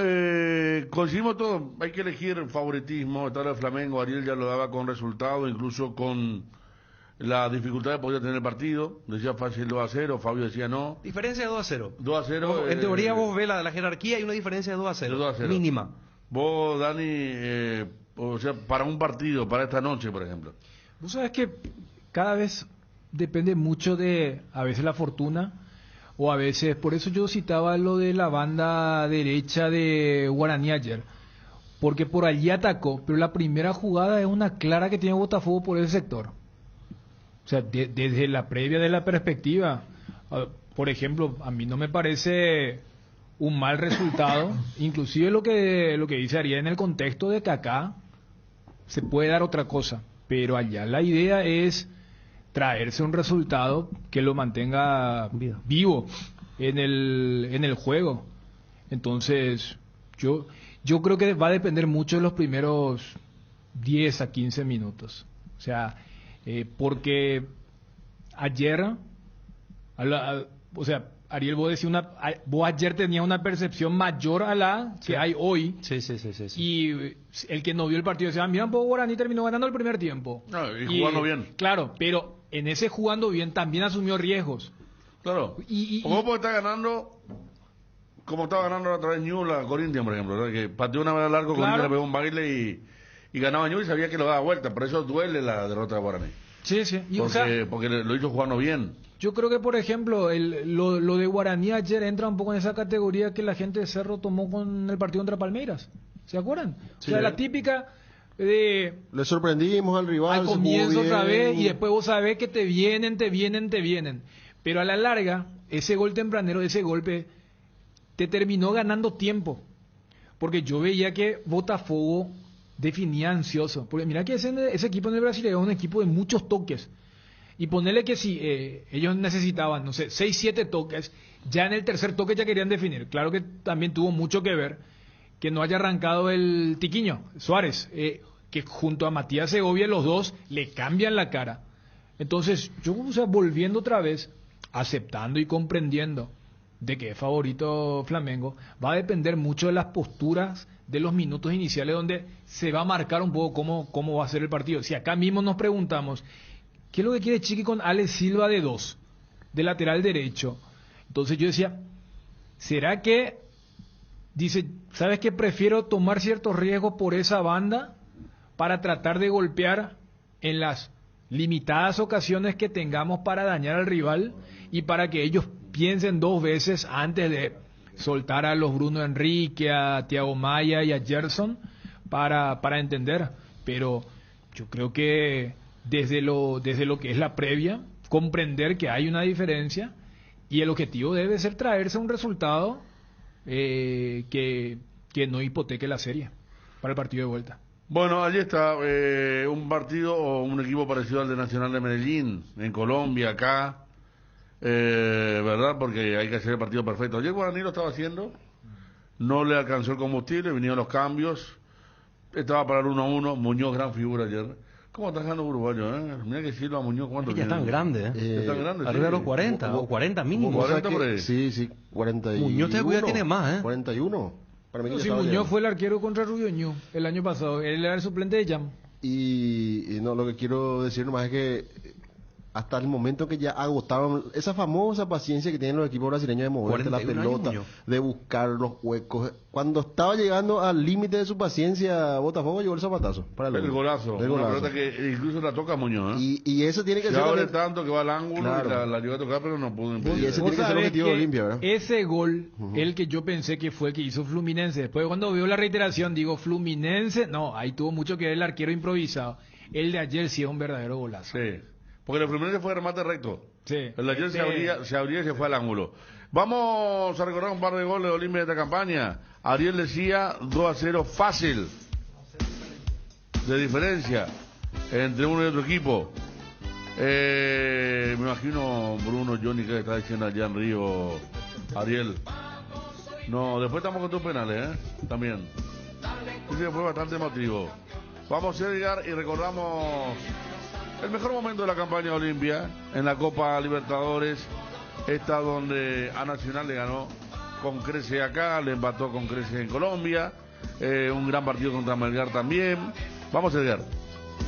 coincidimos todos, hay que elegir favoritismo. Está el Flamengo, Ariel ya lo daba con resultado, incluso con la dificultad de poder tener el partido. Decía fácil 2-0, Fabio decía no. Diferencia de 2-0. 2-0. En teoría vos ves la jerarquía, hay una diferencia de 2-0. Mínima. Vos, Dani, o sea, para un partido, para esta noche, por ejemplo. Vos sabés que cada vez depende mucho de, a veces la fortuna, o a veces, por eso yo citaba lo de la banda derecha de Guaraní ayer, porque por allí atacó, pero la primera jugada es una clara que tiene Botafogo por ese sector. O sea, desde la previa de la perspectiva, por ejemplo, a mí no me parece un mal resultado, inclusive lo que dice Ariel en el contexto de que acá se puede dar otra cosa, pero allá la idea es traerse un resultado que lo mantenga vivo en el juego. Entonces, yo creo que va a depender mucho de los primeros 10 a 15 minutos. O sea, porque ayer, o sea, Ariel, vos ayer tenías una percepción mayor a la que hay hoy. Sí. Y el que no vio el partido decía, mira, Guaraní terminó ganando el primer tiempo. No, y jugando bien. Claro, pero en ese jugando bien también asumió riesgos. Claro. ¿Cómo puede estar ganando? Como estaba ganando otra vez Newell's a Corinthians, por ejemplo, ¿verdad? Que pateó una vez al largo, Corinthians le pegó un baile y ganaba Newell's y sabía que lo daba vuelta. Por eso duele la derrota de Guaraní. Sí. Porque lo hizo jugando bien. Yo creo que, por ejemplo, lo de Guaraní ayer entra un poco en esa categoría que la gente de Cerro tomó con el partido contra Palmeiras. ¿Se acuerdan? Sí. O sea, la típica de... Le sorprendimos al rival. Al comienzo otra vez y después vos sabés que te vienen. Pero a la larga, ese gol tempranero, ese golpe, te terminó ganando tiempo. Porque yo veía que Botafogo definía ansioso. Porque mira que ese equipo en el Brasil era un equipo de muchos toques. Y ponerle que si ellos necesitaban, no sé, 6, 7 toques, ya en el tercer toque ya querían definir. Claro que también tuvo mucho que ver que no haya arrancado el Tiquiño, Suárez, que junto a Matías Segovia los dos le cambian la cara. Entonces, yo, o sea, volviendo otra vez, aceptando y comprendiendo de que es favorito Flamengo, va a depender mucho de las posturas de los minutos iniciales donde se va a marcar un poco cómo va a ser el partido. Si acá mismo nos preguntamos, ¿qué es lo que quiere Chiqui con Alex Silva de 2, de lateral derecho? Entonces yo decía, ¿será que dice, sabes que prefiero tomar ciertos riesgos por esa banda para tratar de golpear en las limitadas ocasiones que tengamos para dañar al rival y para que ellos piensen 2 veces antes de soltar a los Bruno Enrique, a Thiago Maya y a Gerson para entender. Pero yo creo que desde lo que es la previa, comprender que hay una diferencia y el objetivo debe ser traerse un resultado que no hipoteque la serie para el partido de vuelta. Bueno, allí está un partido o un equipo parecido al de Nacional de Medellín, en Colombia, acá, ¿verdad? Porque hay que hacer el partido perfecto. Ayer Guaraní lo estaba haciendo, no le alcanzó el combustible, vinieron los cambios, estaba para el 1-1, Muñoz, gran figura ayer. ¿Cómo está jugando uruguayo, Mira que Silva Muñoz, ¿cuánto tiene? Ya están grandes, Están grandes, arriba de los 40, o 40 mínimo. 40 por ahí. Sí, 41. Muñoz ya tiene más, 41. Para mí que sí, Muñoz fue el arquero contra Rubio Ñu el año pasado. Él era el suplente de Jam. Y no, lo que quiero decir nomás es que hasta el momento que ya agotaron esa famosa paciencia que tienen los equipos brasileños de moverte la pelota, de buscar los huecos. Cuando estaba llegando al límite de su paciencia, Botafogo llegó el zapatazo. Para el golazo. Una pelota que incluso la toca Muñoz. Y eso tiene que se ser. abre tanto que va al ángulo, claro. y la llegó a tocar, pero no pudo impedir. Y ese tiene que ser el objetivo de Olimpia, ¿verdad? Ese gol, el que yo pensé que fue el que hizo Fluminense. Después, cuando veo la reiteración, digo, Fluminense, no, ahí tuvo mucho que ver el arquero improvisado. El de ayer sí es un verdadero golazo. Sí. Porque el Fluminense fue remate recto. Sí. El de ayer se abría y se fue al ángulo. Vamos a recordar un par de goles de Olimpia de esta campaña. Ariel decía 2-0 fácil de diferencia entre uno y otro equipo. Me imagino Bruno, Johnny, que está diciendo allá en Río, Ariel. No, después estamos con tus penales, también. Ese fue bastante emotivo. Vamos a llegar y recordamos el mejor momento de la campaña de Olimpia en la Copa Libertadores, esta donde a Nacional le ganó con crece acá, le empató con crece en Colombia, un gran partido contra Melgar también. Vamos a llegar.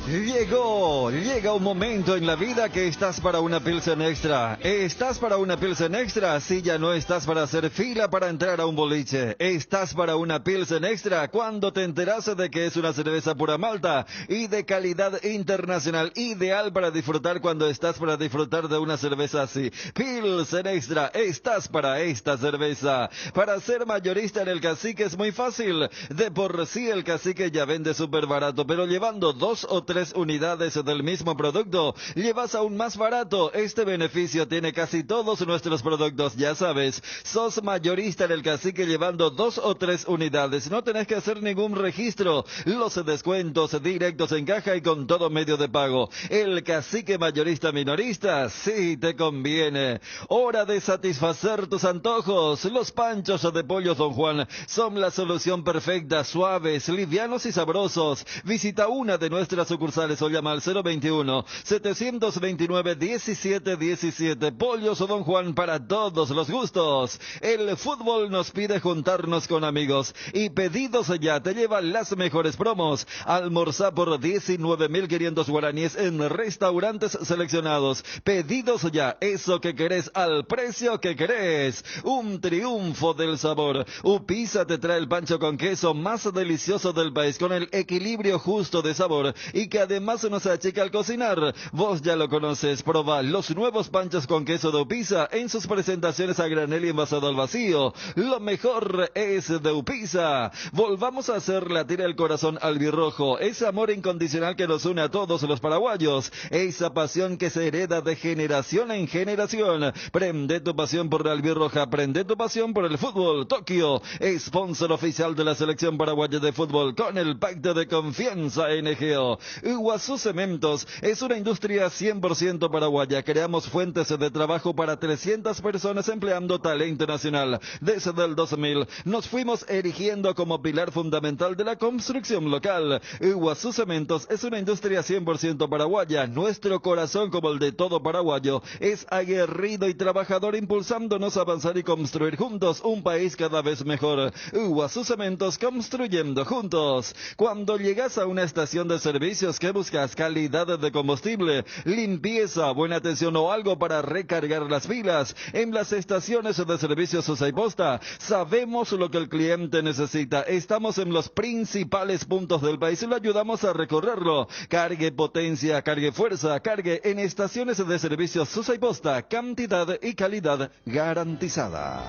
Llega un momento en la vida que estás para una Pilsen Extra. ¿Estás para una Pilsen Extra? Si ya no estás para hacer fila para entrar a un boliche. ¿Estás para una Pilsen Extra? Cuando te enteras de que es una cerveza pura malta y de calidad internacional, ideal para disfrutar cuando estás para disfrutar de una cerveza así. Pilsen Extra, estás para esta cerveza. Para ser mayorista en el Cacique es muy fácil. De por sí el Cacique ya vende súper barato, pero llevando 2 o 3 unidades del mismo producto, llevas aún más barato. Este beneficio tiene casi todos nuestros productos, ya sabes. Sos mayorista en el Cacique llevando 2 o 3 unidades. No tenés que hacer ningún registro. Los descuentos directos en caja y con todo medio de pago. El Cacique mayorista minorista, sí te conviene. Hora de satisfacer tus antojos. Los panchos de pollo Don Juan son la solución perfecta, suaves, livianos y sabrosos. Visita una de nuestras sucursales o llama al 021-729-1717. Pollos o Don Juan para todos los gustos. El fútbol nos pide juntarnos con amigos y Pedidos Ya te lleva las mejores promos. Almorzá por 19.500 guaraníes en restaurantes seleccionados. Pedidos Ya, eso que querés al precio que querés. Un triunfo del sabor. Upisa te trae el pancho con queso más delicioso del país, con el equilibrio justo de sabor y que además nos achica al cocinar. Vos ya lo conoces, probá los nuevos panchos con queso de Upisa en sus presentaciones a granel y envasado al vacío. Lo mejor es de Upisa. Volvamos a hacer latir el corazón albirrojo, ese amor incondicional que nos une a todos los paraguayos, esa pasión que se hereda de generación en generación. Prende tu pasión por la albirroja, prende tu pasión por el fútbol. Tokio, sponsor oficial de la selección paraguaya de fútbol con el pacto de confianza NGO. Iguazú Cementos es una industria 100% paraguaya. Creamos fuentes de trabajo para 300 personas empleando talento nacional. Desde el 2000 nos fuimos erigiendo como pilar fundamental de la construcción local. Iguazú Cementos es una industria 100% paraguaya. Nuestro corazón, como el de todo paraguayo, es aguerrido y trabajador, impulsándonos a avanzar y construir juntos un país cada vez mejor. Iguazú Cementos, construyendo juntos. Cuando llegas a una estación de servicios, ¿qué buscas? Calidad de combustible, limpieza, buena atención o algo para recargar las pilas. En las estaciones de servicios Sosa y Posta sabemos lo que el cliente necesita. Estamos en los principales puntos del país y lo ayudamos a recorrerlo. Cargue potencia, cargue fuerza, cargue en estaciones de servicios Sosa y Posta. Cantidad y calidad garantizada.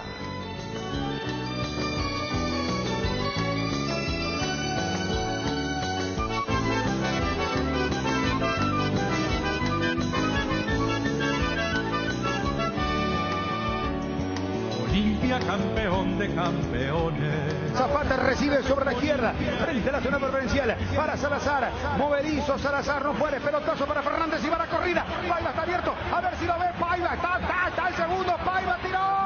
Olimpia, campeón de campeones. Zapata recibe sobre la izquierda, frente a la zona preferencial para Salazar, movedizo Salazar, no puede, pelotazo para Fernández y va la corrida, Paiva está abierto, a ver si lo ve, Paiva, está el segundo, Paiva tiró.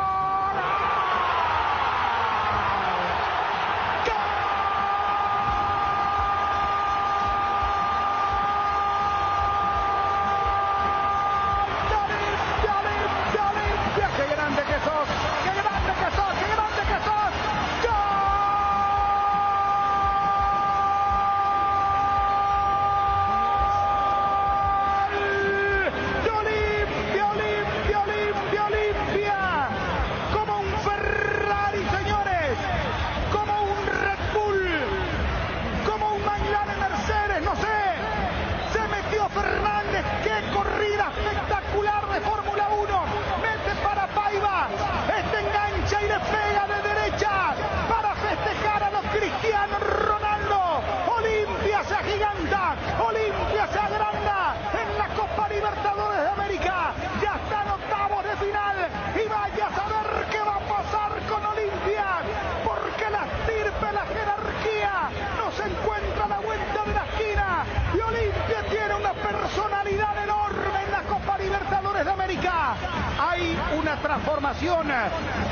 Hay una transformación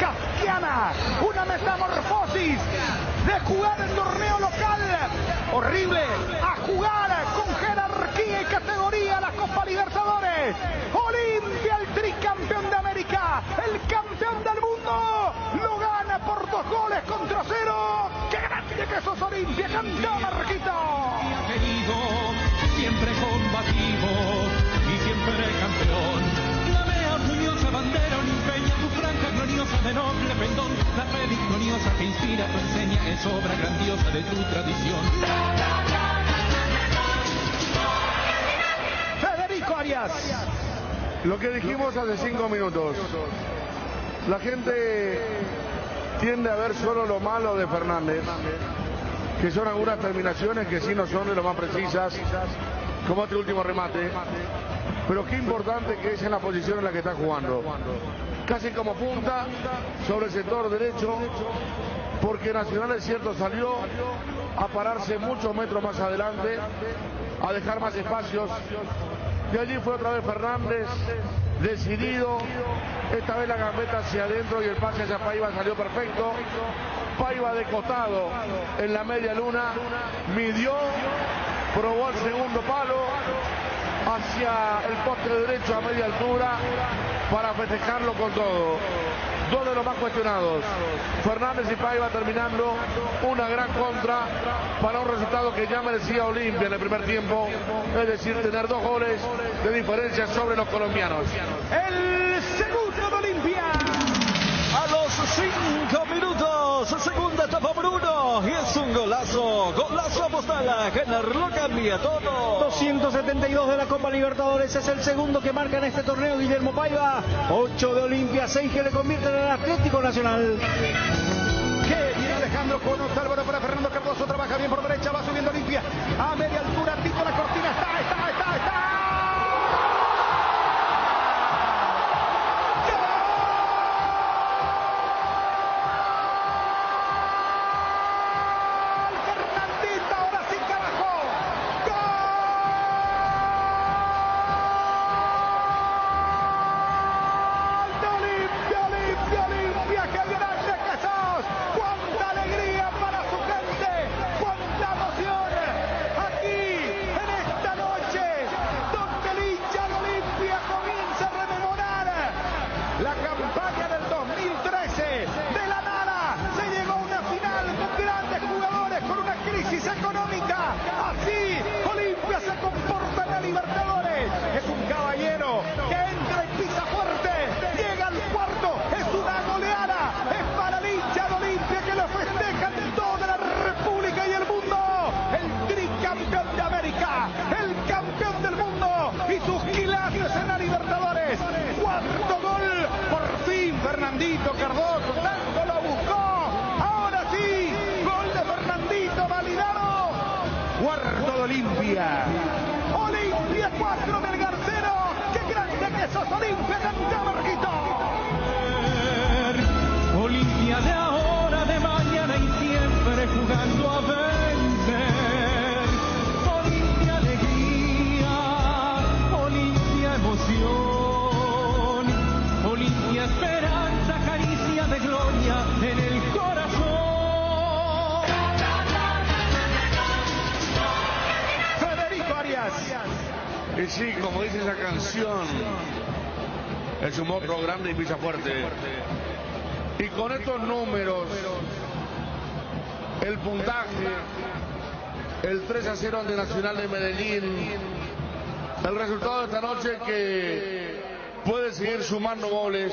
kafkiana, una metamorfosis de jugar el torneo local horrible a jugar con jerarquía y categoría la Copa Libertadores. Olimpia, el tricampeón de América, el campeón del mundo, lo gana por 2-0. ¡Qué grande que sos, Olimpia! ¡Cantá, Marquito! Querido, siempre combativo y siempre campeón. Gloriosa bandera olimpeña, tu franja gloriosa de noble pendón, la fe victoriosa que inspira tu enseña es obra grandiosa de tu tradición. Federico Arias. Lo que dijimos hace 5 minutos, la gente tiende a ver solo lo malo de Fernández, que son algunas terminaciones que sí no son de lo más precisas, como este último remate. Pero qué importante que es en la posición en la que está jugando. Casi como punta sobre el sector derecho, porque Nacional es cierto salió a pararse muchos metros más adelante, a dejar más espacios. De allí fue otra vez Fernández, decidido. Esta vez la gambeta hacia adentro y el pase hacia Paiva salió perfecto. Paiva de costado en la media luna, midió, probó el segundo palo hacia el poste derecho a media altura para festejarlo con todo. Dos de los más cuestionados, Fernández y Paiva, terminando una gran contra para un resultado que ya merecía Olimpia en el primer tiempo, es decir, tener 2 goles de diferencia sobre los colombianos. El segundo de Olimpia. A los 5 minutos, segunda etapa Bruno, y es un golazo Apostala, lo cambia todo. 272 de la Copa Libertadores, es el segundo que marca en este torneo Guillermo Paiva. 8 de Olimpia, 6 que le convierten en el Atlético Nacional. Que viene Alejandro con Álvaro para Fernando Cardoso, trabaja bien por derecha, va subiendo Olimpia a media altura, Tito la cortina, está. Fernandito Cardoso, tanto lo buscó. Ahora sí, gol de Fernandito validado. Cuarto de Olimpia. Olimpia 4 del Garcero. Qué grande que sos, Olimpia, canta Marquito. Olimpia sí, como dice esa canción, es un monstruo grande y pisa fuerte. Y con estos números, el puntaje, el 3-0 ante Nacional de Medellín, el resultado de esta noche que puede seguir sumando goles,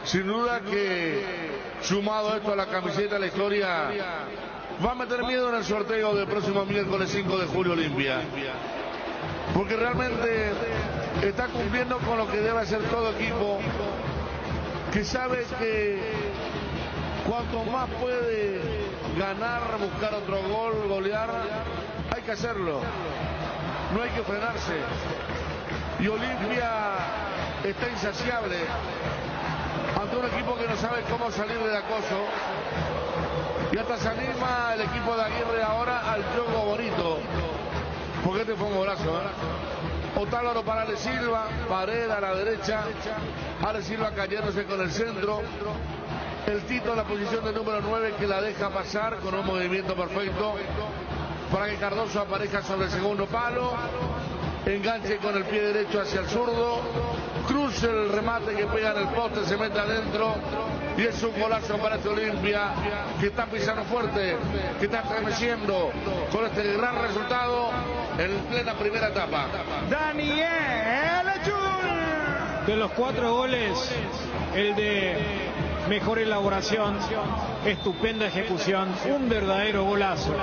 sin duda que sumado esto a la camiseta de la historia, va a meter miedo en el sorteo del próximo miércoles 5 de julio Olimpia. Porque realmente está cumpliendo con lo que debe hacer todo equipo, que sabe que cuanto más puede ganar, buscar otro gol, golear, hay que hacerlo. No hay que frenarse. Y Olimpia está insaciable ante un equipo que no sabe cómo salir del acoso. Y hasta se anima el equipo de Aguirre ahora al juego bonito. Porque este fue un golazo, ¿eh? Otálvaro para Ale Silva, Pared a la derecha, Ale Silva cayéndose con el centro. El Tito en la posición de número 9 que la deja pasar con un movimiento perfecto para que Cardoso aparezca sobre el segundo palo. Enganche con el pie derecho hacia el zurdo, cruce el remate que pega en el poste, se mete adentro y es un golazo para este Olimpia que está pisando fuerte, que está estremeciendo con este gran resultado en plena primera etapa. Daniel Ayun. De los 4 goles, el de mejor elaboración, estupenda ejecución, un verdadero golazo.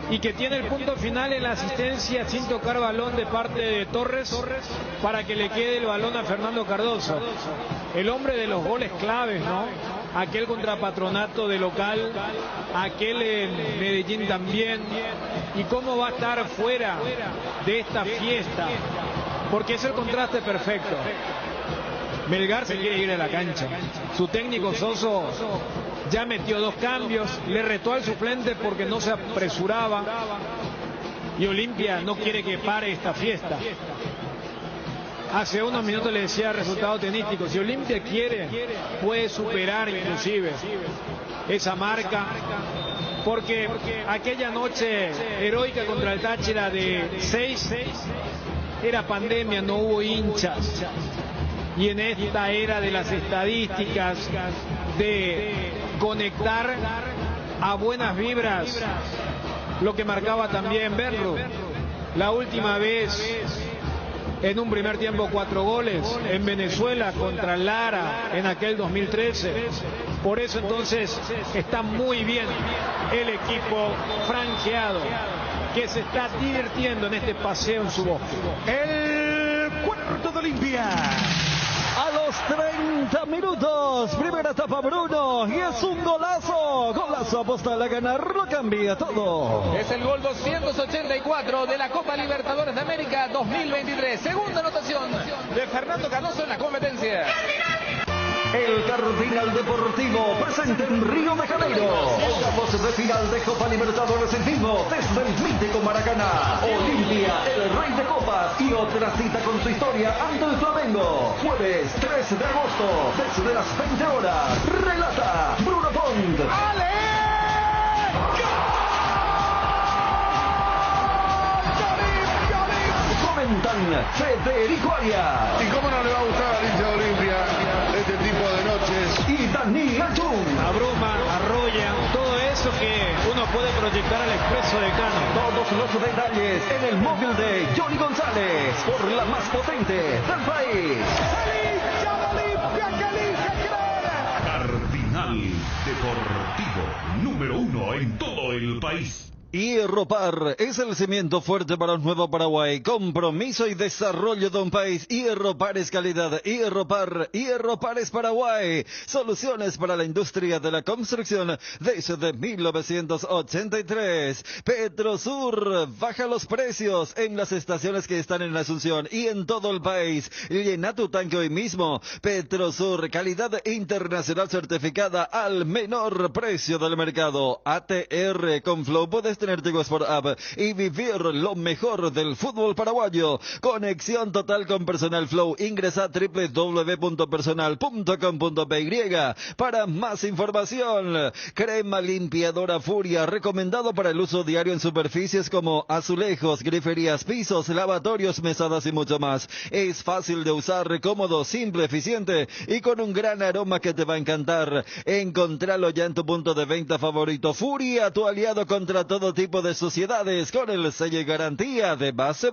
Y que tiene el punto final en la asistencia sin tocar balón de parte de Torres para que le quede el balón a Fernando Cardoso. El hombre de los goles claves, ¿no? Aquel contra Patronato de local, aquel en Medellín también. Y cómo va a estar fuera de esta fiesta, porque es el contraste perfecto. Melgar se quiere ir a la cancha. Su técnico Soso ya metió 2 cambios, le retó al suplente porque no se apresuraba. Y Olimpia no quiere que pare esta fiesta. Hace unos minutos le decía resultado tenístico. Si Olimpia quiere, puede superar inclusive esa marca. Porque aquella noche heroica contra el Táchira de 6 era pandemia, no hubo hinchas. Y en esta era de las estadísticas, de conectar a buenas vibras, lo que marcaba también Berro. La última vez, en un primer tiempo 4 goles, en Venezuela contra Lara, en aquel 2013. Por eso entonces está muy bien el equipo franqueado, que se está divirtiendo en este paseo en su bosque. El cuarto de Olimpia. A los 30 minutos, primera etapa Bruno, y es un golazo, golazo apostal a ganar, lo cambia todo. Es el gol 284 de la Copa Libertadores de América 2023, segunda anotación de Fernando Cardoso en la competencia. El Cardinal Deportivo presente en Río de Janeiro. Octavos de final de Copa Libertadores en vivo desde el mítico Maracaná. Olimpia, el rey de copas, y otra cita con su historia ante el Flamengo. Jueves 13 de agosto, desde las 20 horas. Relata Bruno Pont. Comentan Federico Arias. ¿Y cómo no le va a gustar al hincha de Olimpia este tipo de noches? Y Daniel Ayun. Abruman, arrollan, todo eso que uno puede proyectar al Expreso de Cano. Todos los detalles en el móvil de Johnny González, por la más potente del país. Cardinal Deportivo, número 1 en todo el país. Hierropar es el cimiento fuerte para un nuevo Paraguay. Compromiso y desarrollo de un país. Hierropar es calidad. Hierropar es Paraguay. Soluciones para la industria de la construcción desde 1983. Petrosur baja los precios en las estaciones que están en Asunción y en todo el país. Llena tu tanque hoy mismo. Petrosur, calidad internacional certificada al menor precio del mercado. ATR con Flow puedes tener Tigo Sport App y vivir lo mejor del fútbol paraguayo. Conexión total con Personal Flow. Ingresa a www.personal.com.py para más información. Crema limpiadora Furia, recomendado para el uso diario en superficies como azulejos, griferías, pisos, lavatorios, mesadas y mucho más. Es fácil de usar, cómodo, simple, eficiente y con un gran aroma que te va a encantar. Encontralo ya en tu punto de venta favorito. Furia, tu aliado contra todo tipo de suciedades, con el sello y garantía de base.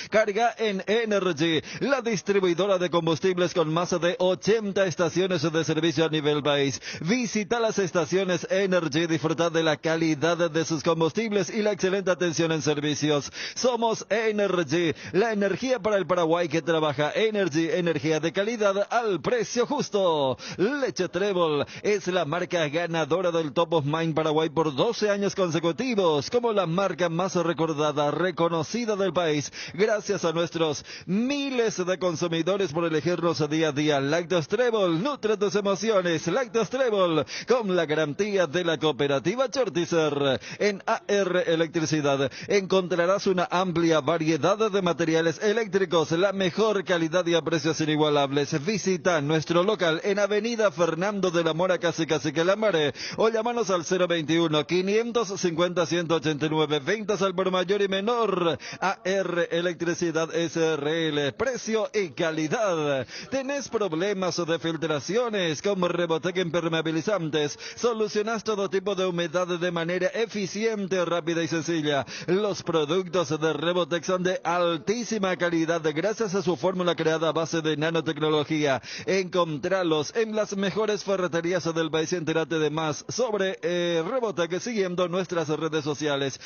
Carga en Energy, la distribuidora de combustibles con más de 80 estaciones de servicio a nivel país. Visita las estaciones Energy, disfruta de la calidad de sus combustibles y la excelente atención en servicios. Somos Energy, la energía para el Paraguay que trabaja. Energy, energía de calidad al precio justo. Leche Trébol es la marca ganadora del Top of Mind Paraguay por 12 años consecutivos, como la marca más recordada, reconocida del país, gracias a nuestros miles de consumidores por elegirnos día a día. Lácteos Trébol, nutre tus emociones. Lácteos Trébol, con la garantía de la cooperativa Chortizer. En AR Electricidad encontrarás una amplia variedad de materiales eléctricos, la mejor calidad y a precios inigualables. Visita nuestro local en Avenida Fernando de la Mora, casi que la Mare, o llámanos al 021-550-189. Ventas al por mayor y menor. AR Electricidad SRL, precio y calidad. ¿Tenés problemas de filtraciones como Rebotec impermeabilizantes? Solucionás todo tipo de humedad de manera eficiente, rápida y sencilla. Los productos de Rebotec son de altísima calidad gracias a su fórmula creada a base de nanotecnología. Encontralos en las mejores ferreterías del país y entérate de más sobre Rebotec siguiendo nuestras redes sociales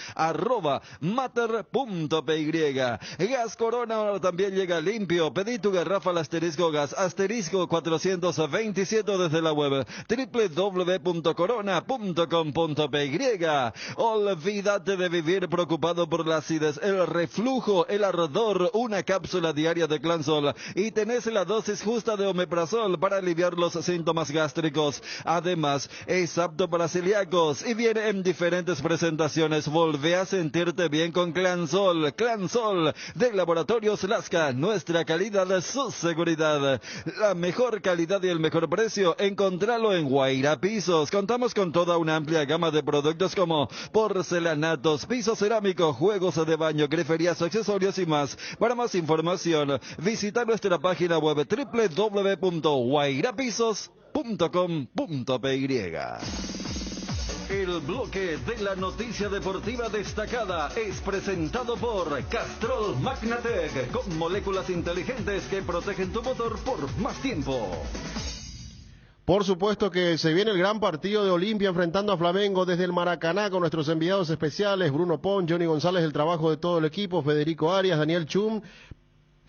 @mater.py. Gas Corona ahora también llega limpio. Pedí tu garrafa al asterisco gas asterisco 427 desde la web www.corona.com.py. Olvídate de vivir preocupado por la acidez, el reflujo, el ardor. Una cápsula diaria de Clansol y tenés la dosis justa de omeprazol para aliviar los síntomas gástricos. Además, es apto para celíacos y viene en diferentes presentaciones. Volvé a sentirte bien con Clansol. Clansol de Laboratorios Lasca. Nuestra calidad, su seguridad. La mejor calidad y el mejor precio, encontralo en Guaira Pisos. Contamos con toda una amplia gama de productos como porcelanatos, pisos cerámicos, juegos de baño, griferías, accesorios y más. Para más información, visita nuestra página web www.guairapisos.com.py. El bloque de la noticia deportiva destacada es presentado por Castrol Magnatec, con moléculas inteligentes que protegen tu motor por más tiempo. Por supuesto que se viene el gran partido de Olimpia enfrentando a Flamengo desde el Maracaná con nuestros enviados especiales, Bruno Pon, Johnny González, el trabajo de todo el equipo, Federico Arias, Daniel Chum,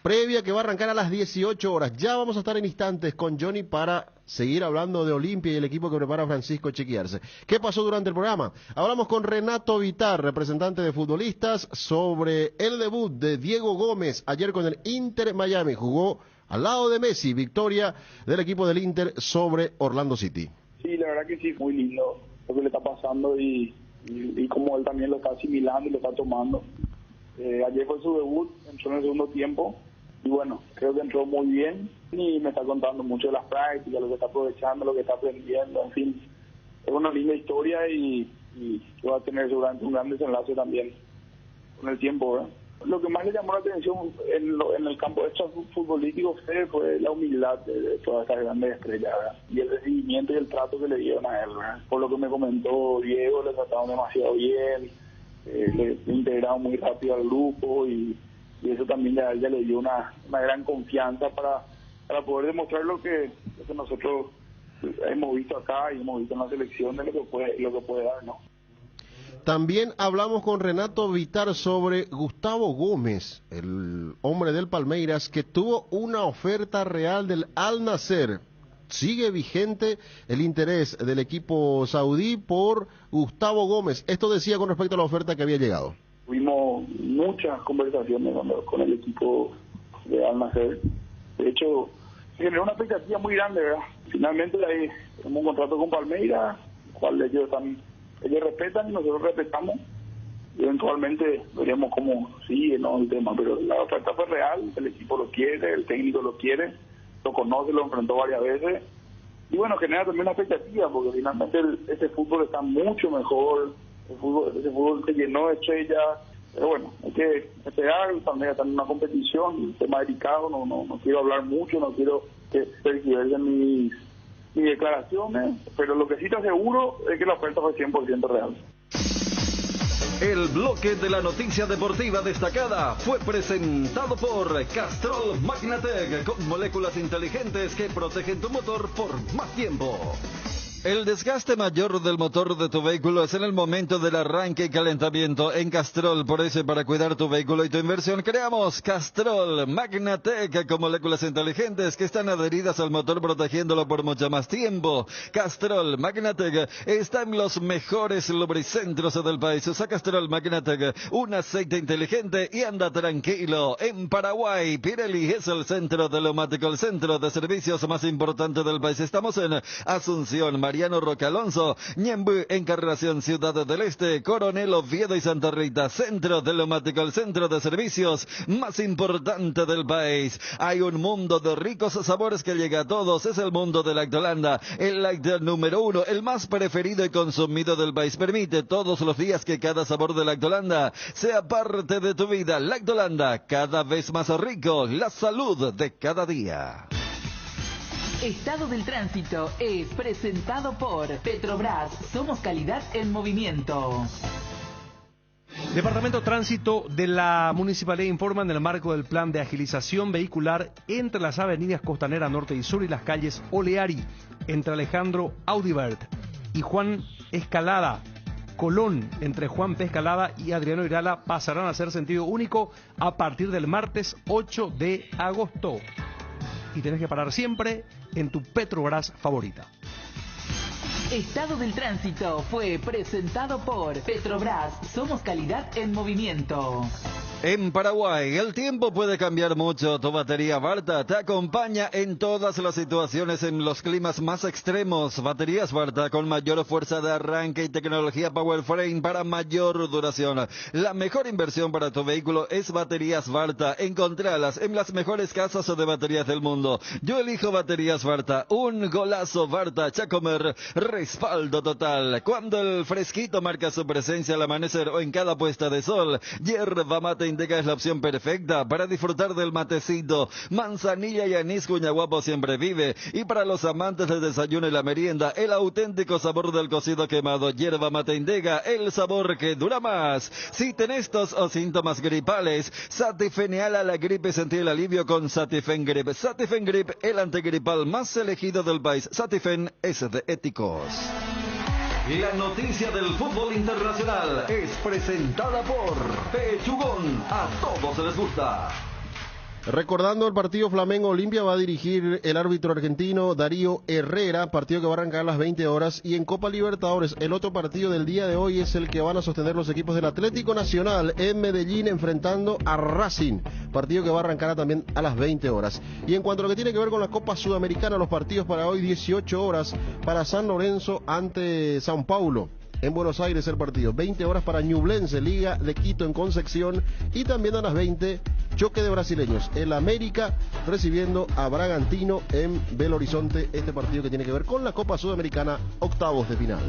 previa que va a arrancar a las 18 horas. Ya vamos a estar en instantes con Johnny para seguir hablando de Olimpia y el equipo que prepara Francisco Chequiarse. ¿Qué pasó durante el programa? Hablamos con Renato Vitar, representante de futbolistas, sobre el debut de Diego Gómez ayer con el Inter Miami. Jugó al lado de Messi, victoria del equipo del Inter sobre Orlando City. Sí, la verdad que sí, muy lindo lo que le está pasando y como él también lo está asimilando y lo está tomando. Ayer fue su debut, entró en el segundo tiempo y bueno, creo que entró muy bien y me está contando mucho de las prácticas, lo que está aprovechando, lo que está aprendiendo, en fin. Es una linda historia y va a tener seguramente un gran desenlace también con el tiempo, ¿verdad? Lo que más le llamó la atención en el campo futbolístico fue la humildad de todas estas grandes estrellas, ¿verdad? Y el recibimiento y el trato que le dieron a él, ¿verdad? Por lo que me comentó Diego, le trataron demasiado bien, le integraron muy rápido al grupo y eso también ya le dio una gran confianza para poder demostrar lo que nosotros hemos visto acá y hemos visto en la selección de lo que puede dar, ¿no? También hablamos con Renato Vitar sobre Gustavo Gómez, el hombre del Palmeiras, que tuvo una oferta real del Al Nassr. Sigue vigente el interés del equipo saudí por Gustavo Gómez. Esto decía con respecto a la oferta que había llegado. Tuvimos muchas conversaciones con el equipo de Al Nassr. De hecho, se generó una expectativa muy grande, ¿verdad? Finalmente ahí tenemos un contrato con Palmeiras, cual ellos respetan y nosotros respetamos. eventualmente veremos cómo sigue, ¿no?, el tema, pero la oferta fue real, el equipo lo quiere, el técnico lo quiere, lo conoce, lo enfrentó varias veces, y bueno, genera también una expectativa, porque finalmente ese fútbol está mucho mejor, ese fútbol se llenó de estrellas, pero bueno, hay que esperar, también está en una competición, un tema delicado, no quiero hablar mucho, no quiero que se diverjan mis declaraciones, pero lo que sí te aseguro es que la oferta fue 100% real. El bloque de la noticia deportiva destacada fue presentado por Castrol Magnatec, con moléculas inteligentes que protegen tu motor por más tiempo. El desgaste mayor del motor de tu vehículo es en el momento del arranque y calentamiento. En Castrol, por eso, para cuidar tu vehículo y tu inversión, creamos Castrol Magnatec con moléculas inteligentes que están adheridas al motor protegiéndolo por mucho más tiempo. Castrol Magnatec está en los mejores lubricentros del país. Usa Castrol Magnatec, un aceite inteligente y anda tranquilo. En Paraguay, Pirelli es el centro de neumático, el centro de servicios más importante del país. Estamos en Asunción, Mariano Roque Alonso, Ñemby, Encarnación, Ciudad del Este, Coronel Oviedo y Santa Rita, centro del neumático, el centro de servicios más importante del país. Hay un mundo de ricos sabores que llega a todos, es el mundo de Lactolanda, el lácteo número 1, el más preferido y consumido del país. Permite todos los días que cada sabor de Lactolanda sea parte de tu vida. Lactolanda, cada vez más rico, la salud de cada día. Estado del Tránsito es presentado por Petrobras. Somos calidad en movimiento. Departamento Tránsito de la Municipalidad informa en el marco del plan de agilización vehicular entre las avenidas Costanera Norte y Sur y las calles Oleari, entre Alejandro Audibert y Juan Escalada. Colón, entre Juan P. Escalada y Adriano Irala, pasarán a ser sentido único a partir del martes 8 de agosto. Y tenés que parar siempre en tu Petrobras favorita. Estado del Tránsito fue presentado por Petrobras. Somos calidad en movimiento. En Paraguay, el tiempo puede cambiar mucho. Tu batería Varta te acompaña en todas las situaciones, en los climas más extremos. Baterías Varta con mayor fuerza de arranque y tecnología Power Frame para mayor duración. La mejor inversión para tu vehículo es baterías Varta. Encontralas en las mejores casas de baterías del mundo. Yo elijo baterías Varta. Un golazo Varta. Chacomer, respaldo total. Cuando el fresquito marca su presencia al amanecer o en cada puesta de sol, Yerba Mate Indica es la opción perfecta para disfrutar del matecito. Manzanilla y anís Cuñaguapo siempre vive. Y para los amantes del desayuno y la merienda, el auténtico sabor del cocido quemado. Yerba Mate Indica, el sabor que dura más. Si tenés tos o síntomas gripales, Satifenial a la gripe, sentir el alivio con Satifen Grip. Satifen Grip, el antigripal más elegido del país. Satifen es de éticos. La noticia del fútbol internacional es presentada por Pechugón. A todos les gusta. Recordando el partido Flamengo-Olimpia, va a dirigir el árbitro argentino Darío Herrera, partido que va a arrancar a las 20 horas. Y en Copa Libertadores, el otro partido del día de hoy es el que van a sostener los equipos del Atlético Nacional en Medellín, enfrentando a Racing, partido que va a arrancar también a las 20 horas. Y en cuanto a lo que tiene que ver con la Copa Sudamericana, los partidos para hoy, 18 horas para San Lorenzo ante São Paulo. En Buenos Aires el partido, 20 horas para Ñublense, Liga de Quito en Concepción, y también a las 20, choque de brasileños, el América recibiendo a Bragantino en Belo Horizonte, este partido que tiene que ver con la Copa Sudamericana, octavos de final.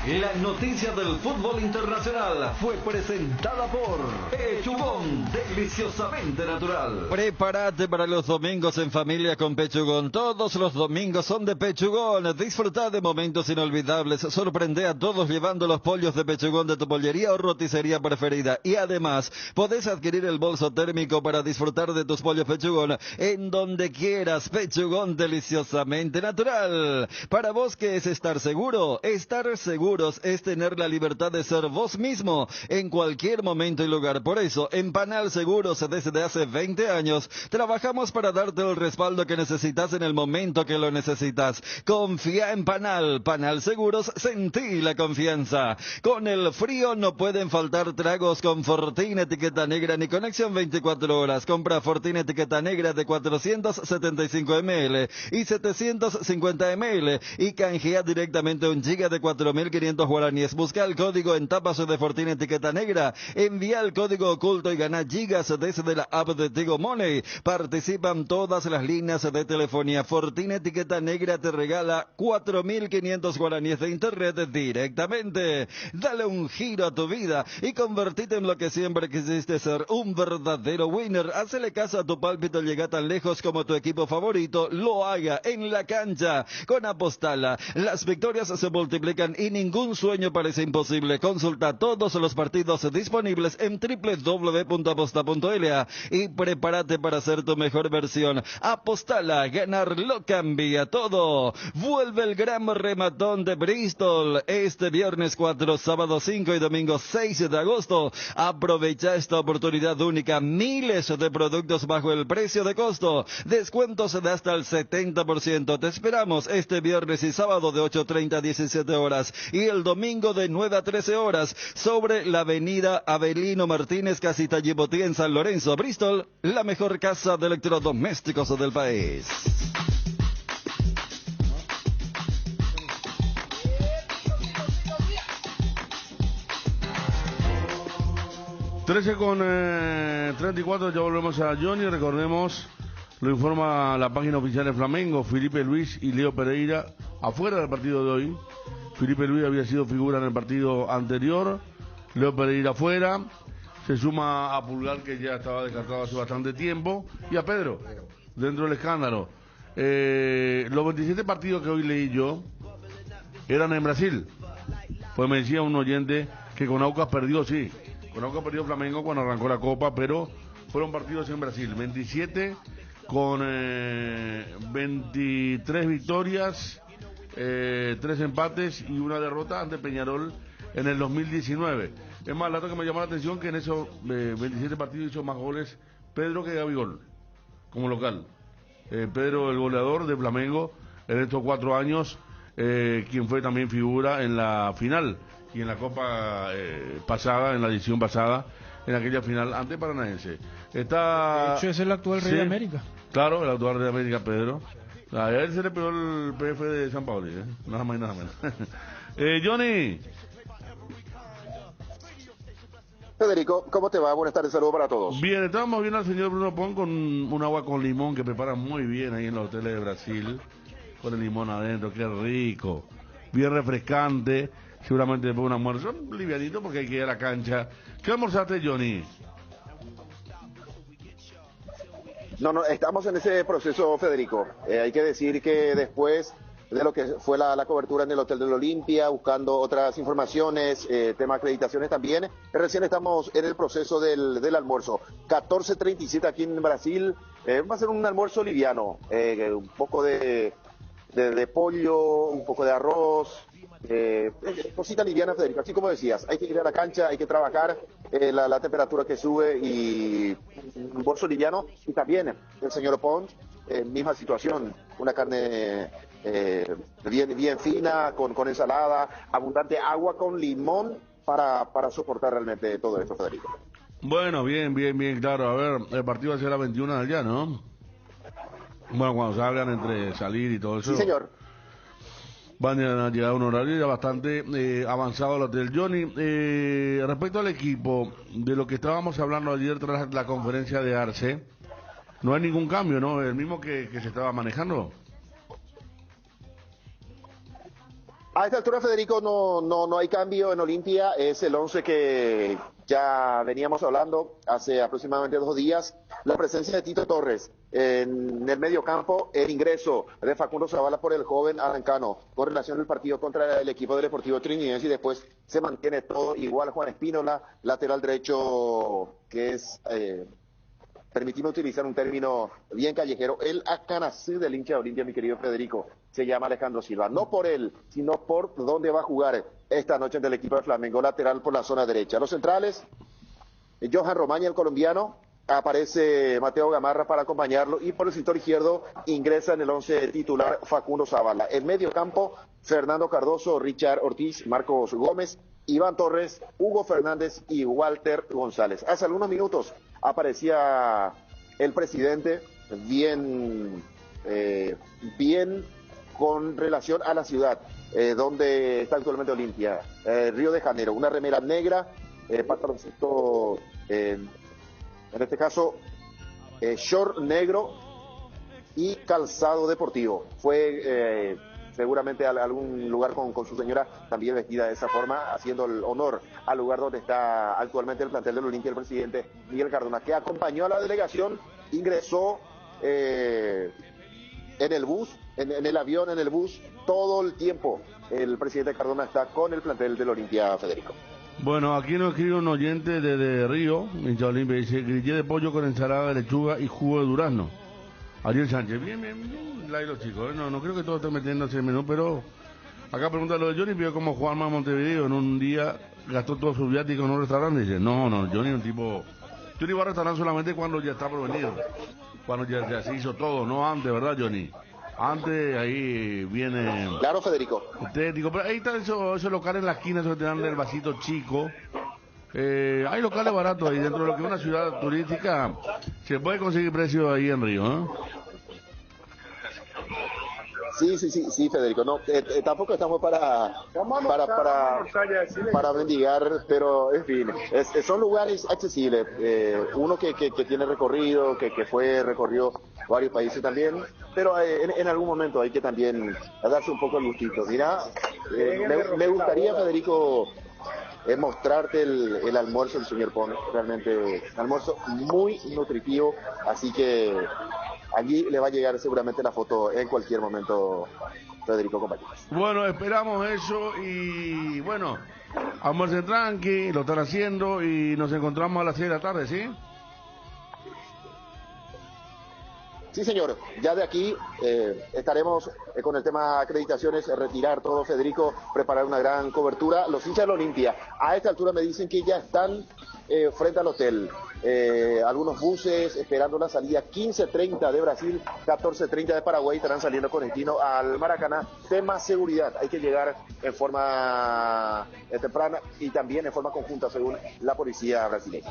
La noticia del fútbol internacional fue presentada por Pechugón, deliciosamente natural. Prepárate para los domingos en familia con Pechugón. Todos los domingos son de Pechugón. Disfruta de momentos inolvidables. Sorprende a todos llevando los pollos de Pechugón de tu pollería o roticería preferida. Y además, podés adquirir el bolso térmico para disfrutar de tus pollos Pechugón en donde quieras. Pechugón, deliciosamente natural. Para vos, ¿qué es estar seguro? Estar seguro es tener la libertad de ser vos mismo en cualquier momento y lugar. Por eso, en Panal Seguros, desde hace 20 años, trabajamos para darte el respaldo que necesitas en el momento que lo necesitas. Confía en Panal. Panal Seguros, sentí la confianza. Con el frío no pueden faltar tragos con Fortín etiqueta negra ni conexión 24 horas. Compra Fortín etiqueta negra de 475 ml y 750 ml y canjea directamente 1 giga de 4.500 4.500 guaraníes. Busca el código en tapas de Fortín etiqueta negra. Envía el código oculto y gana gigas desde la app de Tigo Money. Participan todas las líneas de telefonía. Fortín etiqueta negra te regala 4.500 guaraníes de internet directamente. Dale un giro a tu vida y convertite en lo que siempre quisiste ser, un verdadero winner. Hacele caso a tu pálpito, llega tan lejos como tu equipo favorito lo haga en la cancha. Con Apostala, las victorias se multiplican y ningún sueño parece imposible. Consulta todos los partidos disponibles en www.aposta.la y prepárate para ser tu mejor versión. Apostala, ganar lo cambia todo. Vuelve el gran rematón de Bristol este viernes 4, sábado 5 y domingo 6 de agosto. Aprovecha esta oportunidad única. Miles de productos bajo el precio de costo. Descuentos de hasta el 70%. Te esperamos este viernes y sábado de 8:30 a 17 horas y el domingo de 9 a 13 horas sobre la avenida Avelino Martínez, Casita Gibotí en San Lorenzo, Bristol, la mejor casa de electrodomésticos del país. Con 34, ya volvemos a Johnny. Recordemos, lo informa la página oficial de Flamengo, Felipe Luis y Leo Pereira afuera del partido de hoy. Felipe Luis había sido figura en el partido anterior, Leo Pereira afuera, se suma a Pulgar, que ya estaba descartado hace bastante tiempo, y a Pedro, dentro del escándalo. Los 27 partidos que hoy leí yo eran en Brasil, pues me decía un oyente que con Aucas perdió, sí. Con Aucas perdió Flamengo cuando arrancó la Copa, pero fueron partidos en Brasil. 27 con 23 victorias, 3 empates y una derrota ante Peñarol en el 2019. Es más, el dato que me llamó la atención que en esos 27 partidos hizo más goles Pedro que Gabigol, como local. Pedro, el goleador de Flamengo en estos 4 años, quien fue también figura en la final y en la Copa pasada, en la edición pasada, en aquella final ante Paranaense. Está... De hecho, es el actual Rey de América. Claro, el actual Rey de América, Pedro. A él se le pegó el PF de San Pablo, nada más y nada menos. Johnny. Federico, ¿cómo te va? Buenas tardes, saludos para todos. Bien, estábamos viendo al señor Bruno Pon con un agua con limón que prepara muy bien ahí en los hoteles de Brasil, con el limón adentro, qué rico, bien refrescante. Seguramente después de un almuerzo livianito porque hay que ir a la cancha. ¿Qué almorzaste, Johnny? No, estamos en ese proceso, Federico. Hay que decir que después de lo que fue la cobertura en el Hotel de la Olimpia, buscando otras informaciones, tema acreditaciones también, recién estamos en el proceso del almuerzo. 14:37 aquí en Brasil, va a ser un almuerzo liviano, un poco de pollo, un poco de arroz, cosita liviana, Federico. Así como decías, hay que ir a la cancha, hay que trabajar, la temperatura que sube y un almuerzo liviano. Y también el señor Pons, misma situación, una carne bien fina, con ensalada, abundante agua con limón para soportar realmente todo esto, Federico. Bueno, bien, claro. A ver, el partido va a ser a 21 allá, ¿no? Bueno, cuando salgan entre salir y todo eso. Sí, señor. Van a llegar a un horario ya bastante avanzado al hotel. Johnny, respecto al equipo, de lo que estábamos hablando ayer tras la conferencia de Arce, no hay ningún cambio, ¿no? El mismo que se estaba manejando. A esta altura, Federico, no hay cambio en Olimpia. Es el 11 que ya veníamos hablando hace aproximadamente 2 días. La presencia de Tito Torres en el medio campo, el ingreso de Facundo Zavala por el joven Arancano con relación al partido contra el equipo del Deportivo Trinidad, y después se mantiene todo igual. Juan Espínola, lateral derecho, que es... permitime utilizar un término bien callejero, el acanacé del hincha de Olimpia, mi querido Federico, se llama Alejandro Silva. No por él, sino por dónde va a jugar esta noche del equipo de Flamengo, lateral por la zona derecha. Los centrales, Johan Romaña, el colombiano, aparece Mateo Gamarra para acompañarlo, y por el sector izquierdo ingresa en el 11 titular Facundo Zavala. En medio campo, Fernando Cardoso, Richard Ortiz, Marcos Gómez, Iván Torres, Hugo Fernández y Walter González. Hace algunos minutos aparecía el presidente bien con relación a la ciudad donde está actualmente Olimpia, Río de Janeiro. Una remera negra, pantaloncito, en este caso, short negro y calzado deportivo. Fue seguramente a algún lugar con su señora también vestida de esa forma, haciendo el honor al lugar donde está actualmente el plantel del Olimpia. El presidente Miguel Cardona, que acompañó a la delegación, ingresó en el bus, en el avión, en el bus, todo el tiempo. El presidente Cardona está con el plantel del Olimpia, Federico. Bueno, aquí nos escribe un oyente de Río, hincha Olimpia, dice: grillé de pollo con ensalada de lechuga y jugo de durazno. Ariel Sánchez, bien, los chicos, no creo que todos estén metiéndose en el menú, pero acá pregunta lo de Johnny, vio cómo Juanma Montevideo en un día gastó todo su viático en un restaurante. Dice, no, Johnny es un tipo, Johnny va a restaurar solamente cuando ya está por venir, cuando ya se hizo todo, no antes, ¿verdad, Johnny? Antes ahí viene... Claro, Federico. Estético, pero ahí están esos locales en la esquina, esos que te dan el vasito chico. Hay locales baratos ahí dentro de lo que es una ciudad turística. Se puede conseguir precios ahí en Río, ¿eh? Sí, Federico. No, tampoco estamos para mendigar, pero en fin, son lugares accesibles. Uno que tiene recorrido, que recorrió varios países también, pero en algún momento hay que también darse un poco el gustito. Mira, me gustaría, Federico, mostrarte el almuerzo del señor Pon. Realmente almuerzo muy nutritivo, así que allí le va a llegar seguramente la foto en cualquier momento, Federico, compañeros. Bueno, esperamos eso y bueno, almuercen tranqui, lo están haciendo y nos encontramos a las 6 de la tarde, ¿sí? Sí, señor. Ya de aquí estaremos con el tema acreditaciones, retirar todo, Federico, preparar una gran cobertura. Los hinchas del Olimpia, a esta altura me dicen que ya están frente al hotel. Algunos buses esperando la salida 15:30 de Brasil, 14:30 de Paraguay, estarán saliendo con destino al Maracaná. Tema seguridad, hay que llegar en forma temprana y también en forma conjunta según la policía brasileña.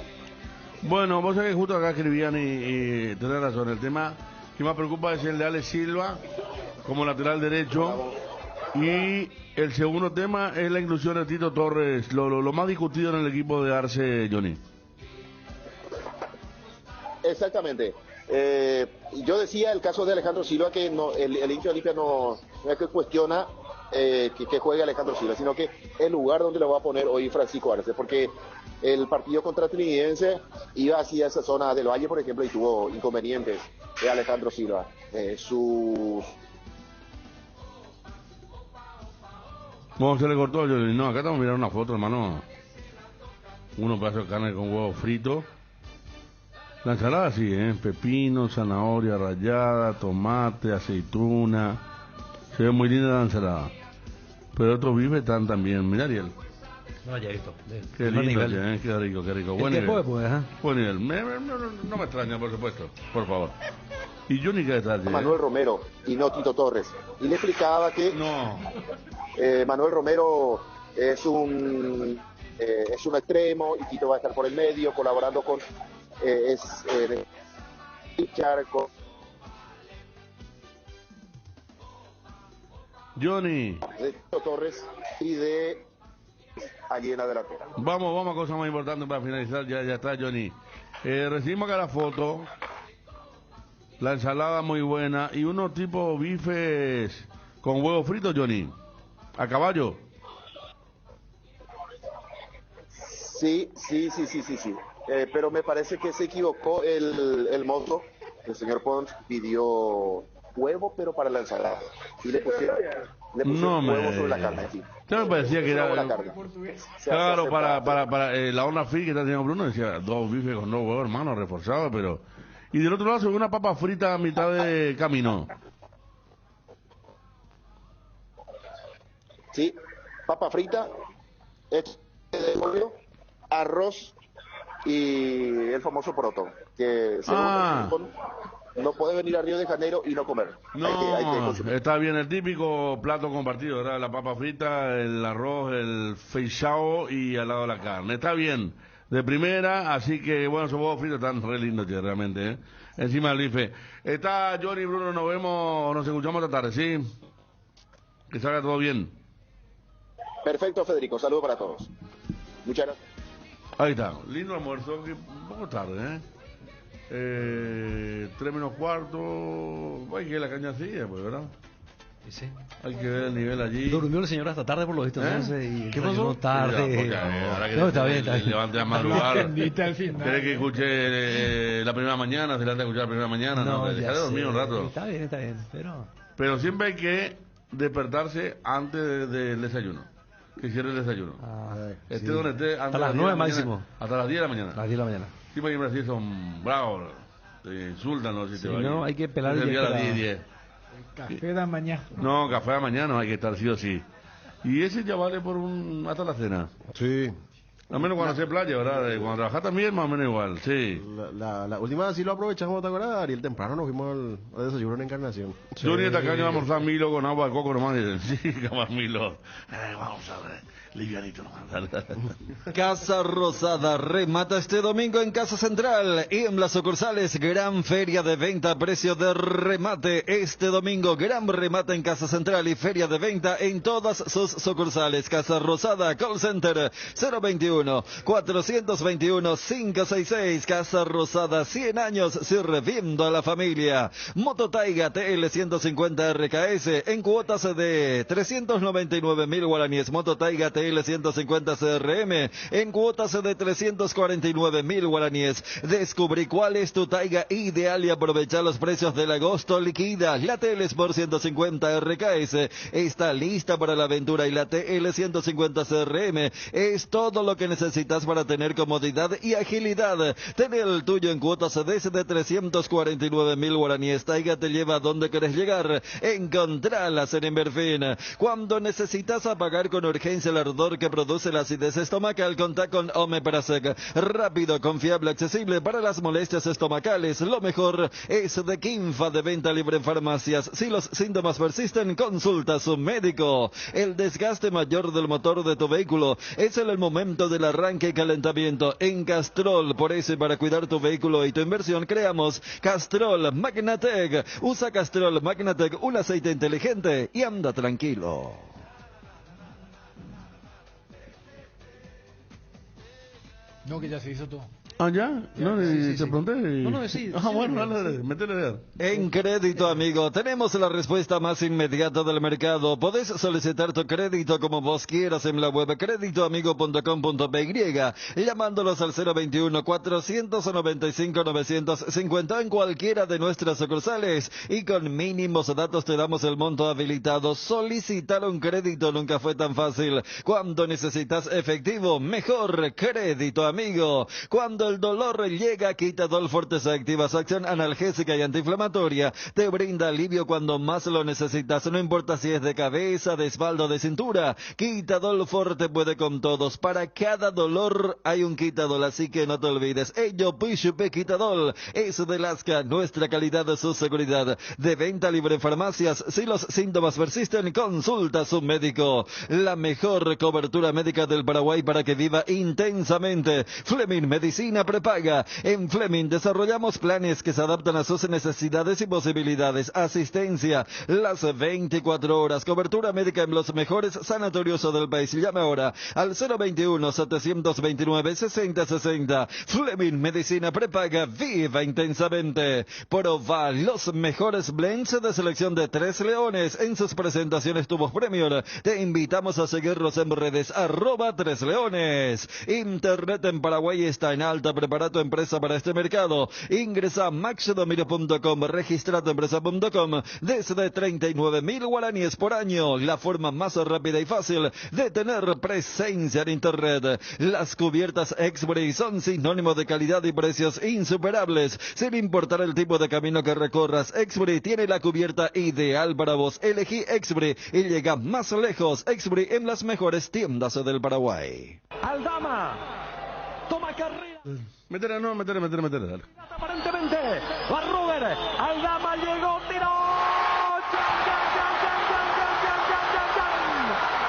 Bueno, vos sabés que justo acá escribían y tenés razón, el tema que más preocupa es el de Alex Silva como lateral derecho y el segundo tema es la inclusión de Tito Torres, lo más discutido en el equipo de Arce, Johnny. Exactamente. Yo decía el caso de Alejandro Silva, que no, el hincha de Olimpia no es que cuestiona que juegue Alejandro Silva, sino que el lugar donde lo va a poner hoy Francisco Arce, porque el partido contra Trinidense iba hacia esa zona del Valle, por ejemplo, y tuvo inconvenientes de Alejandro Silva. ¿Cómo se le cortó? No, acá estamos mirando una foto, hermano. Unos pedazos de carne con huevo frito. La ensalada sí, pepino, zanahoria rallada, tomate, aceituna. Se ve muy linda la ensalada. Pero otros bifes están también. Mira, Ariel. No, ya visto. Qué lindo, qué rico, qué rico. Buen nivel. Buen nivel. No me extraña, por supuesto. Por favor. ¿Y Johnny qué detalle? Manuel Romero y no Tito Torres. Y le explicaba que Manuel Romero es un extremo y Tito va a estar por el medio colaborando con Richard, con Johnny de Tito Torres y de allí en la delantera. Vamos a cosas más importantes para finalizar. Ya está, Johnny. Recibimos acá la foto. La ensalada muy buena. Y unos tipos bifes con huevos fritos, Johnny. A caballo. Sí. Pero me parece que se equivocó el mozo. El señor Pons pidió huevo, pero para la ensalada. Y le pusieron huevo sobre la carne. Sí. Ya me parecía que era... Claro, para la onda free que está teniendo Bruno, decía 2 bifes con 2 huevos, hermano, reforzado, pero... Y del otro lado se ve una papa frita a mitad de camino. Sí, papa frita, arroz y el famoso poroto, que no puede venir a Río de Janeiro y no comer. No, está bien el típico plato compartido, ¿verdad? La papa frita, el arroz, el feijoao y al lado la carne. Está bien, de primera, así que bueno, esos huevos fritos están re lindos, realmente, ¿eh? Encima del bife. Está Johnny, Bruno, nos vemos, nos escuchamos esta tarde, ¿sí? Que salga todo bien. Perfecto, Federico. Saludos para todos. Muchas gracias. Ahí está. Lindo almuerzo, que un poco tarde, 3 menos cuarto. Hay que ir a la cañacilla, pues, ¿verdad? Sí. Hay que ver el nivel allí. Durmió el señor hasta tarde por lo visto, ¿no? Y ¿Qué pasó? Tarde. No, está bien. Levante a madrugar. ¿Querés que escuche la primera mañana? ¿Se levanta a escuchar la primera mañana? No, dejaré dormir un rato. Está bien, Pero siempre hay que despertarse antes del desayuno. Que cierre el desayuno. Donde esté. Hasta las 9 máximo. Hasta las 10 de la mañana. Las 10 de la mañana. Sí, porque en Brasil son bravos. Te insultan los si no, hay que pelar el día a las 10. Café de la mañana. No, café de la mañana no hay que estar sí o sí. Y ese ya vale por hasta la cena. Sí. Al menos cuando hace playa, ¿verdad? Cuando trabajas también, más o menos igual, sí. La última vez sí lo aprovechamos, ¿te acuerdas? Ariel, temprano nos fuimos al desayuno en Encarnación. Yo ni esta caña vamos a almorzar Milo con agua de coco nomás. Sí, jamás Milo. Vamos a ver, livianito nomás. Casa Rosada remata este domingo en Casa Central y en las sucursales. Gran feria de venta a precio de remate. Este domingo, gran remate en Casa Central y feria de venta en todas sus sucursales. Casa Rosada, Call Center 021-421-566. Casa Rosada, 100 años sirviendo a la familia. Moto Taiga TL 150 RKS en cuotas de 399.000 guaraníes. Moto Taiga TL 150 CRM en cuotas de 349.000 guaraníes. Descubrí cuál es tu Taiga ideal y aprovecha los precios del agosto liquida. La TL Sport 150 RKS está lista para la aventura y la TL 150 CRM es todo lo que necesitas para tener comodidad y agilidad. Tener el tuyo en cuotas desde 349.000 guaraníes. Taiga te lleva a donde querés llegar. Encontralas en Inverfin. Cuando necesitas apagar con urgencia el ardor que produce la acidez estomacal, contá con Omeprazole. Rápido, confiable, accesible para las molestias estomacales. Lo mejor es de Quinfa, de venta libre en farmacias. Si los síntomas persisten, consulta a su médico. El desgaste mayor del motor de tu vehículo es el momento del arranque y calentamiento. En Castrol, por eso y para cuidar tu vehículo y tu inversión, creamos Castrol Magnatec. Usa Castrol Magnatec, un aceite inteligente y anda tranquilo. No, que ya se hizo todo. Ah, ¿ya? No, te pregunté. Sí. Bueno, dale, métele. En Crédito Amigo tenemos la respuesta más inmediata del mercado. Podés solicitar tu crédito como vos quieras en la web creditoamigo.com.py, llamándolos al 021-495-950 en cualquiera de nuestras sucursales. Y con mínimos datos te damos el monto habilitado. Solicitar un crédito nunca fue tan fácil. Cuando necesitas efectivo, mejor Crédito Amigo. Cuando el dolor llega, Quitadol Forte se activa. Su acción analgésica y antiinflamatoria te brinda alivio cuando más lo necesitas. No importa si es de cabeza, de espalda o de cintura. Quitadol Forte puede con todos. Para cada dolor hay un Quitadol, así que no te olvides. Ello Pishupe Quitadol es de Lasca, nuestra calidad, su seguridad. De venta libre en farmacias. Si los síntomas persisten, consulta a su médico. La mejor cobertura médica del Paraguay para que viva intensamente. Fleming Medicina Prepaga. En Fleming desarrollamos planes que se adaptan a sus necesidades y posibilidades. Asistencia las 24 horas. Cobertura médica en los mejores sanatorios del país. Llame ahora al 021-729-6060. Fleming Medicina Prepaga. Viva intensamente. Proba los mejores blends de selección de Tres Leones en sus presentaciones tubos premium. Te invitamos a seguirlos en redes @Tres Leones. Internet en Paraguay está en alta. Prepara tu empresa para este mercado. Ingresa a maxdomiro.com, registra tu empresa.com desde 39.000 guaraníes por año. La forma más rápida y fácil de tener presencia en Internet. Las cubiertas Exbury son sinónimo de calidad y precios insuperables. Sin importar el tipo de camino que recorras, Exbury tiene la cubierta ideal para vos. Elegí Exbury y llega más lejos. Exbury en las mejores tiendas del Paraguay. Aldama toma carrera. Métele. Dale. Aparentemente va Ruber. Aldama llegó, tiró.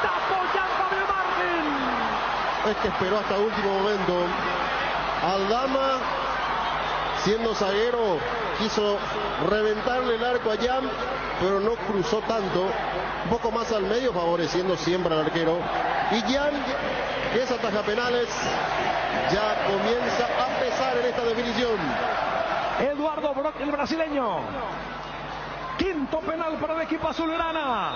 Tapó Jean Fabio Martín. Es que esperó hasta el último momento. Aldama, siendo zaguero, quiso reventarle el arco a Jan, pero no cruzó tanto, un poco más al medio, favoreciendo siempre al arquero. Y Jan, que es ataja penales, ya comienza a pesar en esta definición. Eduardo Brock, el brasileño. Quinto penal para el equipo azulgrana.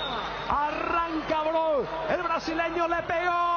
Arranca Brock, el brasileño le pegó.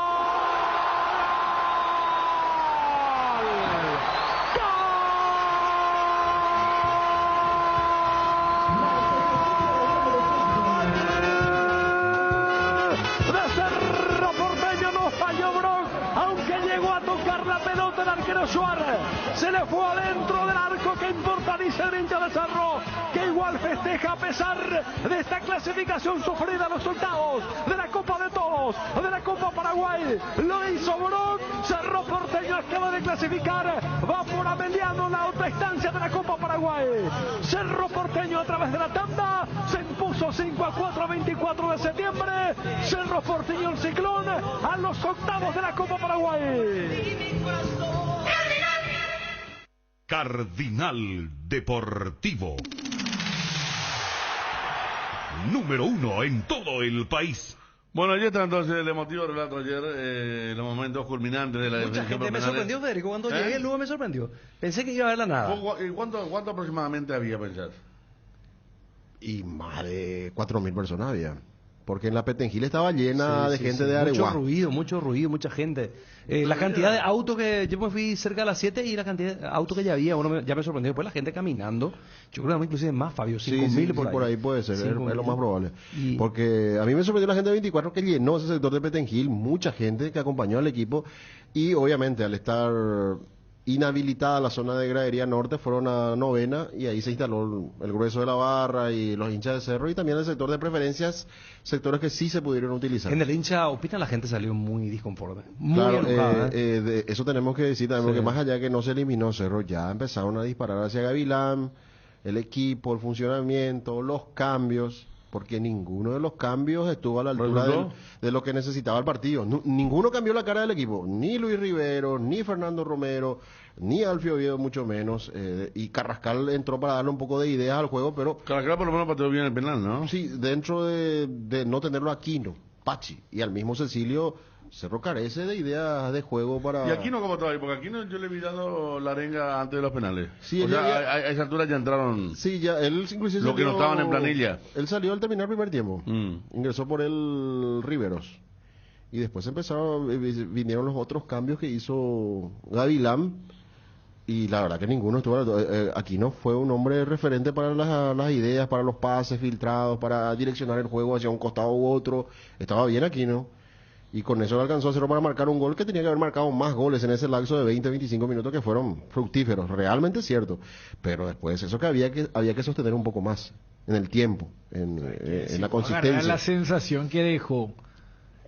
El arquero Suárez se le fue adentro del arco. ¿Qué importa? Dice el hincha de Cerro, que igual festeja a pesar de esta clasificación sufrida en los octavos de la Copa de Todos, de la Copa Paraguay. Lo hizo Brock. Cerro Porteño acaba de clasificar, va por Ameliano, la otra instancia de la Copa Paraguay. Cerro Porteño a través de la tanda se impuso 5-4 24 de septiembre. Cerro Porteño, el Ciclón, a los octavos de la Copa Paraguay. Cardinal Deportivo. Número 1 en todo el país. Bueno, allí está entonces el emotivo relato ayer, los momentos culminantes de la definición. Mucha gente me sorprendió, Federico, cuando llegué luego me sorprendió. Pensé que iba a haber la nada. ¿Cuánto aproximadamente había, pensar? Y más de 4.000 personas había. Porque en la Petengil estaba llena de gente de Areguá. Mucho ruido, mucha gente. La cantidad de autos que... Yo me fui cerca de las 7 y la cantidad de autos que ya había, ya me sorprendió. Después la gente caminando. Yo creo que inclusive más, Fabio, 5.000 por ahí puede ser, es lo más probable. Porque a mí me sorprendió la gente de 24 que llenó ese sector de Petengil. Mucha gente que acompañó al equipo. Y obviamente al estar inhabilitada la zona de gradería norte, fueron a novena y ahí se instaló el grueso de la barra y los hinchas de Cerro y también el sector de preferencias, sectores que sí se pudieron utilizar. En el hincha Opita la gente salió muy disconforme, muy claro, enojada. Eso tenemos que decir también, porque más allá que no se eliminó Cerro, ya empezaron a disparar hacia Gavilán, el equipo, el funcionamiento, los cambios, porque ninguno de los cambios estuvo a la altura de lo que necesitaba el partido. Ninguno cambió la cara del equipo, ni Luis Rivero, ni Fernando Romero, ni Alfio Oviedo, mucho menos. Y Carrascal entró para darle un poco de ideas al juego, pero... Carrascal por lo menos pateó bien el penal, ¿no? Sí, dentro de no tenerlo Aquino, Pachi, y al mismo Cecilio, Cerro carece de ideas de juego para... ¿Y Aquino cómo estaba ahí? Porque Aquino yo le he mirado la arenga antes de los penales. Sí, o sea, a esa altura ya entraron... Sí, ya, él inclusive... Los que no estaban en planilla. Él salió al terminar el primer tiempo. Ingresó por el Riveros. Y después vinieron los otros cambios que hizo Gavilán. Y la verdad que ninguno estuvo... Aquino fue un hombre referente para las ideas, para los pases filtrados, para direccionar el juego hacia un costado u otro. Estaba bien Aquino. Y con eso le alcanzó a Cerro para marcar un gol que tenía que haber marcado más goles en ese lapso de 20-25 minutos que fueron fructíferos, realmente cierto. Pero después eso que había que sostener un poco más en el tiempo, en la consistencia. La sensación que dejó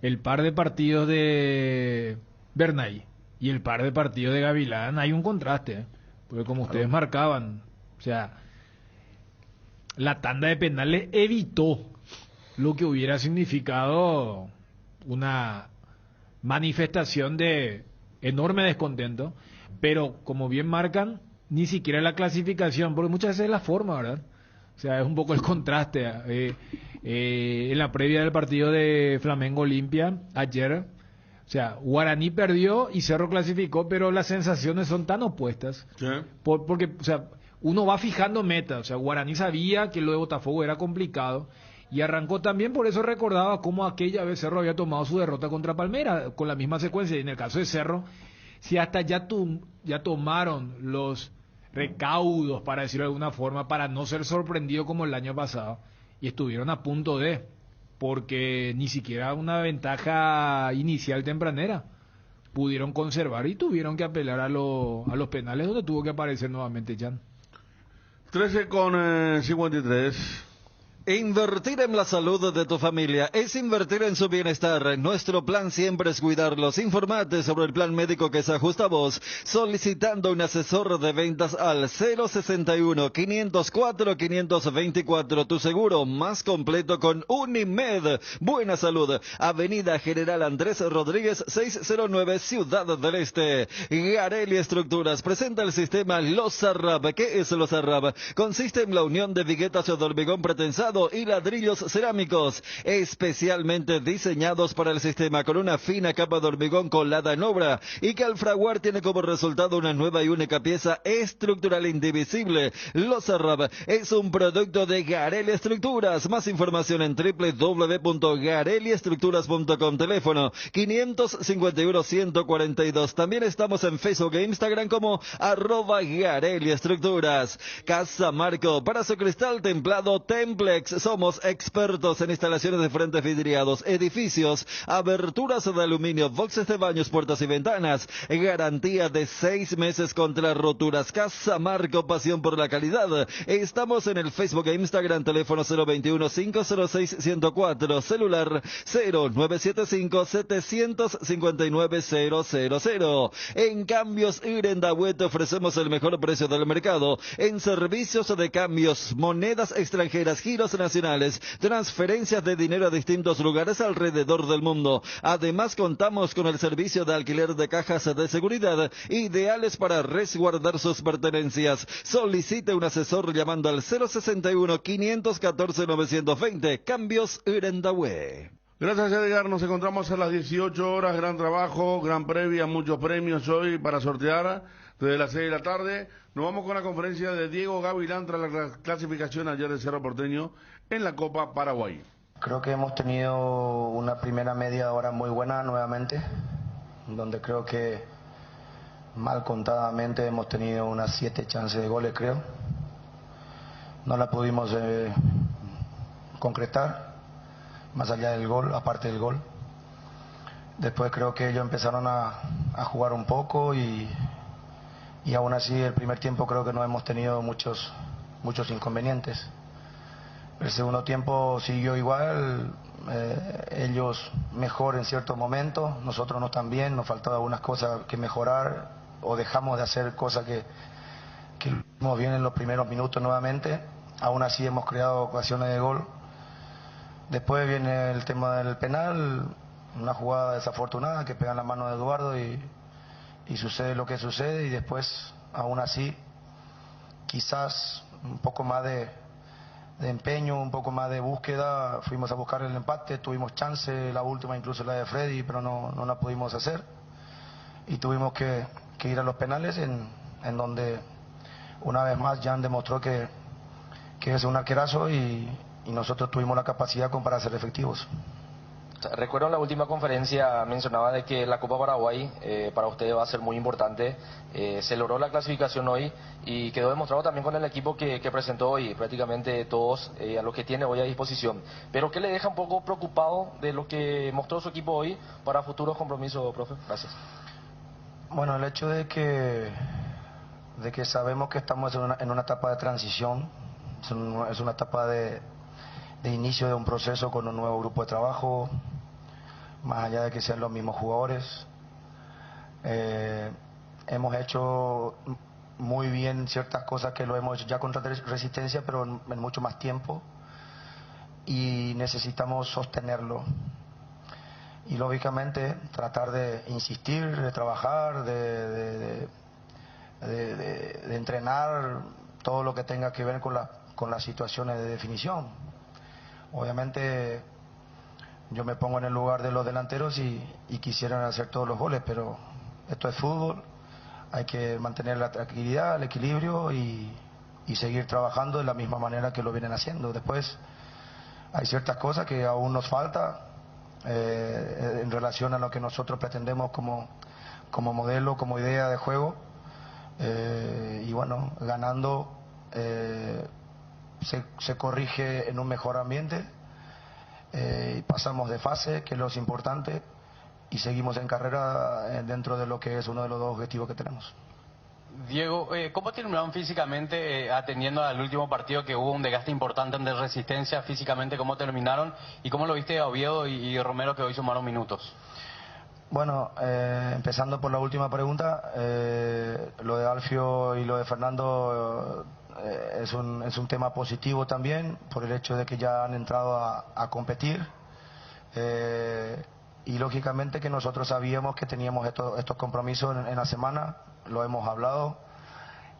el par de partidos de Bernay y el par de partidos de Gavilán, hay un contraste, porque como ustedes marcaban, o sea, la tanda de penales evitó lo que hubiera significado una manifestación de enorme descontento, pero como bien marcan, ni siquiera la clasificación, porque muchas veces es la forma, ¿verdad? O sea, es un poco el contraste. En la previa del partido de Flamengo Olimpia, ayer, o sea, Guaraní perdió y Cerro clasificó, pero las sensaciones son tan opuestas. ¿Sí? Porque, o sea, uno va fijando metas. O sea, Guaraní sabía que lo de Botafogo era complicado. Y arrancó también, por eso recordaba cómo aquella vez Cerro había tomado su derrota contra Palmeiras, con la misma secuencia. Y en el caso de Cerro, si hasta ya tomaron los recaudos, para decirlo de alguna forma, para no ser sorprendido como el año pasado, y estuvieron a punto de, porque ni siquiera una ventaja inicial tempranera pudieron conservar y tuvieron que apelar a los penales, donde tuvo que aparecer nuevamente Jan. 13:53. Invertir en la salud de tu familia es invertir en su bienestar. Nuestro plan siempre es cuidarlos. Informate sobre el plan médico que se ajusta a vos solicitando un asesor de ventas al 061-504-524. Tu seguro más completo con Unimed. Buena salud. Avenida General Andrés Rodríguez 609, Ciudad del Este. Garelli Estructuras presenta el sistema Losarrab. ¿Qué es Losarrab? Consiste en la unión de viguetas de hormigón pretensado y ladrillos cerámicos, especialmente diseñados para el sistema con una fina capa de hormigón colada en obra y que al fraguar tiene como resultado una nueva y única pieza estructural indivisible. Losarrab es un producto de Garelli Estructuras. Más información en www.garelliestructuras.com. Teléfono 551-142. También estamos en Facebook e Instagram como @Garelli Estructuras. Casa Marco, para su cristal templado Templex. Somos expertos en instalaciones de frentes vidriados, edificios, aberturas de aluminio, boxes de baños, puertas y ventanas. Garantía de 6 meses contra roturas. Casa Marco, pasión por la calidad. Estamos en el Facebook e Instagram. Teléfono 021-506-104. Celular 0975-759-000. En Cambios Irendahue te ofrecemos el mejor precio del mercado en servicios de cambios, monedas extranjeras, giros nacionales, transferencias de dinero a distintos lugares alrededor del mundo. Además, contamos con el servicio de alquiler de cajas de seguridad ideales para resguardar sus pertenencias. Solicite un asesor llamando al 061-514-920. Cambios Irendahue. Gracias, Edgar. Nos encontramos a las 18 horas. Gran trabajo, gran previa, muchos premios hoy para sortear desde las 6 de la tarde. Nos vamos con la conferencia de Diego Gavilán tras la clasificación ayer de Cerro Porteño en la Copa Paraguay. Creo que hemos tenido una primera media hora muy buena nuevamente, donde creo que mal contadamente hemos tenido unas 7 chances de goles, creo. No la pudimos concretar, más allá del gol, aparte del gol. Después creo que ellos empezaron a jugar un poco y aún así el primer tiempo creo que no hemos tenido muchos inconvenientes. El segundo tiempo siguió igual, ellos mejor en ciertos momentos, nosotros no tan bien, nos faltaban algunas cosas que mejorar o dejamos de hacer cosas que hicimos bien en los primeros minutos nuevamente. Aún así hemos creado ocasiones de gol. Después viene el tema del penal, una jugada desafortunada que pega en la mano de Eduardo y sucede lo que sucede, y después aún así quizás un poco más de empeño, un poco más de búsqueda, fuimos a buscar el empate, tuvimos chance, la última incluso la de Freddy, pero no la pudimos hacer y tuvimos que ir a los penales en donde una vez más Jan demostró que es un arquerazo y nosotros tuvimos la capacidad para ser efectivos. Recuerdo en la última conferencia mencionaba de que la Copa Paraguay para ustedes va a ser muy importante. Se logró la clasificación hoy y quedó demostrado también con el equipo que presentó hoy, prácticamente todos a lo que tiene hoy a disposición. Pero ¿qué le deja un poco preocupado de lo que mostró su equipo hoy para futuros compromisos, profe? Gracias. Bueno, el hecho de que sabemos que estamos en una etapa de transición, es una etapa de inicio de un proceso con un nuevo grupo de trabajo, más allá de que sean los mismos jugadores. Hemos hecho muy bien ciertas cosas que lo hemos hecho ya contra Resistencia, pero en mucho más tiempo, y necesitamos sostenerlo. Y lógicamente tratar de insistir, de trabajar, de entrenar todo lo que tenga que ver con las situaciones de definición. Obviamente yo me pongo en el lugar de los delanteros y quisieran hacer todos los goles, pero esto es fútbol, hay que mantener la tranquilidad, el equilibrio y seguir trabajando de la misma manera que lo vienen haciendo. Después hay ciertas cosas que aún nos falta en relación a lo que nosotros pretendemos como modelo, como idea de juego, y bueno, ganando se corrige en un mejor ambiente, y pasamos de fase, que es lo importante, y seguimos en carrera dentro de lo que es uno de los dos objetivos que tenemos. Diego, ¿cómo terminaron físicamente atendiendo al último partido que hubo un desgaste importante de resistencia físicamente? ¿Cómo terminaron? ¿Y cómo lo viste a Oviedo y Romero, que hoy sumaron minutos? Bueno, empezando por la última pregunta, lo de Alfio y lo de Fernando es un tema positivo también, por el hecho de que ya han entrado a competir. Y lógicamente que nosotros sabíamos que teníamos estos compromisos en la semana, lo hemos hablado,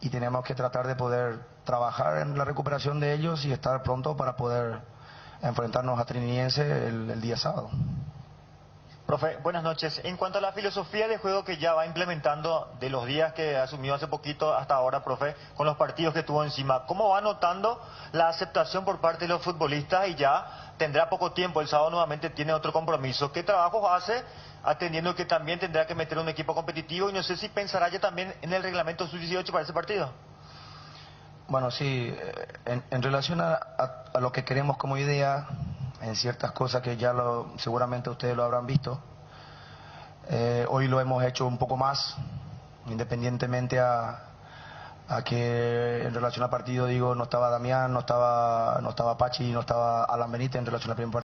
y tenemos que tratar de poder trabajar en la recuperación de ellos y estar pronto para poder enfrentarnos a Trinidense el día sábado. Profe, buenas noches. En cuanto a la filosofía de juego que ya va implementando de los días que asumió hace poquito hasta ahora, profe, con los partidos que tuvo encima, ¿cómo va notando la aceptación por parte de los futbolistas? Y ya tendrá poco tiempo, el sábado nuevamente tiene otro compromiso. ¿Qué trabajos hace, atendiendo que también tendrá que meter un equipo competitivo? Y no sé si pensará ya también en el reglamento sub-18 para ese partido. Bueno, sí, en relación a lo que queremos como idea, en ciertas cosas que ya seguramente ustedes lo habrán visto, hoy lo hemos hecho un poco más, independientemente a que en relación al partido, digo, no estaba Damián, no estaba Pachi, no estaba Alan Benítez en relación al primer partido.